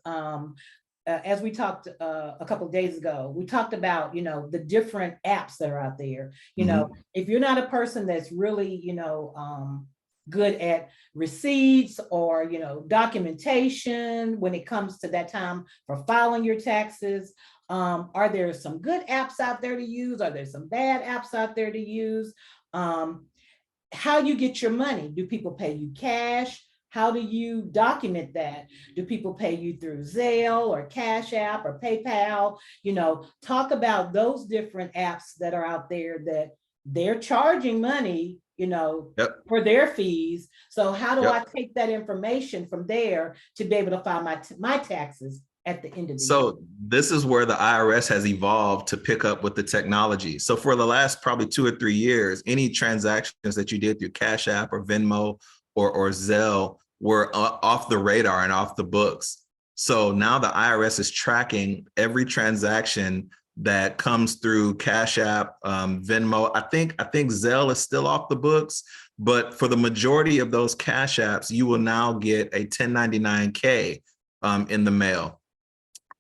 as we talked a couple of days ago, we talked about, you know, the different apps that are out there. You know, if you're not a person that's really, you know, good at receipts or, you know, documentation when it comes to that time for filing your taxes, are there some good apps out there to use? Are there some bad apps out there to use? How you get your money? Do people pay you cash? How do you document that? Do people pay you through Zelle or Cash App or PayPal? You know, talk about those different apps that are out there that they're charging money, you know, for their fees. So how do I take that information from there to be able to file my taxes at the end of the year? So this is where the IRS has evolved to pick up with the technology. So for the last probably 2 or 3 years, any transactions that you did through Cash App or Venmo or Zelle were off the radar and off the books. So now the IRS is tracking every transaction that comes through Cash App, Venmo. I think Zelle is still off the books, but for the majority of those Cash Apps, you will now get a 1099K in the mail.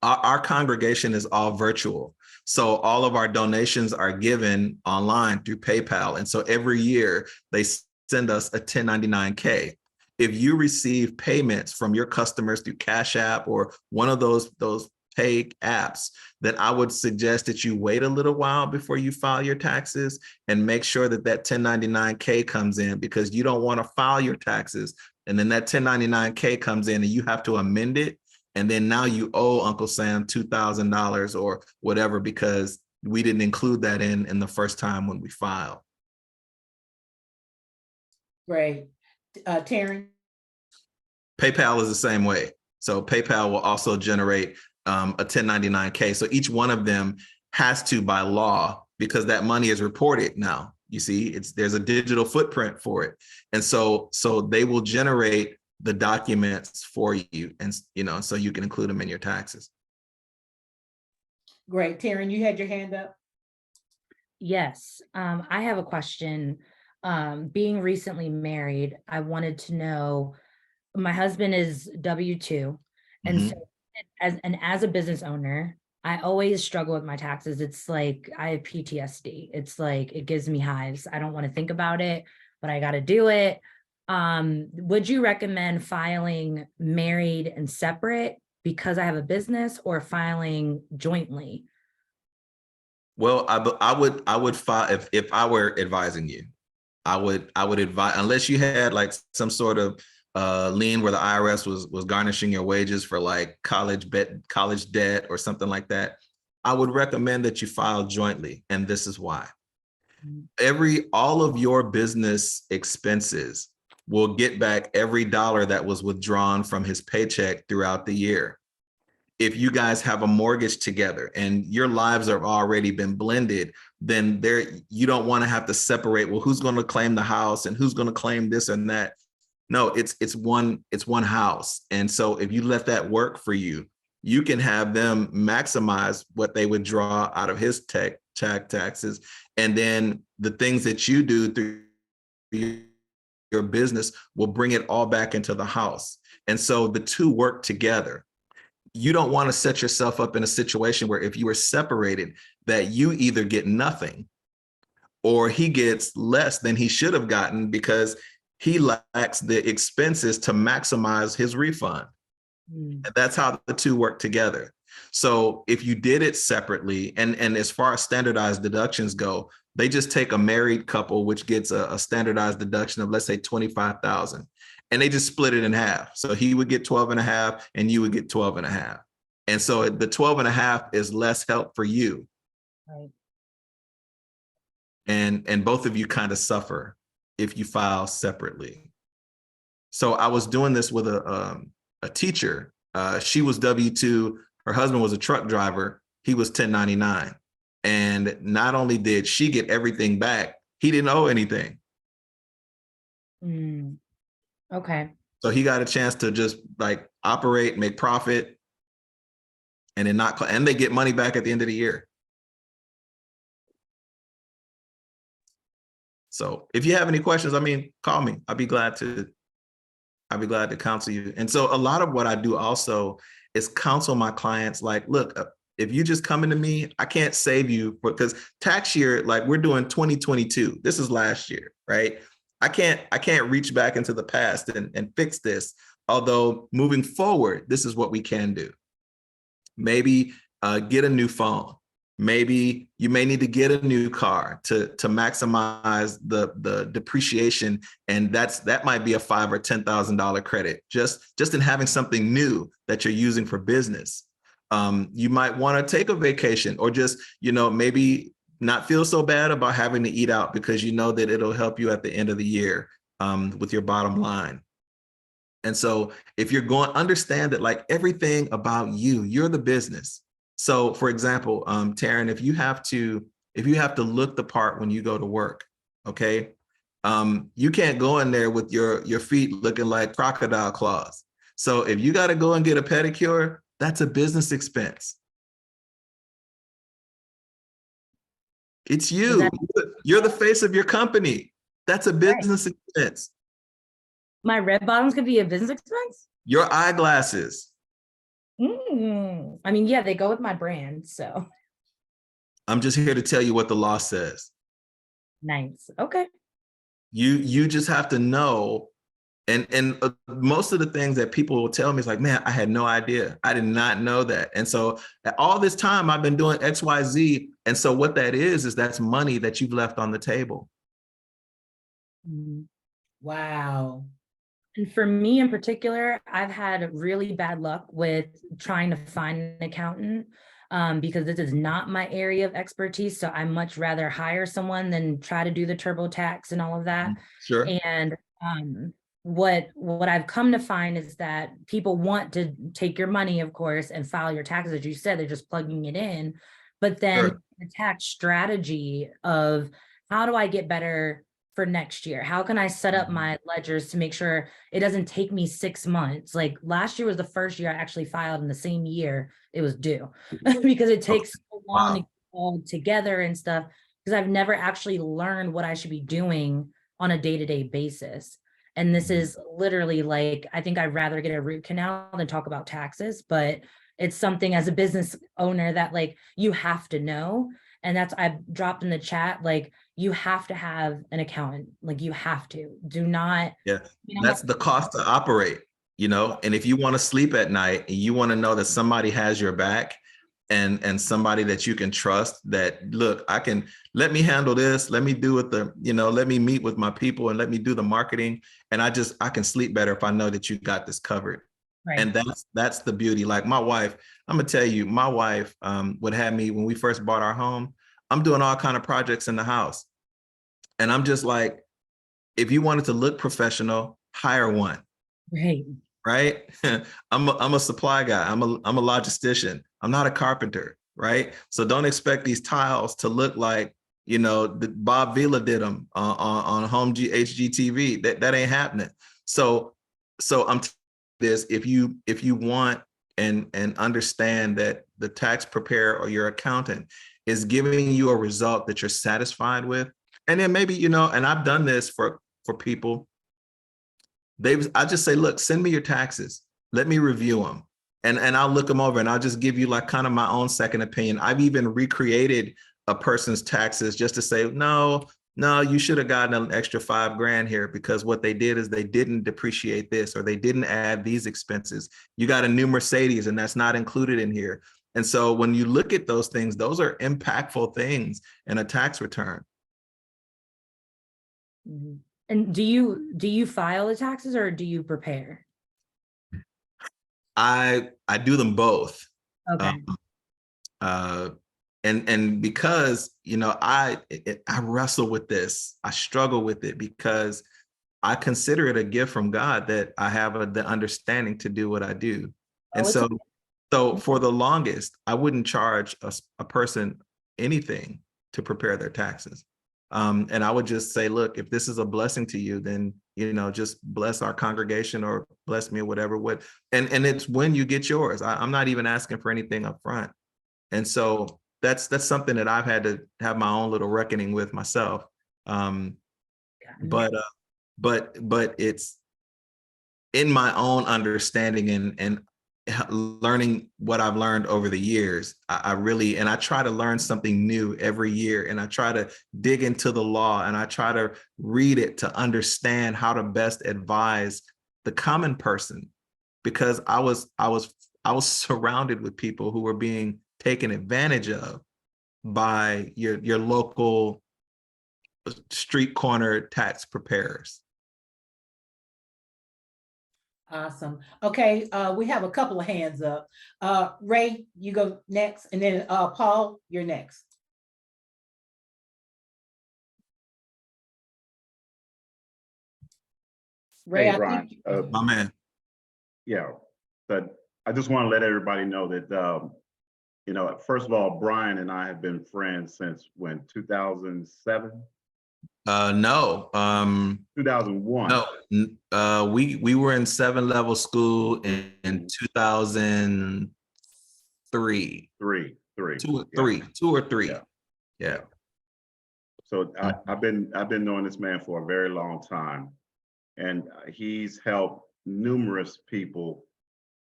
Our congregation is all virtual. So all of our donations are given online through PayPal. And so every year they send us a 1099K. If you receive payments from your customers through Cash App or one of those pay apps, then I would suggest that you wait a little while before you file your taxes and make sure that 1099K comes in, because you don't want to file your taxes and then that 1099K comes in and you have to amend it. And then now you owe Uncle Sam $2,000 or whatever because we didn't include that in the first time when we filed. Great. Taryne? PayPal is the same way. So PayPal will also generate a 1099K. So each one of them has to, by law, because that money is reported now. You see, there's a digital footprint for it. And so they will generate the documents for you, and you know, so you can include them in your taxes. Great. Taryne, you had your hand up. Yes, I have a question. Being recently married, I wanted to know, my husband is W-2, and so as a business owner, I always struggle with my taxes. It's like I have PTSD. It's like it gives me hives. I don't want to think about it, but I got to do it. Would you recommend filing married and separate because I have a business, or filing jointly? Well, I would file, if I were advising you, I would advise, unless you had like some sort of lien where the IRS was garnishing your wages for like college debt or something like that, I would recommend that you file jointly, and this is why. All of your business expenses will get back every dollar that was withdrawn from his paycheck throughout the year. If you guys have a mortgage together and your lives have already been blended, then you don't want to have to separate, well, who's going to claim the house and who's going to claim this and that. No, it's one house. And so if you let that work for you, you can have them maximize what they would draw out of his taxes. And then the things that you do through your business will bring it all back into the house. And so the two work together. You don't want to set yourself up in a situation where if you are separated, that you either get nothing or he gets less than he should have gotten because he lacks the expenses to maximize his refund. And that's how the two work together. So if you did it separately, and as far as standardized deductions go, they just take a married couple, which gets a standardized deduction of, let's say, $25,000. And they just split it in half. So he would get 12 and a half and you would get 12 and a half. And so the 12 and a half is less help for you. Right. And both of you kind of suffer if you file separately. So I was doing this with a teacher. She was W-2. Her husband was a truck driver. He was 1099. And not only did she get everything back, he didn't owe anything. Okay. So he got a chance to just like operate, make profit, and then and they get money back at the end of the year. So if you have any questions, I mean, call me. I'd be glad to counsel you. And so a lot of what I do also is counsel my clients. Like, look, if you just come into me, I can't save you because tax year, like we're doing 2022. This is last year, right? I can't reach back into the past and fix this. Although moving forward, this is what we can do. Maybe get a new phone. Maybe you may need to get a new car to maximize the depreciation, and that might be a $5,000 or $10,000 credit just in having something new that you're using for business. You might want to take a vacation, or just maybe not feel so bad about having to eat out because you know that it'll help you at the end of the year with your bottom line. And so if you're understand that like everything about you're the business. So for example, Taryne, if you have to look the part when you go to work, okay, you can't go in there with your feet looking like crocodile claws. So if you got to go and get a pedicure, that's a business expense. It's you. You're the face of your company. That's a business expense. My red bottoms could be a business expense? Your eyeglasses. I mean, yeah, they go with my brand, so. I'm just here to tell you what the law says. Nice. Okay. You just have to know. And most of the things that people will tell me is like, man, I had no idea. I did not know that. And so all this time I've been doing X, Y, Z. And so what that is that's money that you've left on the table. Wow. And for me in particular, I've had really bad luck with trying to find an accountant because this is not my area of expertise. So I much rather hire someone than try to do the TurboTax and all of that. Sure. And what I've come to find is that people want to take your money, of course, and file your taxes. As you said, they're just plugging it in. But then the tax strategy of how do I get better for next year? How can I set up my ledgers to make sure it doesn't take me 6 months? Like last year was the first year I actually filed in the same year it was due because it takes so long to get all together and stuff, because I've never actually learned what I should be doing on a day-to-day basis. And this is literally like, I think I'd rather get a root canal than talk about taxes, but it's something as a business owner that like you have to know. And that's, I've dropped in the chat, like you have to have an accountant, like you have to do not. Yeah, that's the cost to operate, and if you want to sleep at night and you want to know that somebody has your back, and somebody that you can trust, that look, let me handle this, let me do it, let me meet with my people and let me do the marketing, and I can sleep better if I know that you got this covered. Right. And that's the beauty. Like my wife, I'm gonna tell you, my wife would have me when we first bought our home. I'm doing all kind of projects in the house, and I'm just like, if you wanted to look professional, hire one. Right. Right? I'm a supply guy. I'm a logistician. I'm not a carpenter, right? So don't expect these tiles to look like, Bob Vila did them on Home HGTV. That ain't happening. So I'm this, if you want and understand that the tax preparer or your accountant is giving you a result that you're satisfied with, and then maybe, and I've done this for people. I just say, look, send me your taxes. Let me review them. And I'll look them over and I'll just give you like kind of my own second opinion. I've even recreated a person's taxes just to say, no, you should have gotten an extra $5,000 here, because what they did is they didn't depreciate this, or they didn't add these expenses. You got a new Mercedes and that's not included in here. And so when you look at those things, those are impactful things in a tax return. Mm-hmm. And do you file the taxes or do you prepare? I do them both. Okay. And because, I wrestle with this, I struggle with it, because I consider it a gift from God that I have the understanding to do what I do. And so for the longest, I wouldn't charge a person anything to prepare their taxes. And I would just say, look, if this is a blessing to you, then, just bless our congregation or bless me or whatever. And it's when you get yours. I'm not even asking for anything up front. And so that's something that I've had to have my own little reckoning with myself. But it's in my own understanding and learning what I've learned over the years. I try to learn something new every year, and I try to dig into the law, and I try to read it to understand how to best advise the common person, because I was surrounded with people who were being taken advantage of by your local street corner tax preparers. Awesome. Okay, we have a couple of hands up. Ray, you go next, and then Paul, you're next. Ray, Hey, I Bryon, think My man. yeah, but I just want to let everybody know that, first of all, Bryon and I have been friends since when, 2007? No. 2001. No. We were in 7-level school in 2003. Three. Two or three. Yeah. So I've been knowing this man for a very long time, and he's helped numerous people,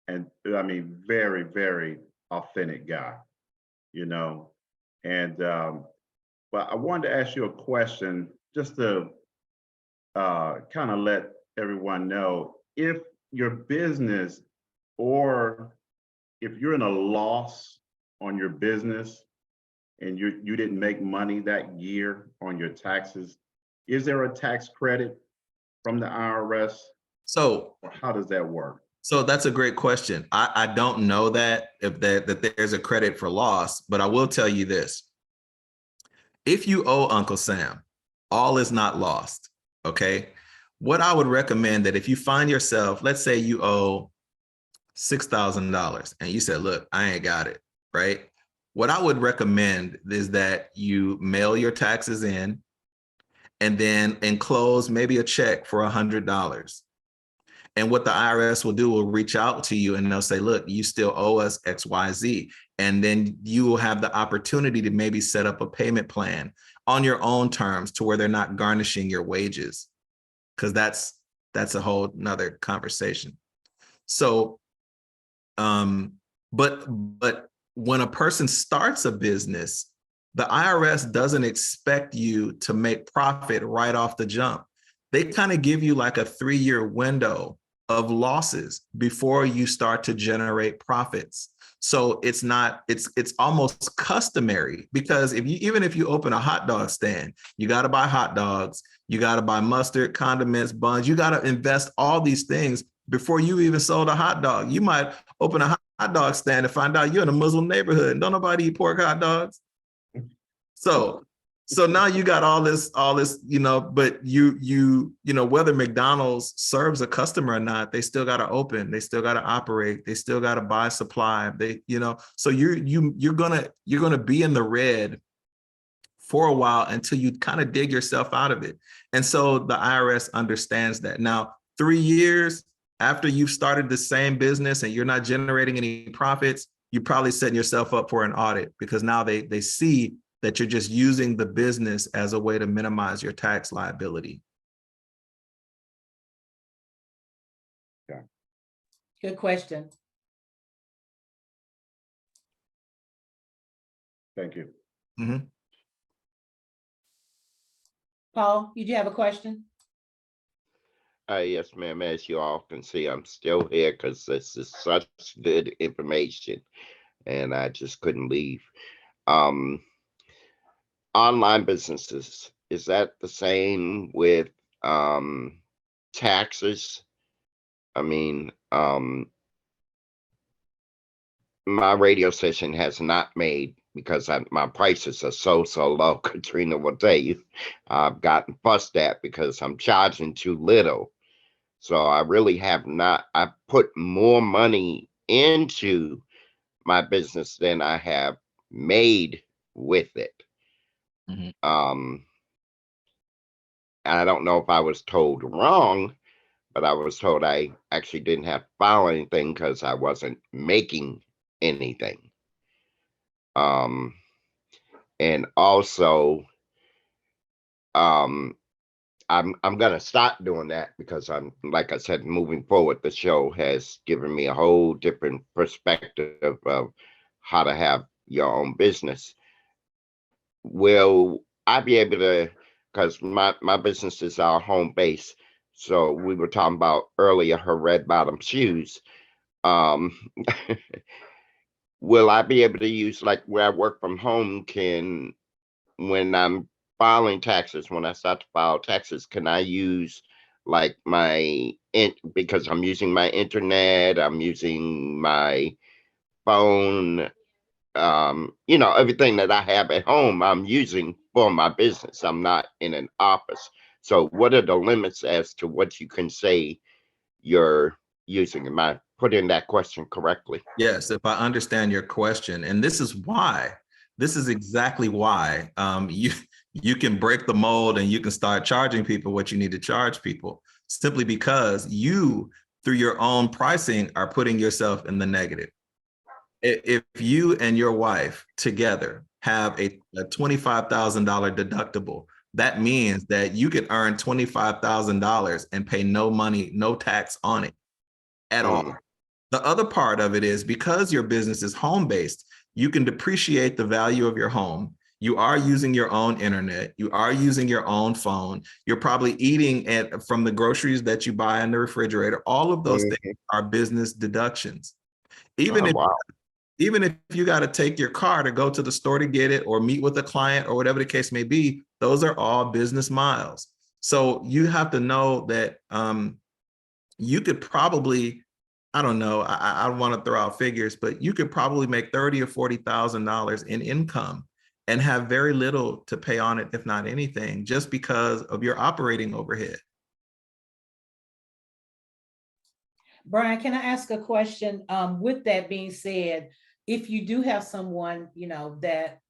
and I mean, very, very authentic guy, and but I wanted to ask you a question just to kind of let everyone know, if your business, or if you're in a loss on your business and you didn't make money that year on your taxes, is there a tax credit from the IRS, So or how does that work? So that's a great question. I don't know that there's a credit for loss, but I will tell you this. If you owe Uncle Sam, all is not lost, okay? What I would recommend, that if you find yourself, let's say you owe $6,000 and you said, look, I ain't got it, right? What I would recommend is that you mail your taxes in, and then enclose maybe a check for $100. And what the IRS will do, will reach out to you and they'll say, look, you still owe us XYZ. And then you will have the opportunity to maybe set up a payment plan on your own terms, to where they're not garnishing your wages, because that's a whole nother conversation. So, but when a person starts a business, the IRS doesn't expect you to make profit right off the jump. They kind of give you like a 3-year window of losses before you start to generate profits. So it's not, it's almost customary, because even if you open a hot dog stand, you got to buy hot dogs, you got to buy mustard, condiments, buns, you got to invest all these things before you even sold a hot dog. You might open a hot dog stand and find out you're in a Muslim neighborhood and don't nobody eat pork hot dogs. So now you got all this, but whether McDonald's serves a customer or not, they still got to open, they still got to operate, they still got to buy supply. So you're gonna be in the red for a while until you kind of dig yourself out of it. And so the IRS understands that. Now, 3 years after you've started the same business and you're not generating any profits, you're probably setting yourself up for an audit, because now they see that you're just using the business as a way to minimize your tax liability. Yeah. Good question. Thank you. Mm-hmm. Paul, did you have a question? Yes, ma'am. As you all can see, I'm still here because this is such good information, and I just couldn't leave. Online businesses, is that the same with taxes? I mean, my radio station has not made, because my prices are so low. Katrina will tell you, I've gotten fussed at because I'm charging too little. So I really have not. I put more money into my business than I have made with it. Mm-hmm. And I don't know if I was told wrong, but I was told I actually didn't have to file anything because I wasn't making anything. And also, I'm gonna stop doing that because I'm, like I said, moving forward, the show has given me a whole different perspective of how to have your own business. Will I be able to, because my business is our home base. So we were talking about earlier her red bottom shoes. Um, will I be able to use, like where I work from home, when I'm filing taxes, when I start to file taxes, can I use like because I'm using my internet, I'm using my phone, everything that I have at home, I'm using for my business. I'm not in an office. So what are the limits as to what you can say you're using? Am I putting that question correctly? Yes, if I understand your question, and this is exactly why you can break the mold and you can start charging people what you need to charge people, simply because you, through your own pricing, are putting yourself in the negative. If you and your wife together have a $25,000 deductible, that means that you can earn $25,000 and pay no money, no tax on it at all. The other part of it is, because your business is home-based, you can depreciate the value of your home. You are using your own internet. You are using your own phone. You're probably eating from the groceries that you buy in the refrigerator. All of those things are business deductions. Even if you got to take your car to go to the store to get it, or meet with a client, or whatever the case may be, those are all business miles. So you have to know that you could probably, I don't know, I don't want to throw out figures, but you could probably make $30,000 or $40,000 in income and have very little to pay on it, if not anything, just because of your operating overhead. Bryon, can I ask a question? With that being said, if you do have someone, that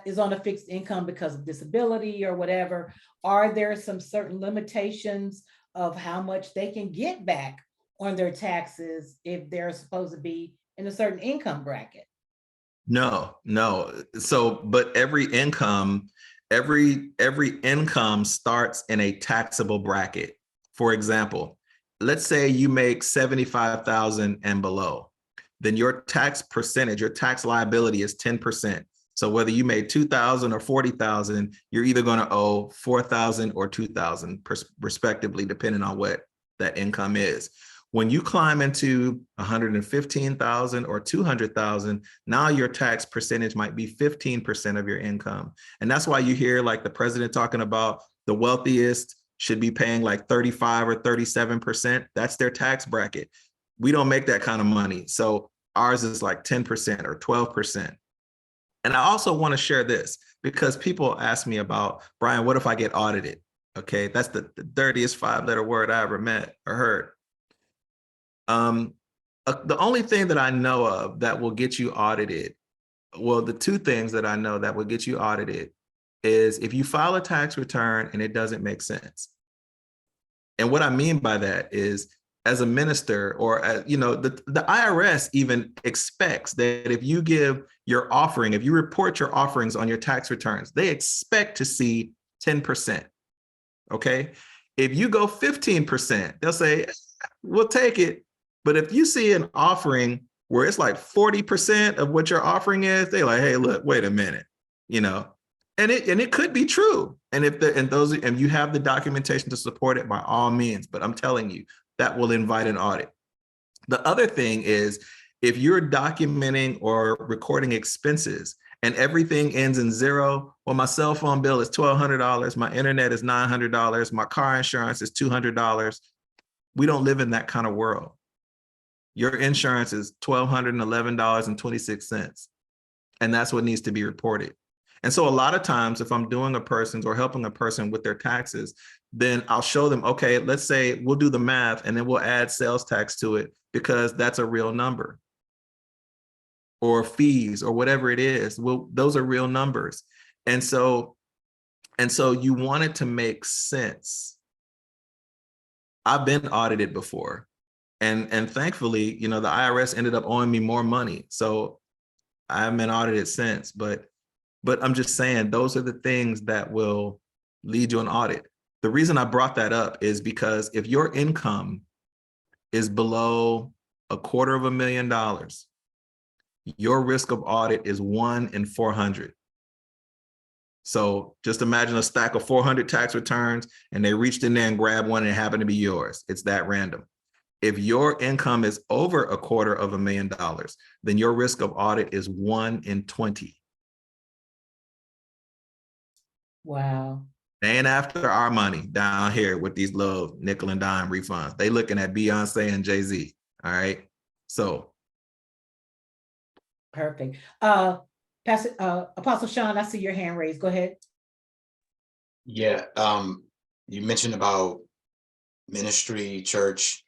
is on a fixed income because of disability or whatever, are there some certain limitations of how much they can get back on their taxes if they're supposed to be in a certain income bracket? No. So, but every income starts in a taxable bracket. For example, let's say you make 75,000 and below, then your tax percentage, your tax liability is 10%. So whether you made 2,000 or 40,000, you're either going to owe 4,000 or 2,000 respectively, depending on what that income is. When you climb into 115,000 or 200,000, now your tax percentage might be 15% of your income. And that's why you hear like the president talking about the wealthiest should be paying like 35 or 37%. That's their tax bracket. We don't make that kind of money. So ours is like 10% or 12%. And I also want to share this because people ask me about, Bryon, what if I get audited? Okay, that's the dirtiest 5-letter word I ever met or heard. The only thing that I know of that will get you audited, well, the two things that I know that will get you audited is if you file a tax return and it doesn't make sense. And what I mean by that is, as a minister or the IRS even expects that if you give your offering, if you report your offerings on your tax returns, they expect to see 10%. Okay. If you go 15%, they'll say, we'll take it. But if you see an offering where it's like 40% of what your offering is, they're like, hey, look, wait a minute, and it could be true. And if you have the documentation to support it, by all means, but I'm telling you, that will invite an audit. The other thing is, if you're documenting or recording expenses and everything ends in zero, well, my cell phone bill is $1,200, my internet is $900, my car insurance is $200. We don't live in that kind of world. Your insurance is $1,211.26. And that's what needs to be reported. And so a lot of times, if I'm doing a person's or helping a person with their taxes, then I'll show them, okay, let's say we'll do the math and then we'll add sales tax to it because that's a real number. Or fees or whatever it is. Well, those are real numbers. And so you want it to make sense. I've been audited before. And thankfully, the IRS ended up owing me more money. So I haven't been audited since, but I'm just saying those are the things that will lead to an audit. The reason I brought that up is because if your income is below $250,000, your risk of audit is 1 in 400. So just imagine a stack of 400 tax returns and they reached in there and grabbed one and it happened to be yours. It's that random. If your income is over $250,000, then your risk of audit is 1 in 20. Wow. They ain't after our money down here with these little nickel and dime refunds. They looking at Beyonce and Jay-Z. All right. So. Perfect. Pastor, Apostle Sean, I see your hand raised. Go ahead. Yeah. You mentioned about ministry, church.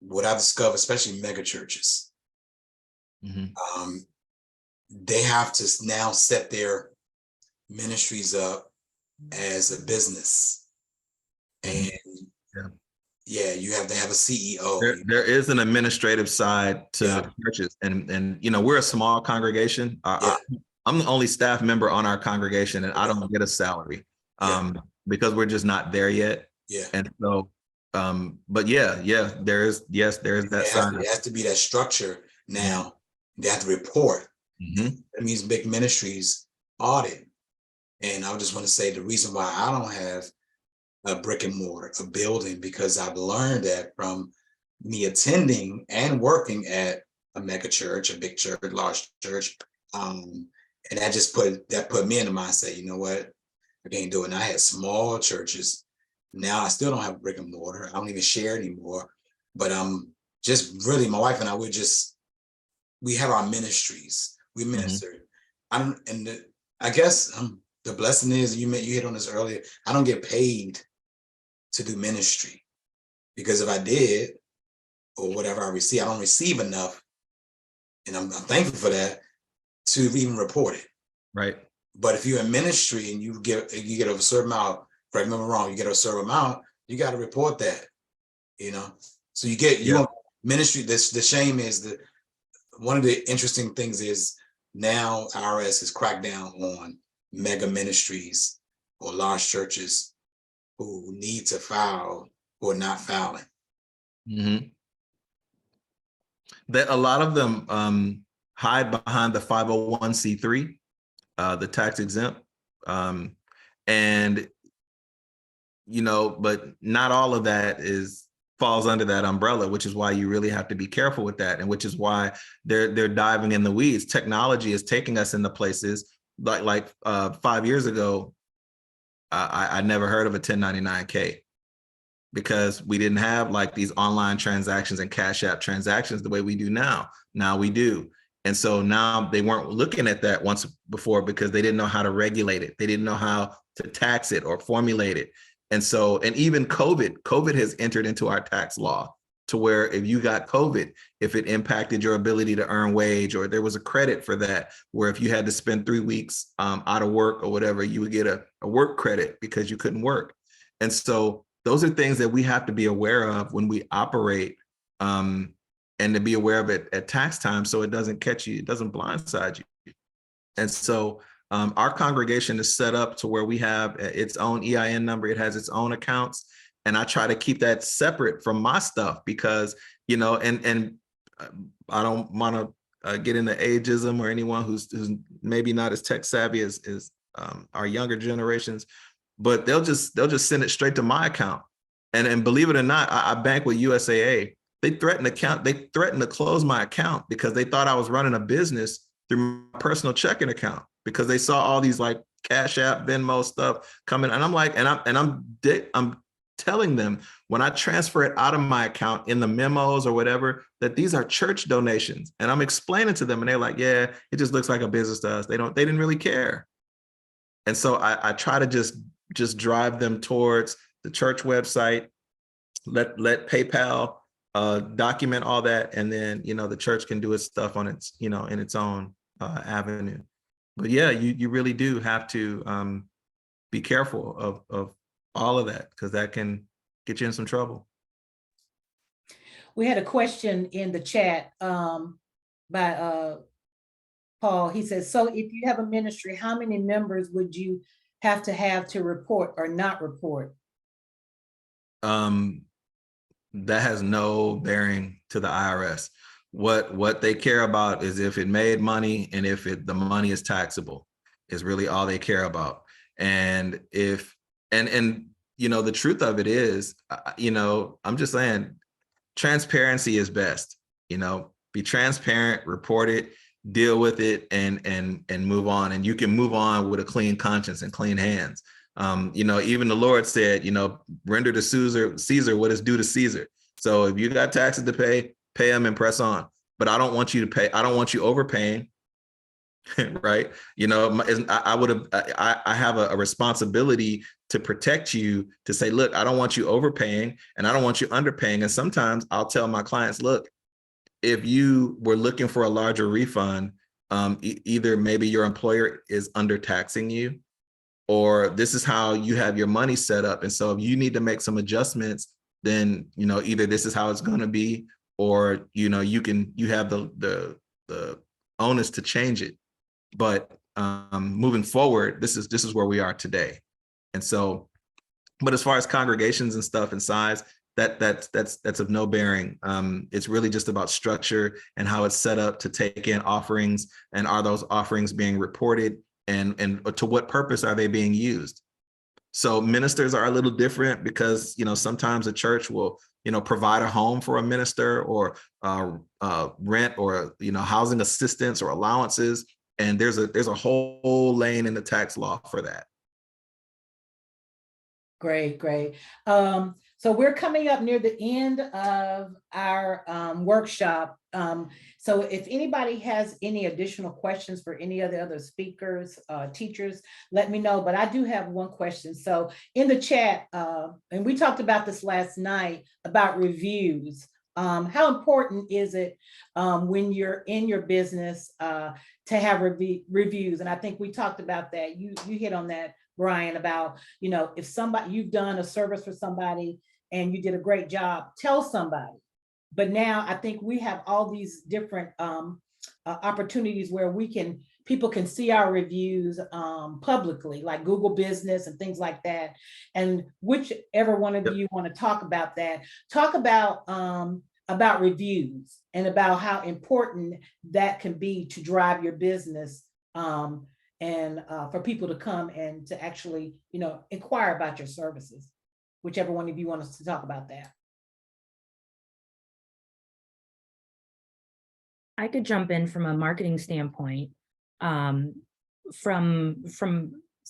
What I've discovered, especially mega churches, they have to now set their ministries up as a business. And you have to have a CEO. There is an administrative side to churches, and we're a small congregation. I'm the only staff member on our congregation, and I don't get a salary because we're just not there yet. And so, but there is that side. There has to be that structure now. They have to report. That means big ministries audit. And I just want to say the reason why I don't have a brick and mortar, a building, because I've learned that from me attending and working at a mega church, a big church, large church. And that put me in the mindset, you know what, I can't do it. And I had small churches. Now I still don't have a brick and mortar. I don't even share anymore. But just really, my wife and I, we have our ministries. We minister. I guess the blessing is, you hit on this earlier, I don't get paid to do ministry, because if I did, or whatever I receive, I don't receive enough, and I'm thankful for that, to even report it. Right. But if you're in ministry and you get a certain amount, correct me if I'm wrong, you get a certain amount, you got to report that. So you want ministry. The shame is one of the interesting things is now IRS has cracked down on mega ministries or large churches who need to file or not filing. That a lot of them hide behind the 501c3, the tax exempt, and but not all of that is falls under that umbrella, which is why you really have to be careful with that, and which is why they're diving in the weeds. Technology is taking us into places like 5 years ago. I never heard of a 1099K because we didn't have like these online transactions and Cash App transactions the way we do now. Now we do. And so now they weren't looking at that once before because they didn't know how to regulate it. They didn't know how to tax it or formulate it. And so, and even COVID has entered into our tax law to where if you got COVID, if it impacted your ability to earn wage, or there was a credit for that, where if you had to spend 3 weeks out of work or whatever, you would get a work credit because you couldn't work. And so those are things that we have to be aware of when we operate, and to be aware of it at tax time so it doesn't catch you, it doesn't blindside you. And so our congregation is set up to where we have its own EIN number, it has its own accounts. And I try to keep that separate from my stuff because, you know, and I don't want to get into ageism or anyone who's maybe not as tech savvy as our younger generations, but they'll just send it straight to my account. And believe it or not, I bank with USAA. They threatened to close my account because they thought I was running a business through my personal checking account because they saw all these like Cash App, Venmo stuff coming. And I'm like, and I'm telling them when I transfer it out of my account in the memos or whatever, that these are church donations. And I'm explaining to them and they're like, yeah, it just looks like a business to us. They didn't really care. And so I try to just drive them towards the church website, let PayPal document all that, and then, you know, the church can do its stuff on its, you know, in its own avenue. But yeah, you really do have to be careful of all of that because that can get you in some trouble. We had a question in the chat by Paul. He says, so if you have a ministry, how many members would you have to report or not report? That has no bearing to the IRS. What they care about is if it made money and if the money is taxable is really all they care about. And and you know, the truth of it is, you know, I'm just saying transparency is best, you know, be transparent, report it, deal with it, and move on. And you can move on with a clean conscience and clean hands. You know, even the Lord said, you know, render to Caesar what is due to Caesar. So if you got taxes to pay them and press on. But I don't want you to pay. I don't want you overpaying. Right. You know, I have a responsibility to protect you, to say, look, I don't want you overpaying and I don't want you underpaying. And sometimes I'll tell my clients, look, if you were looking for a larger refund, either maybe your employer is undertaxing you, or this is how you have your money set up. And so if you need to make some adjustments, then, you know, either this is how it's going to be, or, you know, you have the onus to change it. But moving forward, this is where we are today. And so, but as far as congregations and stuff and size, that's of no bearing. It's really just about structure and how it's set up to take in offerings, and are those offerings being reported, and to what purpose are they being used? So ministers are a little different because, you know, sometimes a church will, you know, provide a home for a minister, or rent, or, you know, housing assistance or allowances. And there's a whole lane in the tax law for that. Great. So we're coming up near the end of our workshop. So if anybody has any additional questions for any of the other speakers, teachers, let me know. But I do have one question. So in the chat, and we talked about this last night about reviews. How important is it when you're in your business to have reviews? And I think we talked about that. You hit on that, Bryon, about, you know, if you've done a service for somebody and you did a great job, tell somebody. But now I think we have all these different opportunities where people can see our reviews publicly, like Google Business and things like that. And whichever one of you want to talk about that, talk about reviews and about how important that can be to drive your business, and for people to come and to actually, you know, inquire about your services. Whichever one of you want us to talk about that. I could jump in from a marketing standpoint. From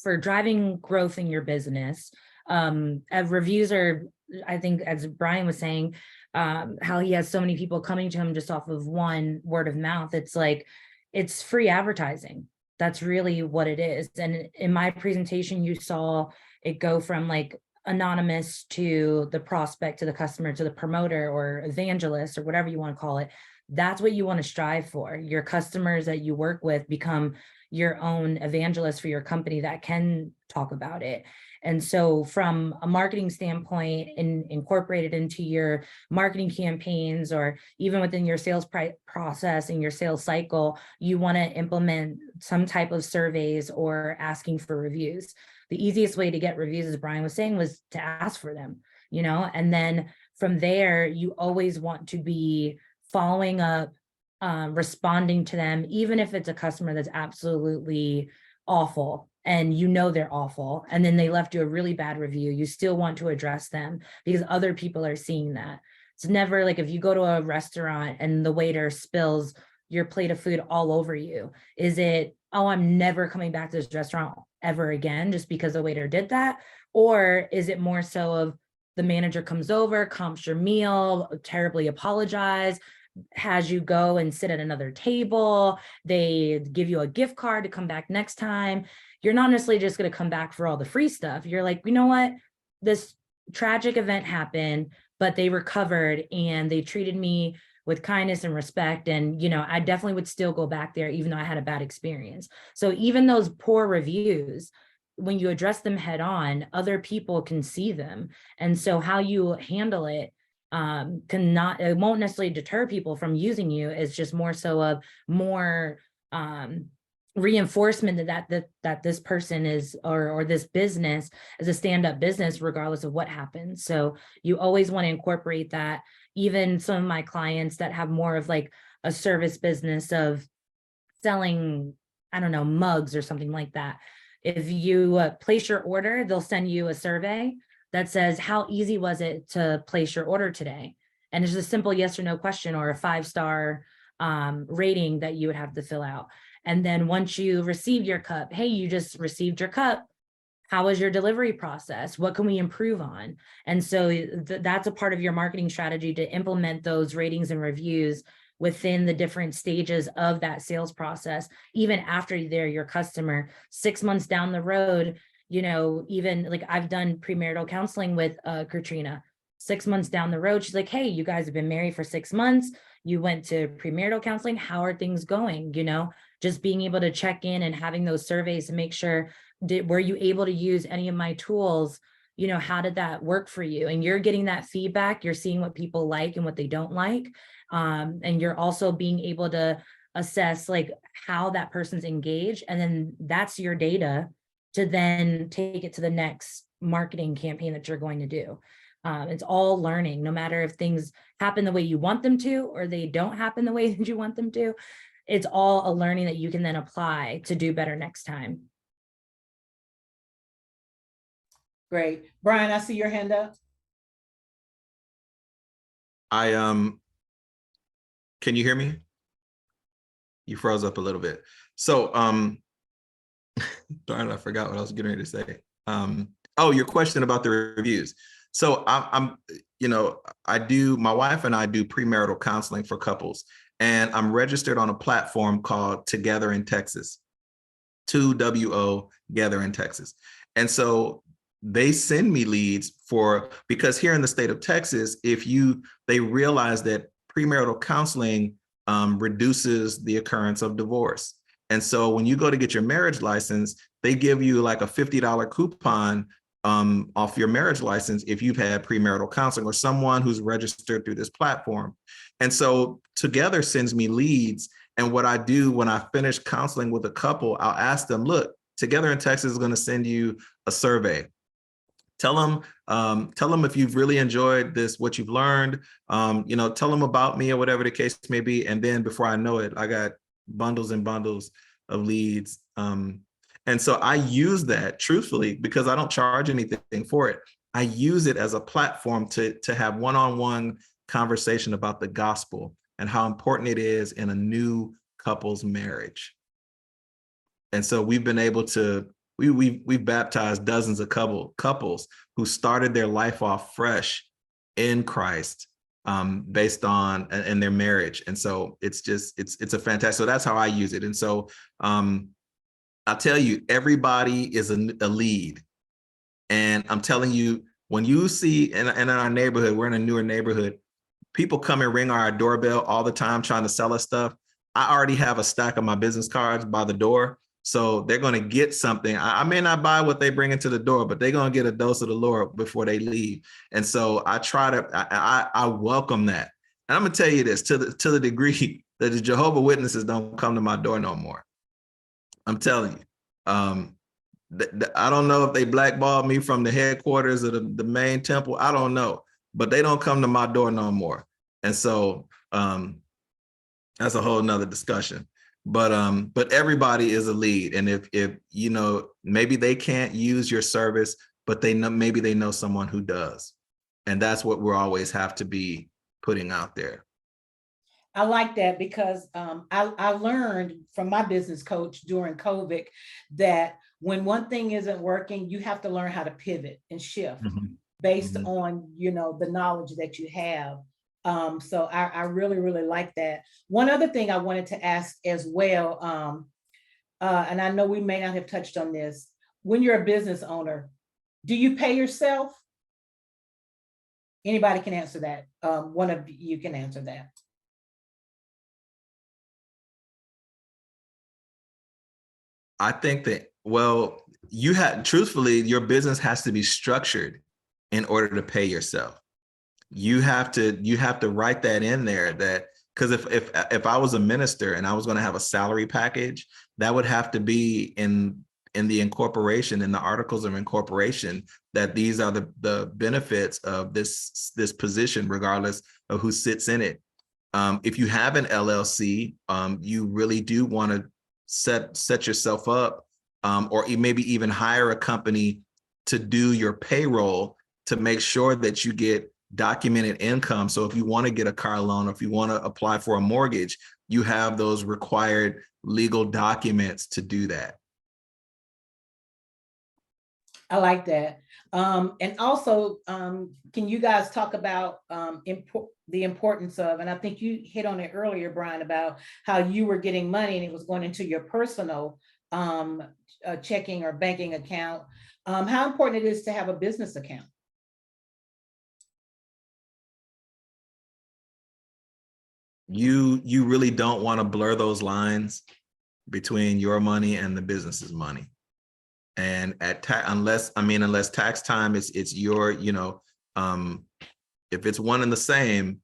for driving growth in your business. Reviews are, I think, as Bryon was saying, how he has so many people coming to him just off of one word of mouth. It's like, it's free advertising. That's really what it is. And in my presentation, you saw it go from like anonymous to the prospect, to the customer, to the promoter or evangelist or whatever you want to call it. That's what you want to strive for. Your customers that you work with become your own evangelist for your company that can talk about it. And so from a marketing standpoint, and incorporated into your marketing campaigns, or even within your sales process and your sales cycle, you want to implement some type of surveys or asking for reviews. The easiest way to get reviews, as Bryon was saying, was to ask for them, and then from there, you always want to be following up, responding to them, even if it's a customer that's absolutely awful and they're awful, and then they left you a really bad review. You still want to address them because other people are seeing that. It's never like if you go to a restaurant and the waiter spills your plate of food all over you, is it, oh, I'm never coming back to this restaurant ever again just because the waiter did that? Or is it more so of the manager comes over, comps your meal, terribly apologize, has you go and sit at another table, they give you a gift card to come back next time? You're not necessarily just going to come back for all the free stuff. You're like, you know what? This tragic event happened, but they recovered and they treated me with kindness and respect. And, I definitely would still go back there, even though I had a bad experience. So even those poor reviews, when you address them head on, other people can see them. And so how you handle it it won't necessarily deter people from using you. It's just more so of more reinforcement that this person is, or this business is a stand-up business, regardless of what happens. So you always want to incorporate that. Even some of my clients that have more of like a service business of selling, I don't know, mugs or something like that. If you place your order, they'll send you a survey that says, how easy was it to place your order today? And it's just a simple yes or no question, or a 5-star rating that you would have to fill out. And then once you receive your cup, hey, you just received your cup. How was your delivery process? What can we improve on? And so that's a part of your marketing strategy, to implement those ratings and reviews within the different stages of that sales process, even after they're your customer. 6 months down the road, even like I've done premarital counseling with Katrina. 6 months down the road, she's like, hey, you guys have been married for 6 months. You went to premarital counseling. How are things going? Just being able to check in and having those surveys to make sure, were you able to use any of my tools? How did that work for you? And you're getting that feedback. You're seeing what people like and what they don't like. And you're also being able to assess like how that person's engaged. And then that's your data to then take it to the next marketing campaign that you're going to do. It's all learning, no matter if things happen the way you want them to, or they don't happen the way that you want them to. It's all a learning that you can then apply to do better next time. Great. Bryon, I see your hand up. Can you hear me? You froze up a little bit. So, darn, I forgot what I was getting ready to say. Your question about the reviews. So my wife and I do premarital counseling for couples, and I'm registered on a platform called Together in Texas, 2WO Together in Texas. And so they send me leads because here in the state of Texas, they realize that premarital counseling reduces the occurrence of divorce. And so when you go to get your marriage license, they give you like a $50 coupon off your marriage license if you've had premarital counseling or someone who's registered through this platform. And so Together sends me leads. And what I do when I finish counseling with a couple, I'll ask them, look, Together in Texas is going to send you a survey. Tell them if you've really enjoyed this, what you've learned, tell them about me or whatever the case may be. And then before I know it, I got bundles and bundles of leads. And so I use that truthfully because I don't charge anything for it. I use it as a platform to have one-on-one conversation about the gospel and how important it is in a new couple's marriage. And so we've been able to, we've baptized dozens of couples who started their life off fresh in Christ, based on in their marriage. And so it's a fantastic, so that's how I use it. And so I'll tell you, everybody is a lead. And I'm telling you, when you see in our neighborhood, we're in a newer neighborhood, people come and ring our doorbell all the time trying to sell us stuff. I already have a stack of my business cards by the door. So they're going to get something. I may not buy what they bring into the door, but they're going to get a dose of the Lord before they leave. And so I try to, I welcome that. And I'm going to tell you this, to the degree that the Jehovah's Witnesses don't come to my door no more. I'm telling you. I don't know if they blackballed me from the headquarters of the main temple. I don't know, but they don't come to my door no more. And so that's a whole nother discussion. But everybody is a lead. And if you know, maybe they can't use your service, but maybe they know someone who does. And that's what we'll always have to be putting out there. I like that because I learned from my business coach during COVID that when one thing isn't working, you have to learn how to pivot and shift based on, you know, the knowledge that you have. So I really, really like that. One other thing I wanted to ask as well, and I know we may not have touched on this, when you're a business owner, do you pay yourself? Anybody can answer that. One of you can answer that. I think that, well, truthfully, your business has to be structured in order to pay yourself. You have to write that in there, that because if I was a minister and I was going to have a salary package, that would have to be in the incorporation, in the articles of incorporation, that these are the benefits of this position, regardless of who sits in it. If you have an LLC, you really do want to set yourself up, or maybe even hire a company to do your payroll to make sure that you get documented income. So if you want to get a car loan, or if you want to apply for a mortgage, you have those required legal documents to do that. I like that. And also, can you guys talk about the importance of, and I think you hit on it earlier, Bryon, about how you were getting money and it was going into your personal checking or banking account. How important it is to have a business account? You really don't want to blur those lines between your money and the business's money. And unless tax time it's your, you know, if it's one and the same,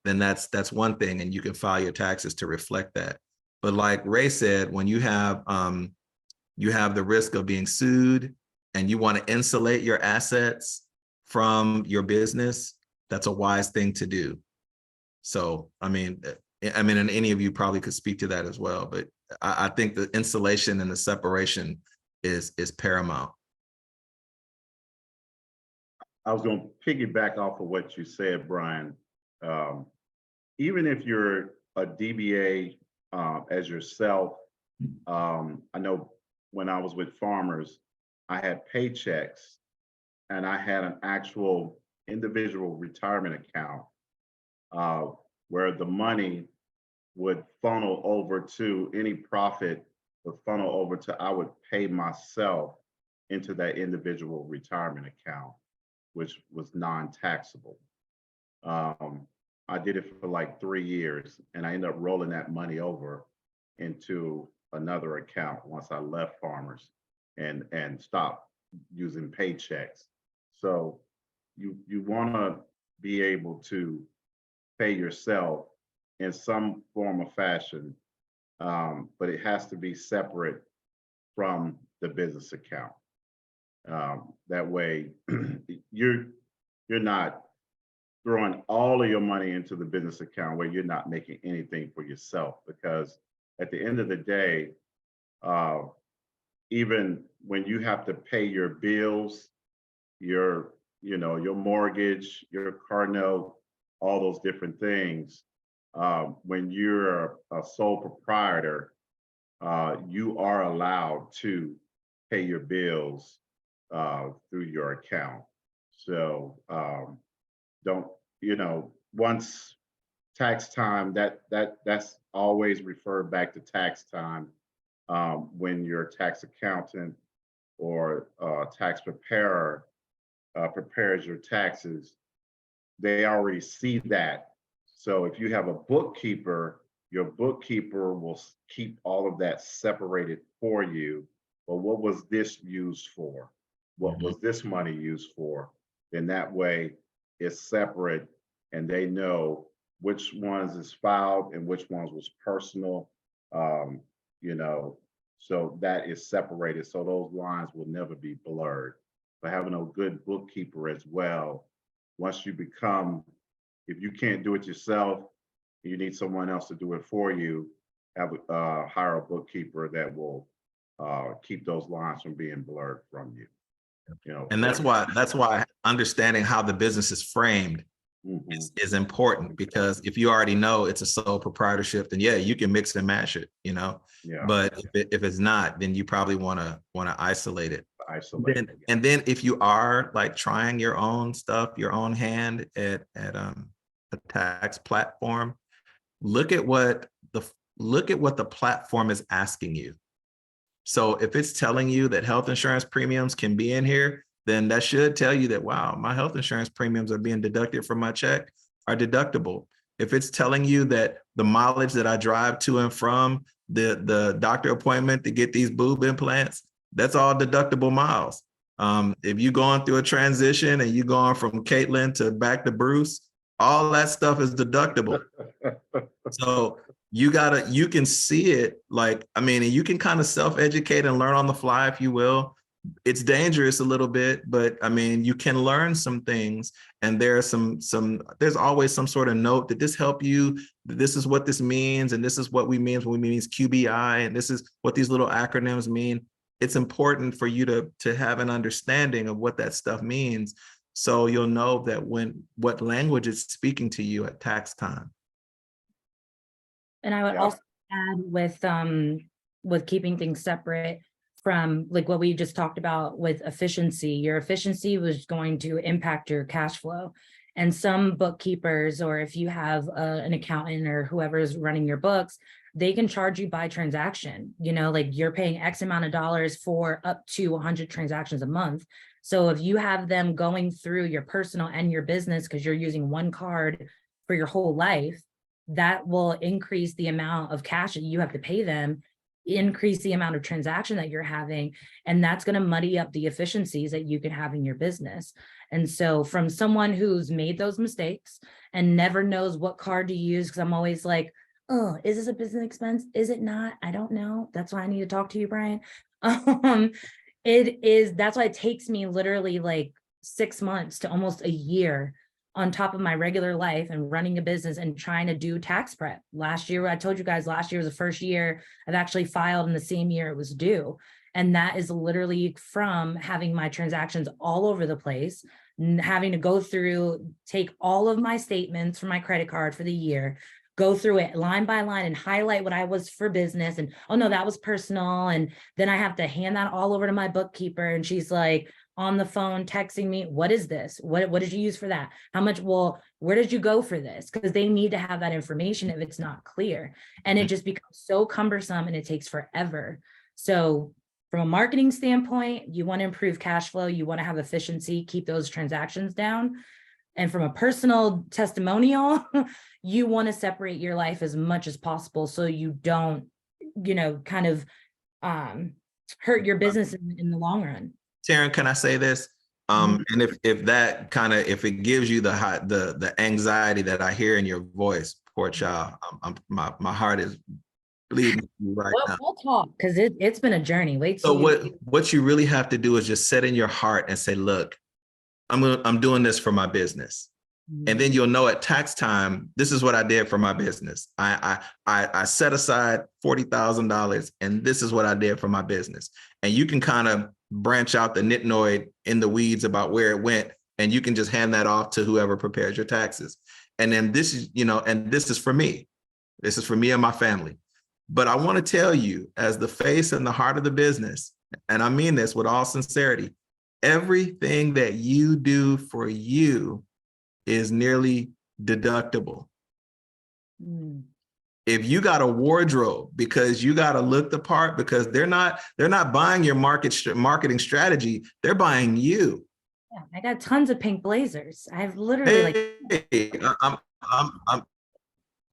then that's one thing, and you can file your taxes to reflect that. But like Ray said, when you have the risk of being sued and you want to insulate your assets from your business, that's a wise thing to do. So, I mean, and any of you probably could speak to that as well, but I think the insulation and the separation is paramount. I was going to piggyback off of what you said, Bryon. Even if you're a DBA as yourself, I know when I was with farmers, I had paychecks and I had an actual individual retirement account where the money would funnel over to any profit would funnel over to, I would pay myself into that individual retirement account, which was non-taxable. I did it for like 3 years and I ended up rolling that money over into another account once I left farmers and stopped using paychecks. So you want to be able to pay yourself in some form of fashion, but it has to be separate from the business account. That way, you're not throwing all of your money into the business account where you're not making anything for yourself. Because at the end of the day, even when you have to pay your bills, your mortgage, your car note, all those different things, when you're a sole proprietor, you are allowed to pay your bills through your account. So don't, once tax time, that's always referred back to tax time. When your tax accountant or tax preparer prepares your taxes, they already see that. So if you have a bookkeeper, your bookkeeper will keep all of that separated for you. Well, what was this used for? What was this money used for? Then that way it's separate and they know which ones is filed and which ones was personal. Um, so that is separated. So those lines will never be blurred. But having a good bookkeeper as well, once you become, if you can't do it yourself, you need someone else to do it for you, hire a bookkeeper that will keep those lines from being blurred from you. And that's why understanding how the business is framed is important, because if you already know it's a sole proprietorship, then yeah, you can mix and match it, Yeah. But if it's not, then you probably want to isolate it. And Isolated. then if you are like trying your own stuff, your own hand at a tax platform, look at what the platform is asking you. So if it's telling you that health insurance premiums can be in here, then that should tell you that, wow, my health insurance premiums are being deducted from my check, are deductible. If it's telling you that the mileage that I drive to and from the doctor appointment to get these boob implants, that's all deductible miles. If you're going through a transition and you're going from Caitlin to back to Bruce, all that stuff is deductible. So you can see it, and you can kind of self-educate and learn on the fly, if you will. It's dangerous a little bit, but you can learn some things, and there's always some sort of note that this help you, that this is what this means, and this is what we mean when we mean QBI, and this is what these little acronyms mean. It's important for you to have an understanding of what that stuff means, so you'll know that what language is speaking to you at tax time. And I would also add with keeping things separate from like what we just talked about with efficiency. Your efficiency was going to impact your cash flow. And some bookkeepers, or if you have an accountant or whoever is running your books, they can charge you by transaction. Like you're paying X amount of dollars for up to 100 transactions a month. So if you have them going through your personal and your business because you're using one card for your whole life, that will increase the amount of cash that you have to pay them, increase the amount of transaction that you're having, and that's going to muddy up the efficiencies that you can have in your business. And so from someone who's made those mistakes and never knows what card to use, because I'm always like, oh, is this a business expense? Is it not? I don't know. That's why I need to talk to you, Bryon. That's why it takes me literally like 6 months to almost a year on top of my regular life and running a business and trying to do tax prep. Last year, I told you guys, last year was the first year I've actually filed in the same year it was due. And that is literally from having my transactions all over the place, having to go through, take all of my statements from my credit card for the year, go through it line by line and highlight what I was for business. And, oh no, that was personal. And then I have to hand that all over to my bookkeeper. And she's like, on the phone texting me, what is this? What did you use for that? How much? Well, where did you go for this? Because they need to have that information if it's not clear. And it just becomes so cumbersome and it takes forever. So from a marketing standpoint, you want to improve cash flow, you want to have efficiency, keep those transactions down. And from a personal testimonial, you want to separate your life as much as possible so you don't, kind of hurt your business in the long run. Taryne, can I say this? And if it gives you the anxiety that I hear in your voice, poor child, my heart is bleeding right now. We'll talk, because it's been a journey. Wait. So what you really have to do is just set in your heart and say, look, I'm doing this for my business. And then you'll know at tax time, this is what I did for my business. I set aside $40,000 and this is what I did for my business. And you can kind of branch out the nitnoid in the weeds about where it went, and you can just hand that off to whoever prepares your taxes. And then this is, and this is for me. This is for me and my family. But I want to tell you, as the face and the heart of the business, and I mean this with all sincerity, everything that you do for you is nearly deductible. Mm. If you got a wardrobe because you got to look the part, because they're not buying your marketing strategy, they're buying you. Yeah, I got tons of pink blazers. I've literally Hey,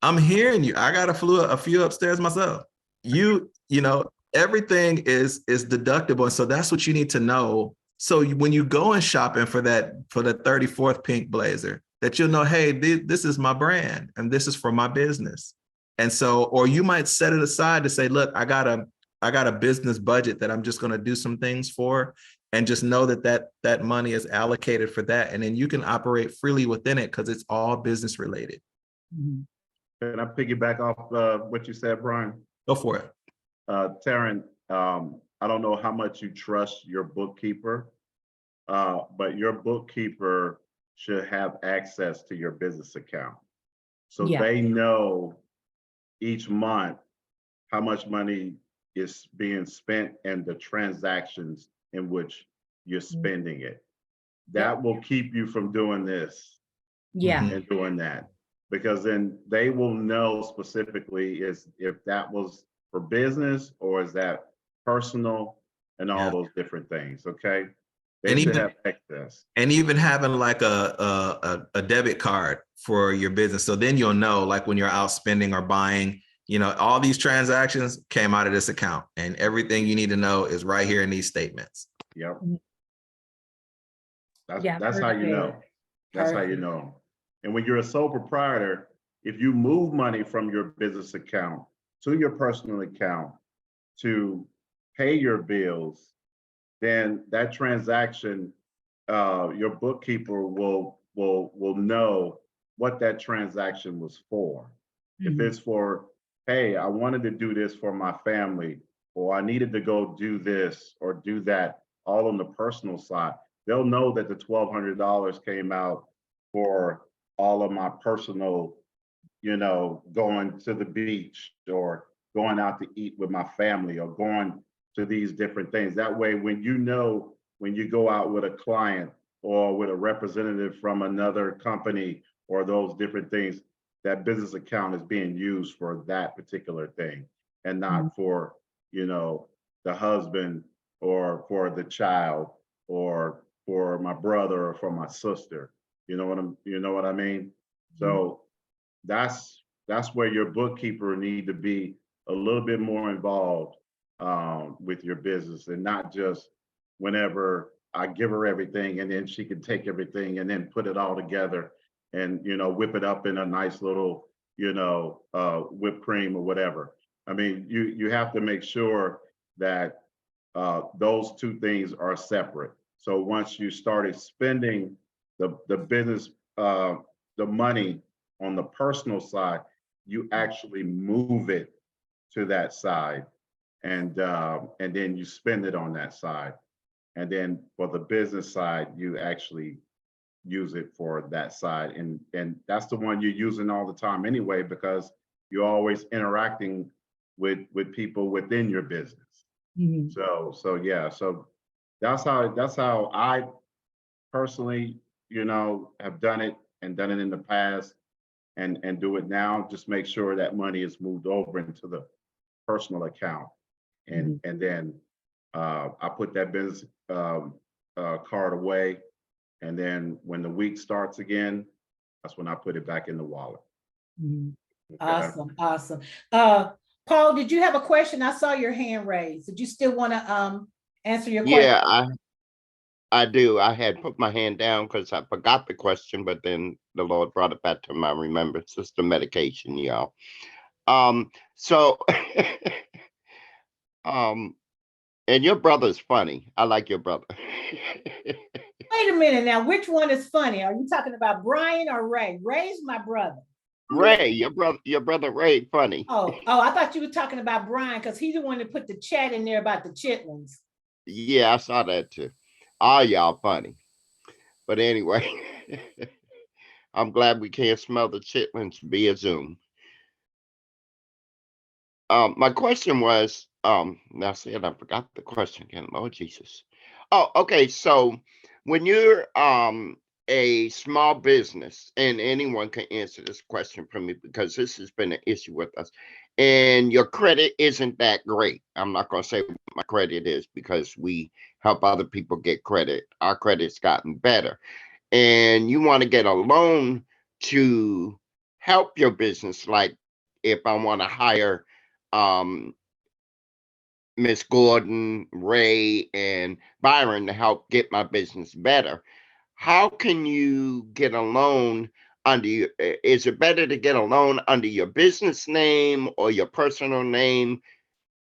I'm hearing you. I got a few upstairs myself. Everything is deductible, and so that's what you need to know. So when you go and shopping for the 34th pink blazer, that you'll know, hey, this is my brand and this is for my business. And so, or you might set it aside to say, look, I got a business budget that I'm just going to do some things for, and just know that money is allocated for that. And then you can operate freely within it because it's all business related. Mhm. Can I piggyback off what you said, Bryon? Go for it. Taryne, I don't know how much you trust your bookkeeper, but your bookkeeper should have access to your business account. So Yeah. they know each month how much money is being spent and the transactions in which you're spending it. That will keep you from doing this Yeah. and doing that, because then they will know specifically if that was for business or is that personal and all those different things. Okay. They And should even- have access. And even having like a debit card for your business. So then you'll know, like when you're out spending or buying, all these transactions came out of this account, and everything you need to know is right here in these statements. Yep. Yeah, That's how you know. That's how you Perfect. know. And when you're a sole proprietor, if you move money from your business account to your personal account to pay your bills, then that transaction, your bookkeeper will know what that transaction was for. If Mhm. it's for, hey, I wanted to do this for my family, or I needed to go do this or do that, all on the personal side, they'll know that the $1,200 came out for all of my personal, going to the beach or going out to eat with my family or going to these different things. That way, when you go out with a client or with a representative from another company or those different things, that business account is being used for that particular thing and not for, the husband or for the child or for my brother or for my sister. You know what I mean? So that's where your bookkeeper need to be a little bit more involved with your business, and not just whenever I give her everything and then she can take everything and then put it all together and whip it up in a nice little whipped cream or whatever. I mean, you have to make sure that those two things are separate. So once you started spending the business the money on the personal side, you actually move it to that side, and then you spend it on that side. And then for the business side, you actually use it for that side. And that's the one you're using all the time anyway, because you're always interacting with people within your business. Mhm. So yeah, so that's how I personally, have done it and done it in the past and do it now. Just make sure that money is moved over into the personal account. And then I put that business card away. And then when the week starts again, that's when I put it back in the wallet. Mhm. Okay? Awesome. Paul, did you have a question? I saw your hand raised. Did you still want to answer your question? Yeah, I do. I had put my hand down because I forgot the question, but then the Lord brought it back to my remembrance. It's the medication, y'all. So and your brother's funny. I like your brother. Wait a minute now. Which one is funny? Are you talking about Bryon or Ray? Ray's my brother. Ray, your brother Ray, funny. Oh, I thought you were talking about Bryon because he's the one that put the chat in there about the chitlins. Yeah, I saw that too. All y'all funny. But anyway, I'm glad we can't smell the chitlins via Zoom. My question was, now see, and I forgot the question again, Lord Jesus. Oh, okay, so when you're a small business, and anyone can answer this question for me because this has been an issue with us, and your credit isn't that great. I'm not gonna say what my credit is because we help other people get credit. Our credit's gotten better. And you want to get a loan to help your business, like if I want to hire um Miss Gordon, Ray, and Byron to help get my business better. How can you get a loan under you? Is it better to get a loan under your business name or your personal name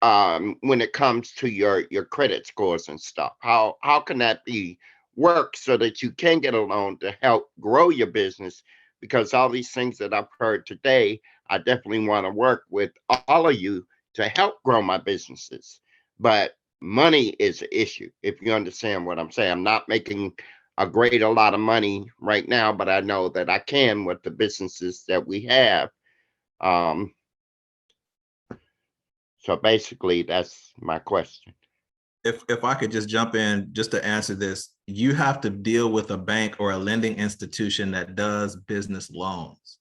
when it comes to your credit scores and stuff? How can that be work so that you can get a loan to help grow your business? Because all these things that I've heard today, I definitely want to work with all of you to help grow my businesses. But money is an issue, if you understand what I'm saying. I'm not making a lot of money right now, but I know that I can with the businesses that we have. Um, so basically, that's my question. If I could just jump in just to answer this, you have to deal with a bank or a lending institution that does business loans.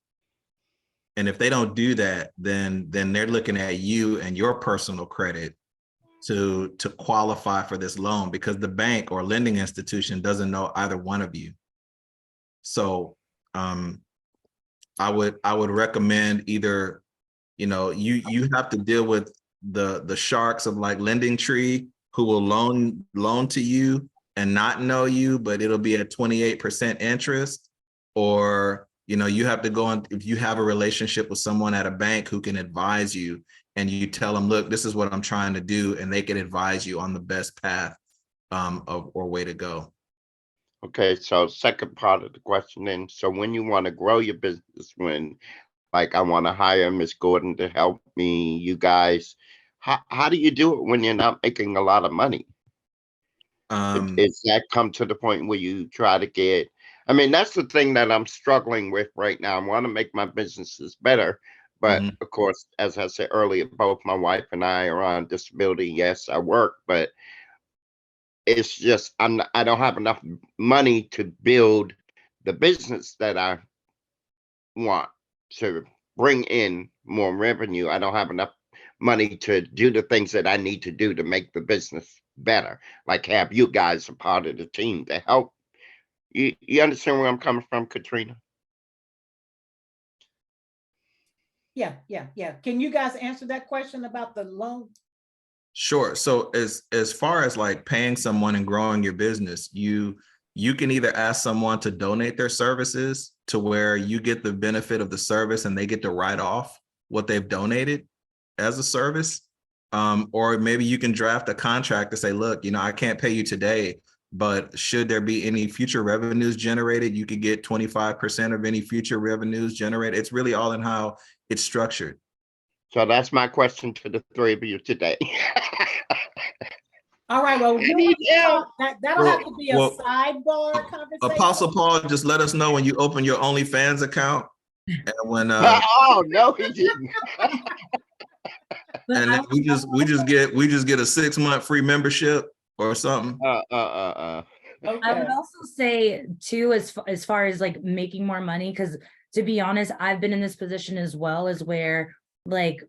And if they don't do that, then they're looking at you and your personal credit to qualify for this loan, because the bank or lending institution doesn't know either one of you. So I would recommend either, you have to deal with the sharks of like Lending Tree, who will loan to you and not know you, but it'll be at 28% interest. Or, you have to go on, if you have a relationship with someone at a bank who can advise you, and you tell them, look, this is what I'm trying to do, and they can advise you on the best path or way to go. Okay, so second part of the question then. So when you want to grow your business, when like I want to hire Miss Gordon to help me, you guys, how do you do it when you're not making a lot of money? Is that come to the point where you try to get, I mean, that's the thing that I'm struggling with right now. I want to make my businesses better. But of course, as I said earlier, both my wife and I are on disability. Yes, I work, but it's just I don't have enough money to build the business that I want to bring in more revenue. I don't have enough money to do the things that I need to do to make the business better. Like have you guys a part of the team to help. You understand where I'm coming from, Katrina? Yeah. Can you guys answer that question about the loan? Sure. So as far as like paying someone and growing your business, you can either ask someone to donate their services to where you get the benefit of the service and they get to write off what they've donated as a service. Or maybe you can draft a contract to say, look, I can't pay you today, but should there be any future revenues generated, you could get 25% of any future revenues generated. It's really all in how it's structured. So that's my question to the three of you today. All right, well, that'll have to be a Well, sidebar conversation. Apostle Paul, just let us know when you open your OnlyFans account, and when oh no, he didn't. and then we just get a 6-month free membership or something. Okay. I would also say too, as far as like making more money, because to be honest, I've been in this position as well, as where like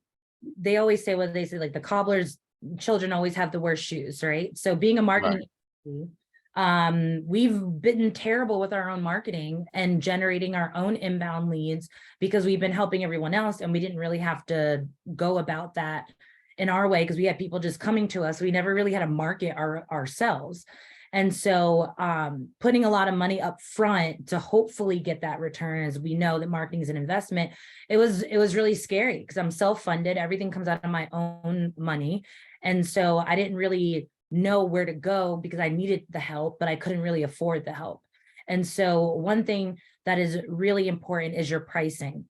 they always say what they say, like the cobbler's children always have the worst shoes, right? So being a marketing agency, we've been terrible with our own marketing and generating our own inbound leads because we've been helping everyone else, and we didn't really have to go about that in our way because we had people just coming to us. We never really had to market ourselves. And so putting a lot of money up front to hopefully get that return, as we know that marketing is an investment, it was really scary because I'm self-funded. Everything comes out of my own money. And so I didn't really know where to go because I needed the help, but I couldn't really afford the help. And so one thing that is really important is your pricing.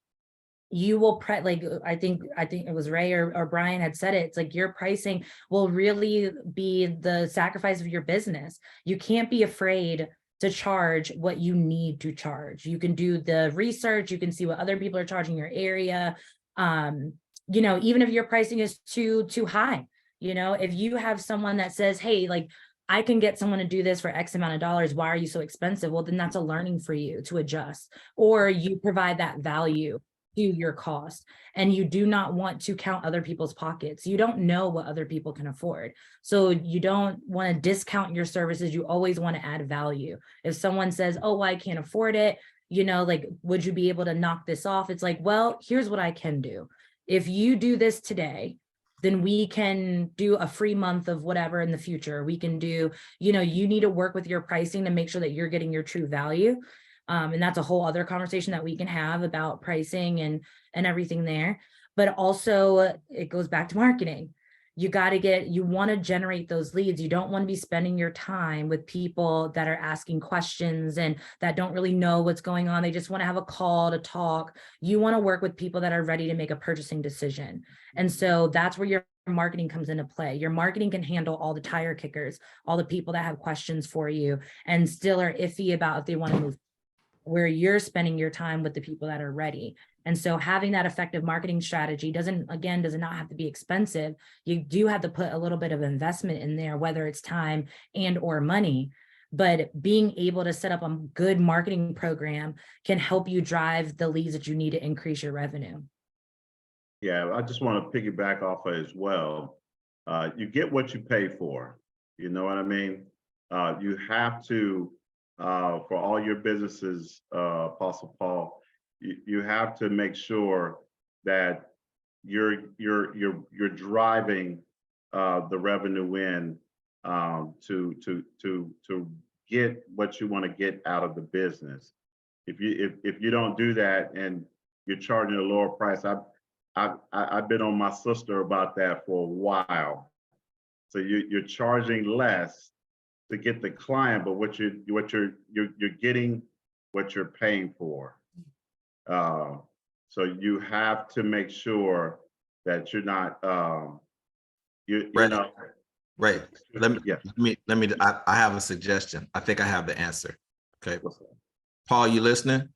You will like I think it was Ray or Bryon had said it. It's like your pricing will really be the sacrifice of your business. You can't be afraid to charge what you need to charge. You can do the research, you can see what other people are charging your area. You know, even if your pricing is too high, you know, if you have someone that says, hey, like, I can get someone to do this for X amount of dollars, why are you so expensive? Well, then that's a learning for you to adjust, or you provide that value to your cost. And you do not want to count other people's pockets. You don't know what other people can afford. So you don't want to discount your services. You always want to add value. If someone says, oh, well, I can't afford it, you know, like, would you be able to knock this off? It's like, well, here's what I can do. If you do this today, then we can do a free month of whatever in the future. We can do, you know, you need to work with your pricing to make sure that you're getting your true value. And that's a whole other conversation that we can have about pricing and everything there. But also it goes back to marketing. You want to generate those leads. You don't want to be spending your time with people that are asking questions and that don't really know what's going on. They just want to have a call to talk. You want to work with people that are ready to make a purchasing decision. And so that's where your marketing comes into play. Your marketing can handle all the tire kickers, all the people that have questions for you and still are iffy about if they want to move, where you're spending your time with the people that are ready. And so having that effective marketing strategy does not have to be expensive. You do have to put a little bit of investment in there, whether it's time and or money, but being able to set up a good marketing program can help you drive the leads that you need to increase your revenue. Yeah, I just want to piggyback off of as well. You get what you pay for. You know what I mean? You have to, for all your businesses, Apostle Paul, you have to make sure that you're driving the revenue in to get what you want to get out of the business. If you don't do that and you're charging a lower price, I've been on my sister about that for a while. So you're charging less to get the client, but what you're getting what you're paying for. So you have to make sure that you're not you Right. know. Right. Yeah. I have a suggestion. I think I have the answer. Okay. What's that? Paul, you listening?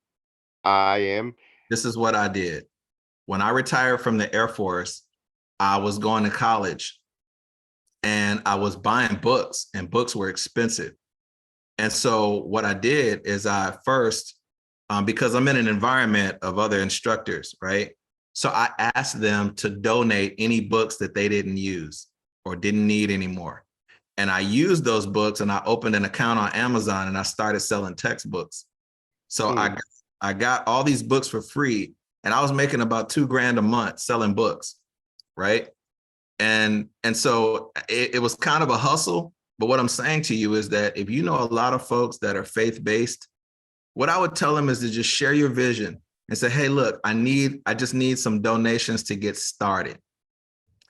I am. This is what I did. When I retired from the Air Force, I was going to college and I was buying books, and books were expensive. And so what I did is I first, because I'm in an environment of other instructors, right? So I asked them to donate any books that they didn't use or didn't need anymore. And I used those books and I opened an account on Amazon and I started selling textbooks. So I got all these books for free, and I was making about $2,000 a month selling books, right? And so it was kind of a hustle. But what I'm saying to you is that if you know a lot of folks that are faith-based, what I would tell them is to just share your vision and say, hey, look, I just need some donations to get started.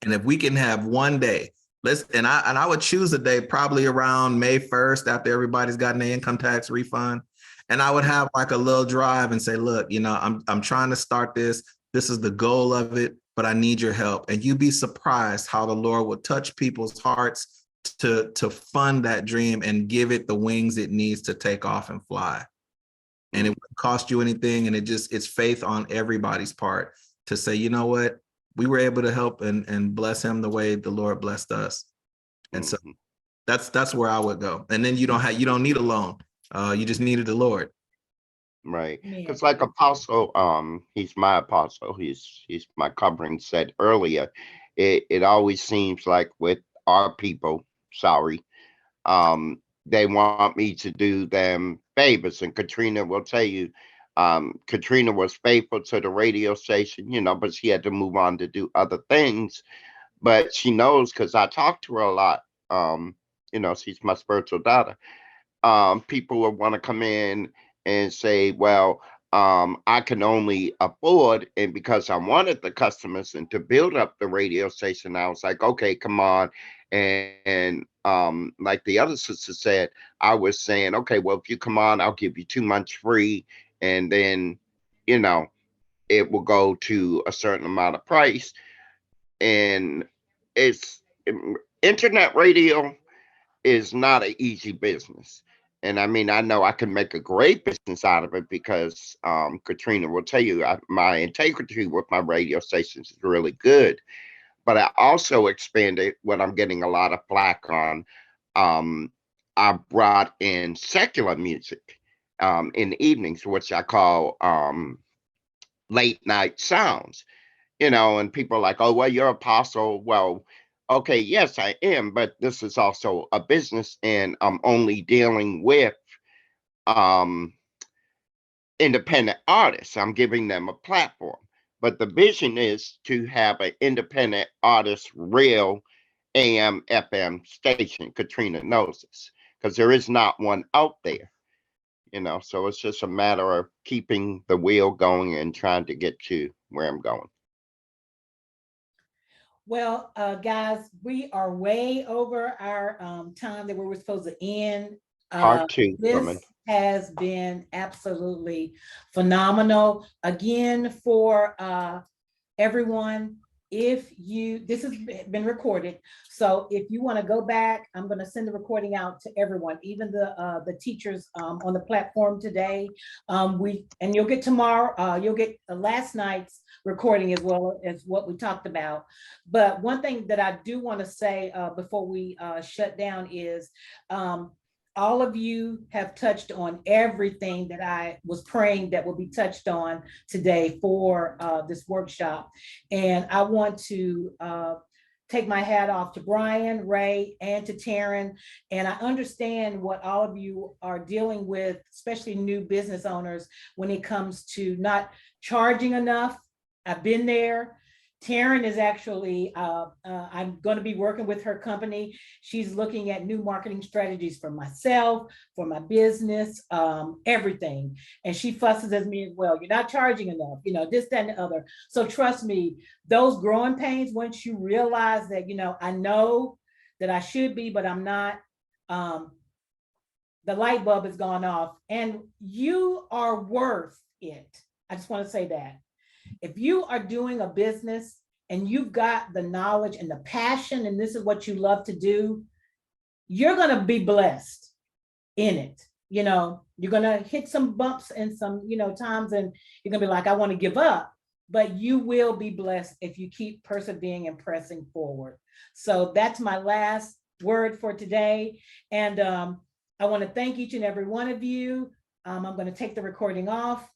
And if we can have one day, I would choose a day probably around May 1st after everybody's gotten their income tax refund. And I would have like a little drive and say, look, you know, I'm trying to start this. This is the goal of it, but I need your help. And you'd be surprised how the Lord will touch people's hearts to fund that dream and give it the wings it needs to take off and fly. And it wouldn't cost you anything. And it's faith on everybody's part to say, you know what, we were able to help and bless him the way the Lord blessed us. And so that's where I would go. And then you don't need a loan. You just needed the Lord. Right. Because like Apostle, he's my apostle, he's my covering, said earlier, it always seems like with our people, they want me to do them favors. And Katrina will tell you, Katrina was faithful to the radio station, you know, but she had to move on to do other things. But she knows, because I talk to her a lot. You know, she's my spiritual daughter. People will want to come in and say, well, I can only afford, and because I wanted the customers and to build up the radio station, I was like, okay, come on. And like the other sister said, I was saying, okay, well, if you come on, I'll give you 2 months free. And then, you know, it will go to a certain amount of price. And it's internet radio is not an easy business. And I mean, I know I can make a great business out of it because Katrina will tell you my integrity with my radio stations is really good. But I also expanded what I'm getting a lot of flack on. Um, I brought in secular music in the evenings, which I call late night sounds, and people are like, oh, well, you're apostle. Well, okay, yes, I am, but this is also a business, and I'm only dealing with um independent artists. I'm giving them a platform. But the vision is to have an independent artist real AM FM station. Katrina knows this because there is not one out there, so it's just a matter of keeping the wheel going and trying to get to where I'm going. Well, guys, we are way over our time that we were supposed to end. Part two, woman. This has been absolutely phenomenal. Again, for everyone, this has been recorded. So if you want to go back, I'm going to send the recording out to everyone, even the teachers on the platform today. And you'll get tomorrow, you'll get last night's recording as well as what we talked about. But one thing that I do want to say before we shut down is all of you have touched on everything that I was praying that will be touched on today for this workshop. And I want to take my hat off to Bryon, Ray, and to Taryne. And I understand what all of you are dealing with, especially new business owners, when it comes to not charging enough. I've been there. Taryne is actually, I'm going to be working with her company. She's looking at new marketing strategies for myself, for my business, everything. And she fusses at me as well. You're not charging enough, this, that, and the other. So trust me, those growing pains, once you realize that, I know that I should be, but I'm not, the light bulb has gone off and you are worth it. I just want to say that. If you are doing a business and you've got the knowledge and the passion, and this is what you love to do, you're going to be blessed in it. You're going to hit some bumps and some, times, and you're going to be like, I want to give up, but you will be blessed if you keep persevering and pressing forward. So that's my last word for today. And I want to thank each and every one of you. I'm going to take the recording off.